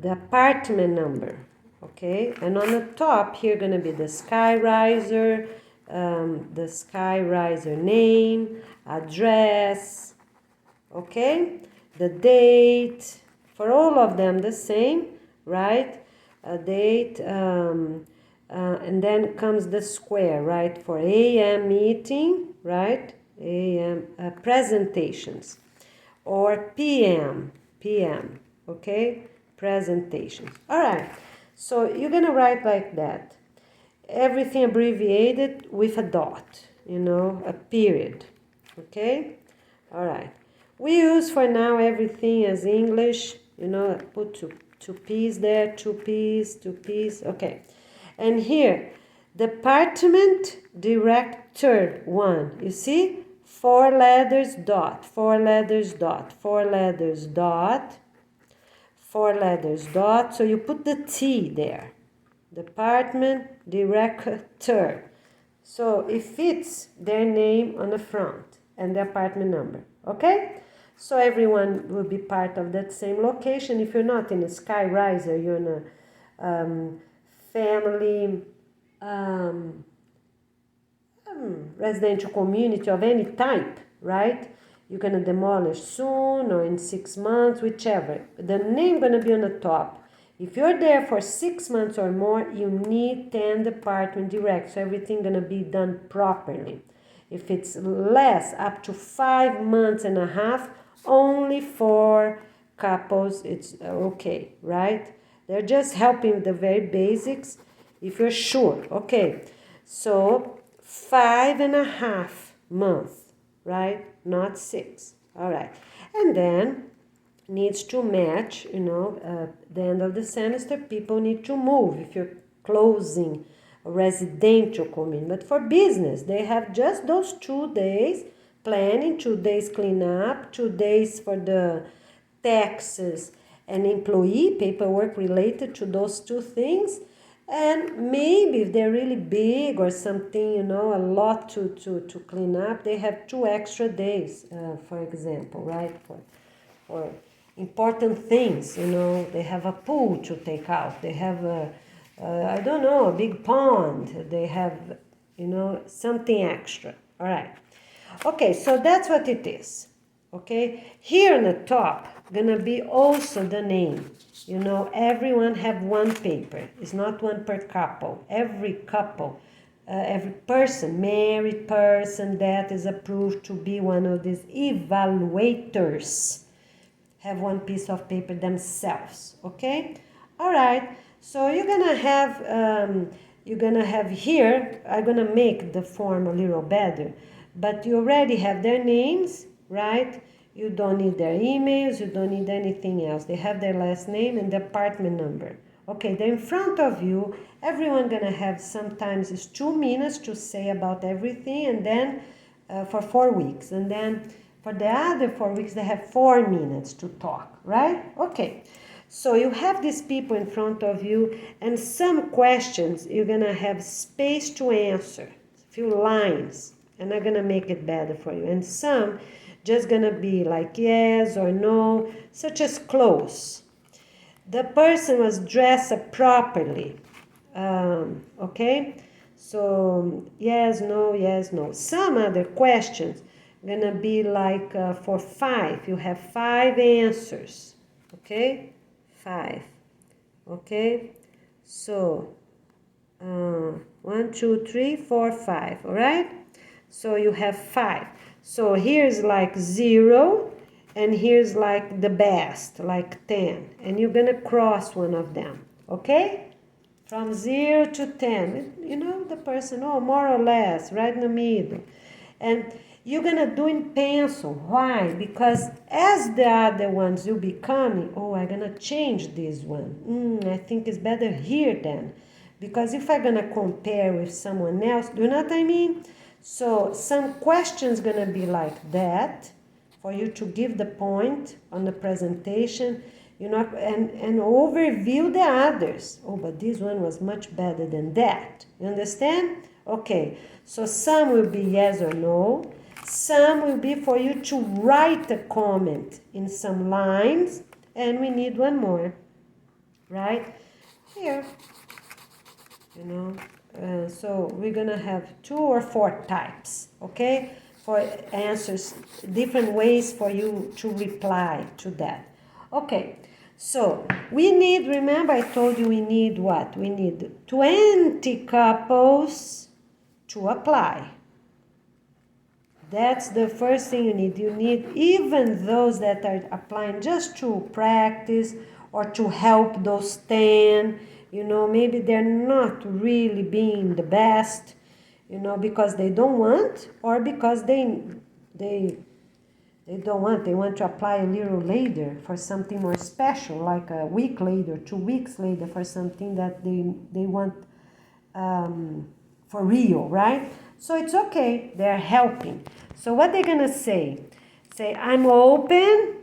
apartment number, okay? And on the top here gonna be the skyriser name, address, okay? The date, for all of them the same, right? A date, and then comes the square, right? For AM meeting, right? AM presentations. Or PM, okay? Presentation. All right, so you're gonna write like that. Everything abbreviated with a dot, you know, a period, okay? All right. We use for now everything as English, you know, put two P's there, two P's, okay. And here, department director one, you see? 4 letters dot, 4 letters dot, 4 letters dot, 4 letters dot, so you put the T there. Department director. So it fits their name on the front and the apartment number, okay? So everyone will be part of that same location. If you're not in a skyriser, you're in a family residential community of any type, right? You're gonna demolish soon or in 6 months, whichever. The name gonna be on the top. If you're there for 6 months or more, you need 10 department direct, so everything gonna be done properly. If it's less, up to 5 months and a half, only for couples, it's okay, right? They're just helping with the very basics, if you're sure, okay? So 5.5 months, right? Not 6. All right. And then needs to match, you know, the end of the semester, people need to move if you're closing a residential community. But for business, they have just those 2 days planning, 2 days cleanup, 2 days for the taxes and employee paperwork related to those 2 things. And maybe if they're really big or something, you know, a lot to clean up, they have 2 extra days, for example, right? For important things, you know, they have a pool to take out, they have I don't know, a big pond, they have, you know, something extra. All right. Okay, so that's what it is. Okay, here on the top gonna be also the name. You know, everyone have one paper. It's not one per couple. Every couple, every person, married person that is approved to be one of these evaluators have one piece of paper themselves. Okay, all right. So you're gonna have here. I'm gonna make the form a little better, but you already have their names, right? You don't need their emails, you don't need anything else. They have their last name and their apartment number. Okay, then in front of you, everyone gonna have sometimes it's 2 minutes to say about everything, and then for 4 weeks, and then for the other 4 weeks they have 4 minutes to talk, right? Okay, so you have these people in front of you, and some questions you're gonna have space to answer, a few lines, and I'm gonna make it better for you, and some just gonna be like yes or no, such as clothes. The person was dressed properly. Okay, so yes, no. Some other questions gonna be like for 5. You have 5 answers. Okay, 5. Okay, so 1, 2, 3, 4, 5. All right. So you have 5. So here's like 0, and here's like the best, like 10. And you're gonna cross one of them, okay? From 0 to 10, you know, the person, oh, more or less, right in the middle. And you're gonna do in pencil. Why? Because as the other ones will be coming, oh, I'm gonna change this one. I think it's better here then. Because if I'm gonna compare with someone else, do you know what I mean? So some questions gonna be like that for you to give the point on the presentation, you know, and overview the others. Oh, but this one was much better than that. You understand? Okay, so some will be yes or no. Some will be for you to write a comment in some lines, and we need one more, right? Here, you know. So we're gonna have 2 or 4 types, okay, for answers, different ways for you to reply to that. Okay, so we need, remember I told you we need what? We need 20 couples to apply. That's the first thing you need. You need even those that are applying just to practice or to help those 10. You know, maybe they're not really being the best, you know, because they don't want, or because they don't want. They want to apply a little later for something more special, like a week later, 2 weeks later, for something that they want for real, right? So it's okay. They're helping. So what they're gonna say? Say, I'm open.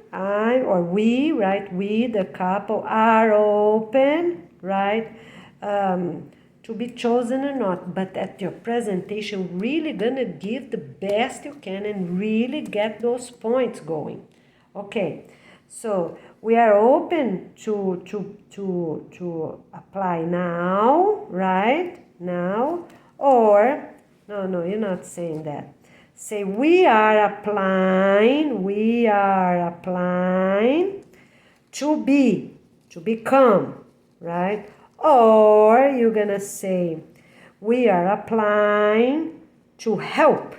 We, right? We, the couple, are open, right? To be chosen or not, but at your presentation, really gonna give the best you can and really get those points going. Okay, so we are open to apply now, right? Now, or no, you're not saying that. Say we are applying to become, right? Or you're gonna say we are applying to help,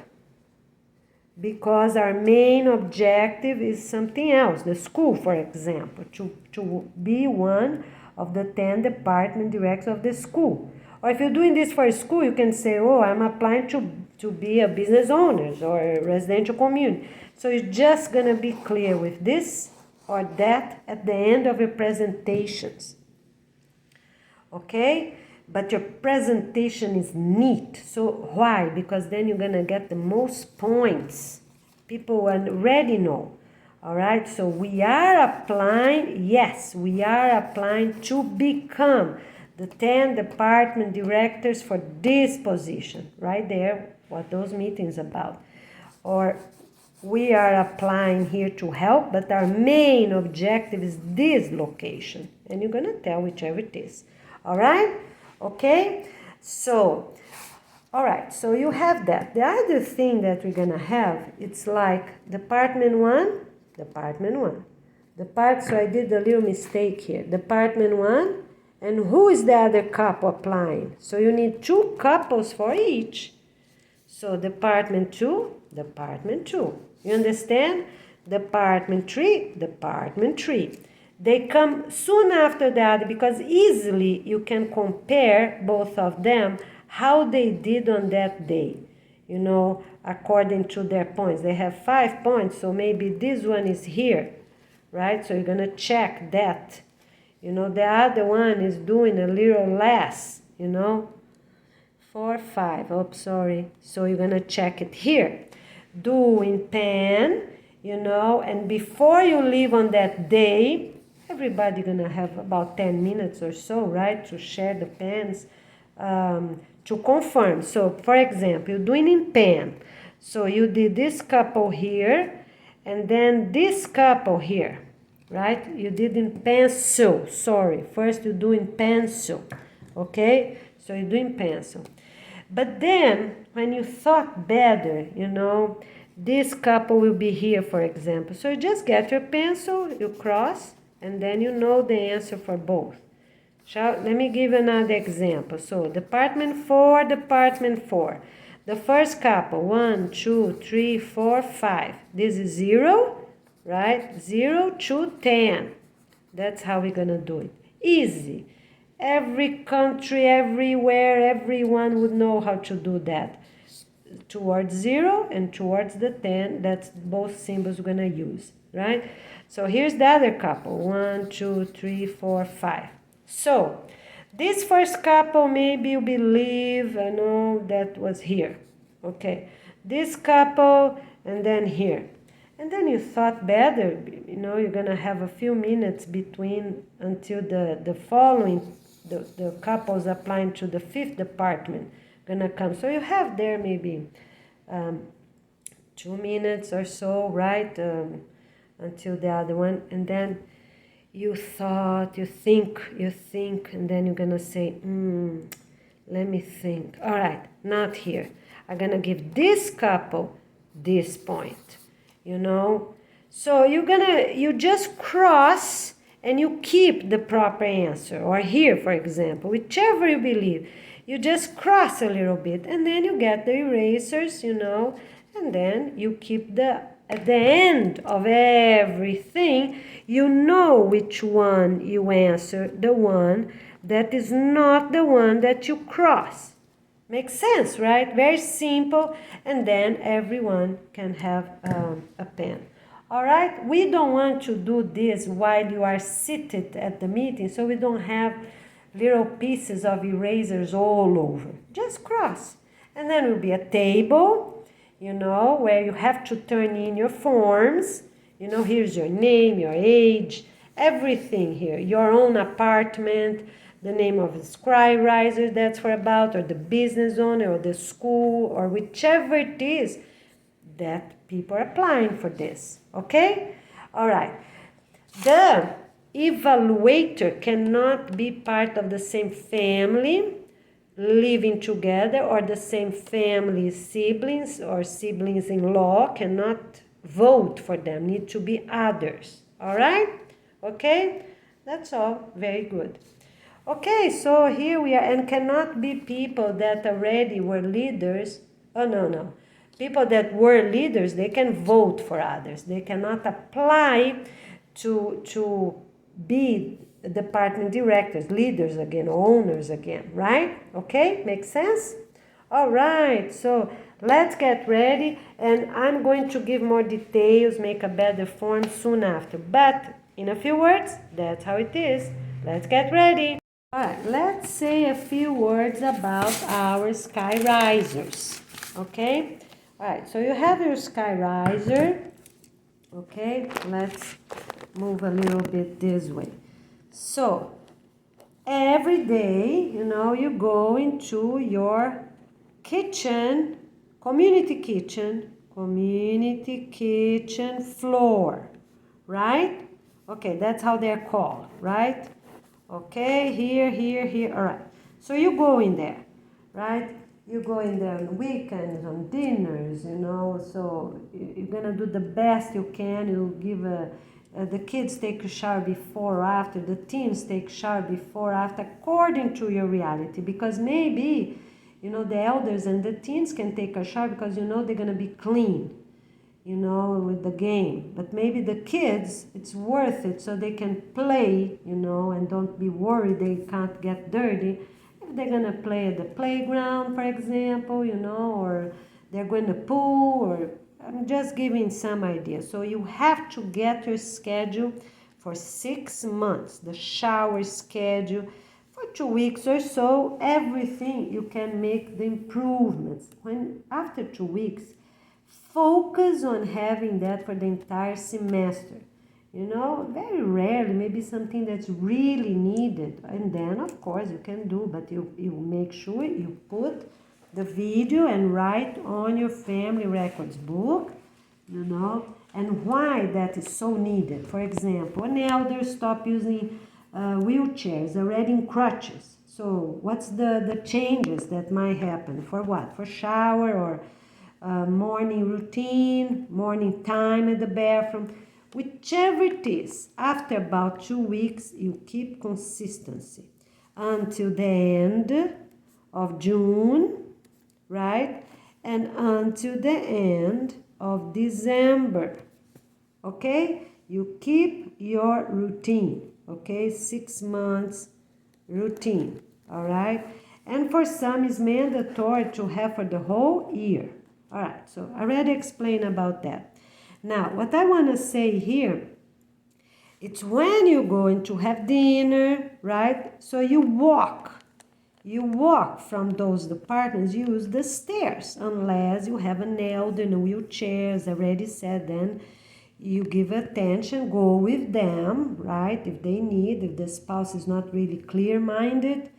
because our main objective is something else. The school, for example, to be one of the 10 department directors of the school. Or if you're doing this for a school, you can say, oh, I'm applying to be a business owner or a residential community. So you're just going to be clear with this or that at the end of your presentations. Okay? But your presentation is neat. So why? Because then you're going to get the most points. People already know. All right? So we are applying, yes, we are applying to become the 10 department directors for this position, right there, what those meetings about. Or we are applying here to help, but our main objective is this location. And you're gonna tell whichever it is. All right? Okay? So, all right, so you have that. The other thing that we're gonna have, it's like department one. So I did a little mistake here. Department one, and who is the other couple applying? So you need 2 couples for each. So department two. You understand? Department three. They come soon after that because easily you can compare both of them, how they did on that day, you know, according to their points. They have 5 points, so maybe this one is here, right? So you're going to check that. You know, the other one is doing a little less, you know. 4, 5, oh, sorry. So you're going to check it here. Doing pen, you know, and before you leave on that day, everybody going to have about 10 minutes or so, right, to share the pens, to confirm. So, for example, you're doing in pen. So you did this couple here, and then this couple here, right? You did in pencil, sorry. First you do in pencil, okay? So you're doing pencil. But then, when you thought better, you know, this couple will be here, for example. So you just get your pencil, you cross, and then you know the answer for both. Let me give another example. So, department 4. The first couple, 1, 2, 3, 4, 5. This is 0, right? 0 to 10. That's how we're going to do it. Easy. Every country, everywhere, everyone would know how to do that. Towards 0 and towards the 10, that's both symbols we're going to use, right? So here's the other couple, 1, 2, 3, 4, 5. So this first couple, maybe you believe, I know that was here, okay? This couple, and then here. And then you thought better, you know, you're going to have a few minutes between until the following, the couples applying to the 5th department gonna come. So you have there maybe 2 minutes or so, right, until the other one. And then you thought, you think, and then you're gonna say, let me think. All right, not here. I'm gonna give this couple this point, you know. So you just cross and you keep the proper answer. Or here, for example, whichever you believe, you just cross a little bit and then you get the erasers, you know, and then you keep at the end of everything, you know which one you answer, the one that is not the one that you cross. Makes sense, right? Very simple, and then everyone can have a pen. All right, we don't want to do this while you are seated at the meeting, so we don't have little pieces of erasers all over. Just cross. And then will be a table, you know, where you have to turn in your forms. You know, here's your name, your age, everything here. Your own apartment, the name of the scribe that's for about, or the business owner, or the school, or whichever it is that people are applying for this, okay? All right. The evaluator cannot be part of the same family, living together, or the same family siblings or siblings-in-law, cannot vote for them, need to be others, all right? Okay? That's all, very good. Okay, so here we are, and cannot be people that already were leaders. Oh, no. People that were leaders, they can vote for others. They cannot apply to be department directors, leaders again, owners again, right? Okay, makes sense? All right, so let's get ready, and I'm going to give more details, make a better form soon after. But in a few words, that's how it is. Let's get ready. All right, let's say a few words about our sky risers, okay? All right, so you have your sky riser, okay? Let's move a little bit this way. So, every day, you go into your kitchen, community kitchen floor, right? Okay, that's how they're called, right? Okay, here, all right. So you go in there, right? You go in there on weekends, on dinners, so you're gonna do the best you can. You give the kids take a shower before or after, the teens take shower before or after, according to your reality, because maybe, the elders and the teens can take a shower because they're gonna be clean, with the game. But maybe the kids, it's worth it so they can play, and don't be worried they can't get dirty. If they're going to play at the playground, for example, or they're going to pool, or I'm just giving some ideas. So you have to get your schedule for 6 months, the shower schedule. For 2 weeks or so, everything you can make the improvements. When after 2 weeks, focus on having that for the entire semester. Very rarely, maybe something that's really needed. And then, of course, you can do, but you make sure you put the video and write on your family records book, and why that is so needed. For example, an elder stop using wheelchairs, already in crutches. So what's the changes that might happen? For what? For shower or morning routine, morning time at the bathroom, whichever it is. After about 2 weeks, you keep consistency until the end of June, right? And until the end of December, okay? You keep your routine, okay? 6 months routine, all right? And for some, it's mandatory to have for the whole year. All right, so I already explained about that. Now, what I want to say here, it's when you're going to have dinner, right? So you walk from those departments, use the stairs, unless you have an elder in a wheelchair, as I already said, then you give attention, go with them, right? If they need, if the spouse is not really clear-minded,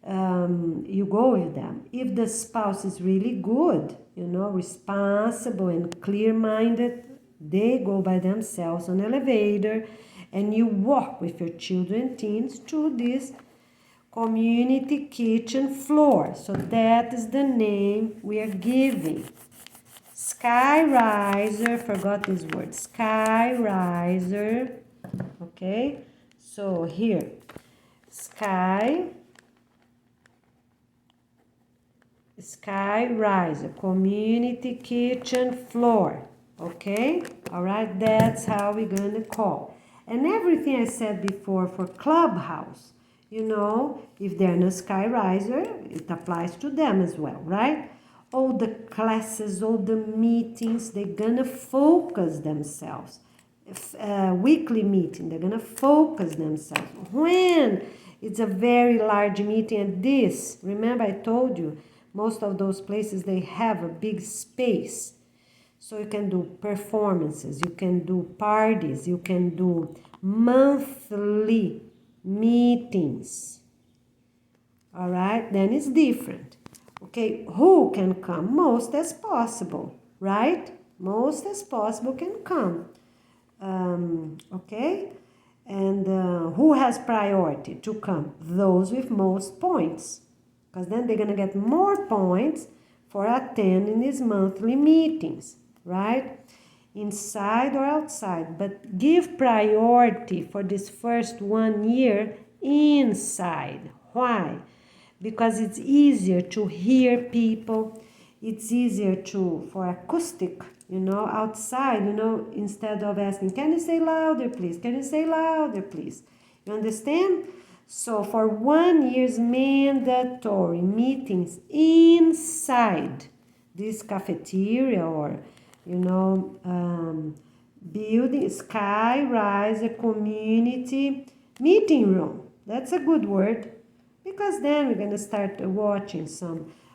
you go with them. If the spouse is really good, responsible and clear-minded, they go by themselves on the elevator, and you walk with your children and teens to this community kitchen floor. So that is the name we are giving. Skyriser, forgot this word, Skyriser, okay? So here, Skyriser, community kitchen floor, okay? All right, that's how we're gonna call. And everything I said before for Clubhouse, if they're in a Skyriser, it applies to them as well, right? All the classes, all the meetings, they're gonna focus themselves. Weekly meeting, they're gonna focus themselves. When it's a very large meeting, and this, remember I told you, most of those places, they have a big space. So you can do performances, you can do parties, you can do monthly meetings. All right, then it's different. Okay, who can come? Most as possible, right? Most as possible can come. Okay, and who has priority to come? Those with most points, because then they're gonna get more points for attending these monthly meetings, right? Inside or outside, but give priority for this first 1 year inside. Why? Because it's easier to hear people, it's easier for acoustic, outside, instead of asking, can you say louder, please? Can you say louder, please? You understand? So for 1 year's mandatory meetings inside this cafeteria or, building, Skyriser community meeting room. That's a good word, because then we're going to start watching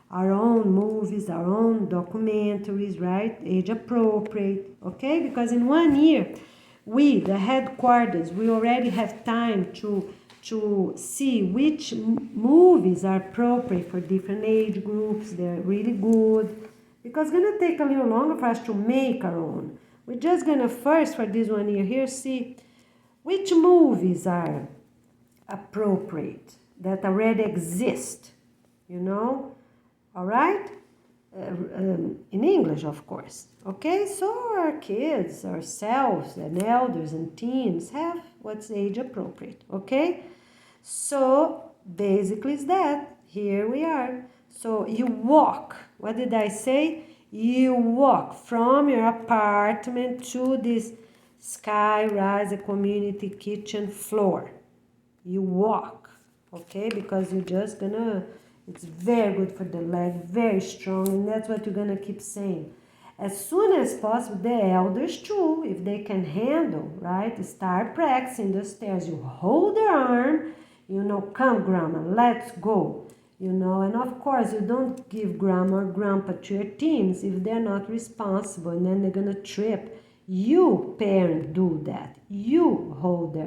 our own movies, our own documentaries, right? Age appropriate, okay? Because in 1 year, we, the headquarters, we already have time to to see which movies are appropriate for different age groups. They're really good because it's gonna take a little longer for us to make our own. We're just gonna first for this 1 year here see which movies are appropriate that already exist, you know, all right? In English, of course. Okay, so our kids, ourselves, and elders and teens have what's age appropriate. Okay, so basically it's that. Here we are. So you walk. What did I say? You walk from your apartment to this sky-rise community kitchen floor. You walk, okay, because you're just gonna, it's very good for the leg, very strong, and that's what you're gonna keep saying. As soon as possible, the elders too, if they can handle, right, start practicing the stairs. You hold their arm, you know, come grandma, let's go, you know, and of course you don't give grandma or grandpa to your teens if they're not responsible and then they're gonna trip. You, parent, do that. You hold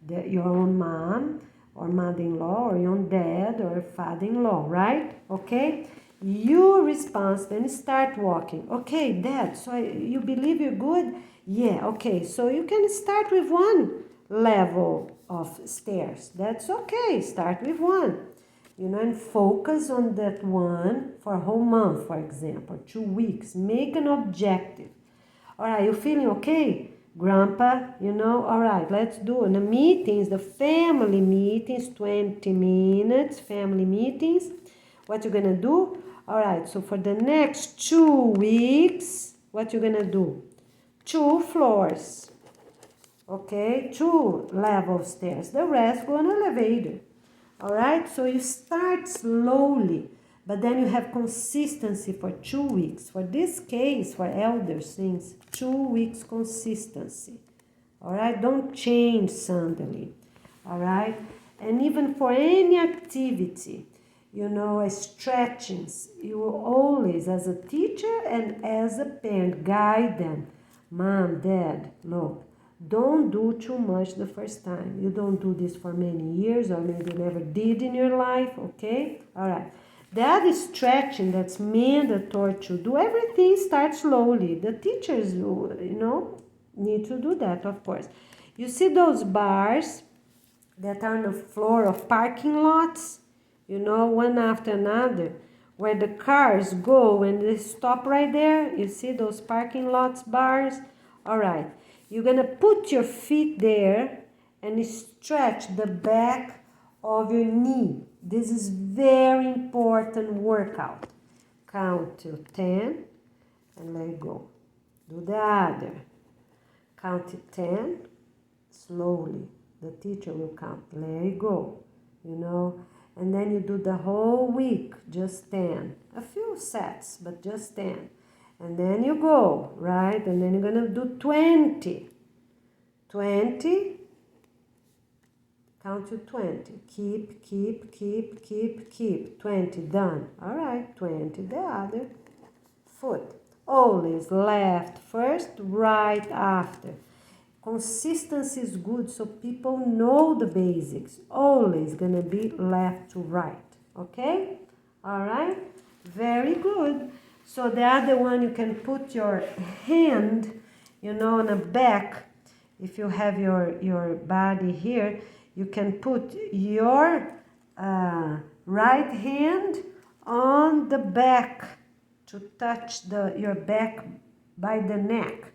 your own mom or mother-in-law or your own dad or father-in-law, right? Okay? You responsible and start walking. Okay, dad, so you believe you're good? Yeah, okay, so you can start with one level of stairs. That's okay, start with one. You know, and focus on that one for a whole month, for example, 2 weeks. Make an objective. All right, you feeling okay? Grandpa, you know, all right, let's do it. The meetings, the family meetings, 20 minutes, family meetings. What you gonna do? All right, so for the next 2 weeks, what you gonna do? 2 floors, okay? 2 level stairs. The rest go on elevator, all right? So you start slowly, but then you have consistency for 2 weeks. For this case, for elders things, 2 weeks consistency, all right? Don't change suddenly, all right? And even for any activity, you know, stretchings, you will always, as a teacher and as a parent, guide them. Mom, dad, look, don't do too much the first time. You don't do this for many years or maybe you never did in your life, okay? All right. That is stretching, that's mandatory to do. Everything starts slowly. The teachers, you know, need to do that, of course. You see those bars that are on the floor of parking lots? You know, one after another, where the cars go and they stop right there. You see those parking lots bars? All right, you're gonna put your feet there and stretch the back of your knee. This is very important workout. Count to 10 and let it go. Do the other. Count to 10 slowly. The teacher will count. Let it go. You know. And then you do the whole week, just 10. A few sets, but just 10. And then you go, right? And then you're going to do 20. 20. Count to 20. Keep. 20, done. All right, 20, the other foot. Always left first, right after. Consistency is good so people know the basics. Always gonna be left to right, okay? All right, very good. So the other one, you can put your hand, you know, on the back. If you have your body here, you can put your right hand on the back to touch your back by the neck.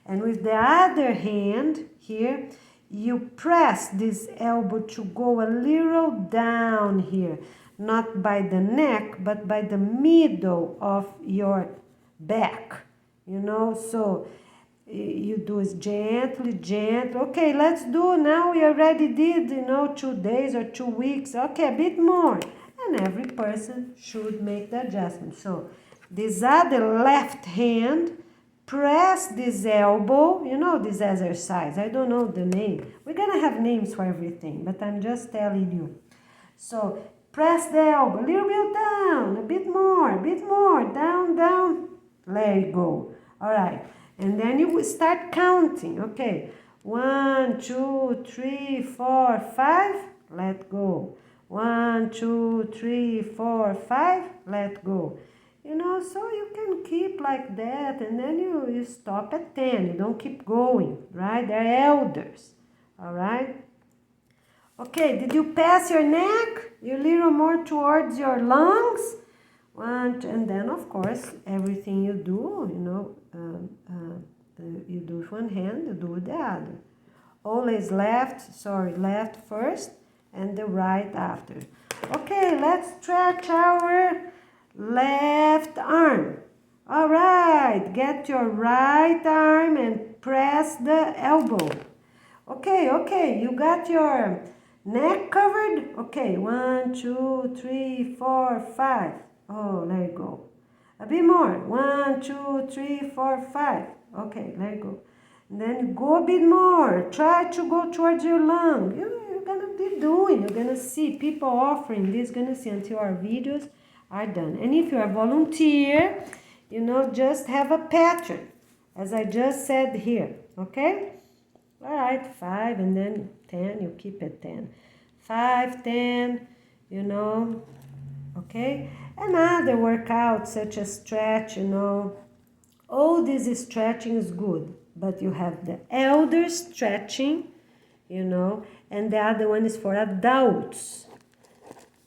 And with the other hand here, you press this elbow to go a little down here, not by the neck, but by the middle of your back, you know, so you do it gently. Okay, let's do now. We already did, you know, 2 days or 2 weeks. Okay, a bit more. And every person should make the adjustment. So this other left hand, press this elbow, you know this exercise, I don't know the name. We're gonna have names for everything, but I'm just telling you. So press the elbow, a little bit down, a bit more, down, let it go. All right, and then you will start counting, okay? 1, 2, 3, 4, 5, let go. 1, 2, 3, 4, 5, let go. You know, so you can keep like that, and then you stop at 10. You don't keep going, right? They're elders, all right? Okay, did you pass your neck? You little more towards your lungs? And then, of course, everything you do, you know, you do with one hand, you do with the other. Always left first, and the right after. Okay, let's stretch our left arm. All right, get your right arm and press the elbow. Okay, you got your neck covered? Okay, 1, 2, 3, 4, 5. Oh, let it go. A bit more. 1, 2, 3, 4, 5. Okay, let it go. And then go a bit more. Try to go towards your lung. You're gonna be doing. You're gonna see people offering this. Gonna see until our videos are done. And if you are a volunteer, you know, just have a pattern, as I just said here. Okay. All right, 5 and then 10, you keep it 10. 5, 10, you know, okay? Another workout such as stretch, you know, all this stretching is good, but you have the elder stretching, you know, and the other one is for adults,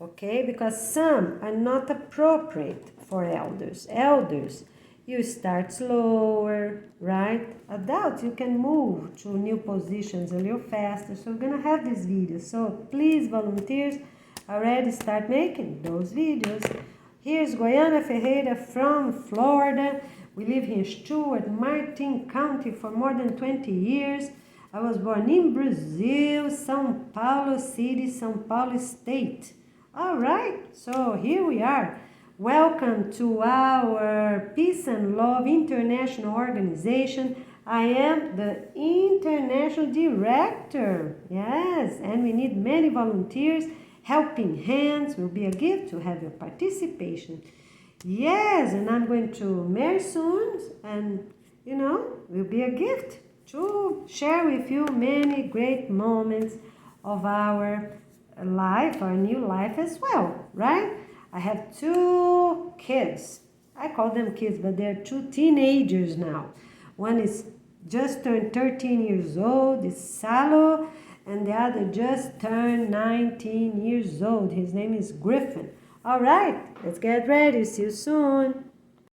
okay? Because some are not appropriate for elders. Elders, you start slower, right? Adults, you can move to new positions a little faster. So we're gonna have these videos. So please, volunteers, already start making those videos. Here's Goiana Ferreira from Florida. We live here in Stuart, Martin County for more than 20 years. I was born in Brazil, São Paulo City, São Paulo State. All right, so here we are. Welcome to our Peace and Love International Organization. I am the International Director. Yes, and we need many volunteers. Helping hands will be a gift to have your participation. Yes, and I'm going to marry soon, and you know, will be a gift to share with you many great moments of our life, our new life as well, right? I have 2 kids. I call them kids, but they're 2 teenagers now. One is just turned 13 years old, is Salo, and the other just turned 19 years old. His name is Griffin. All right, let's get ready. See you soon.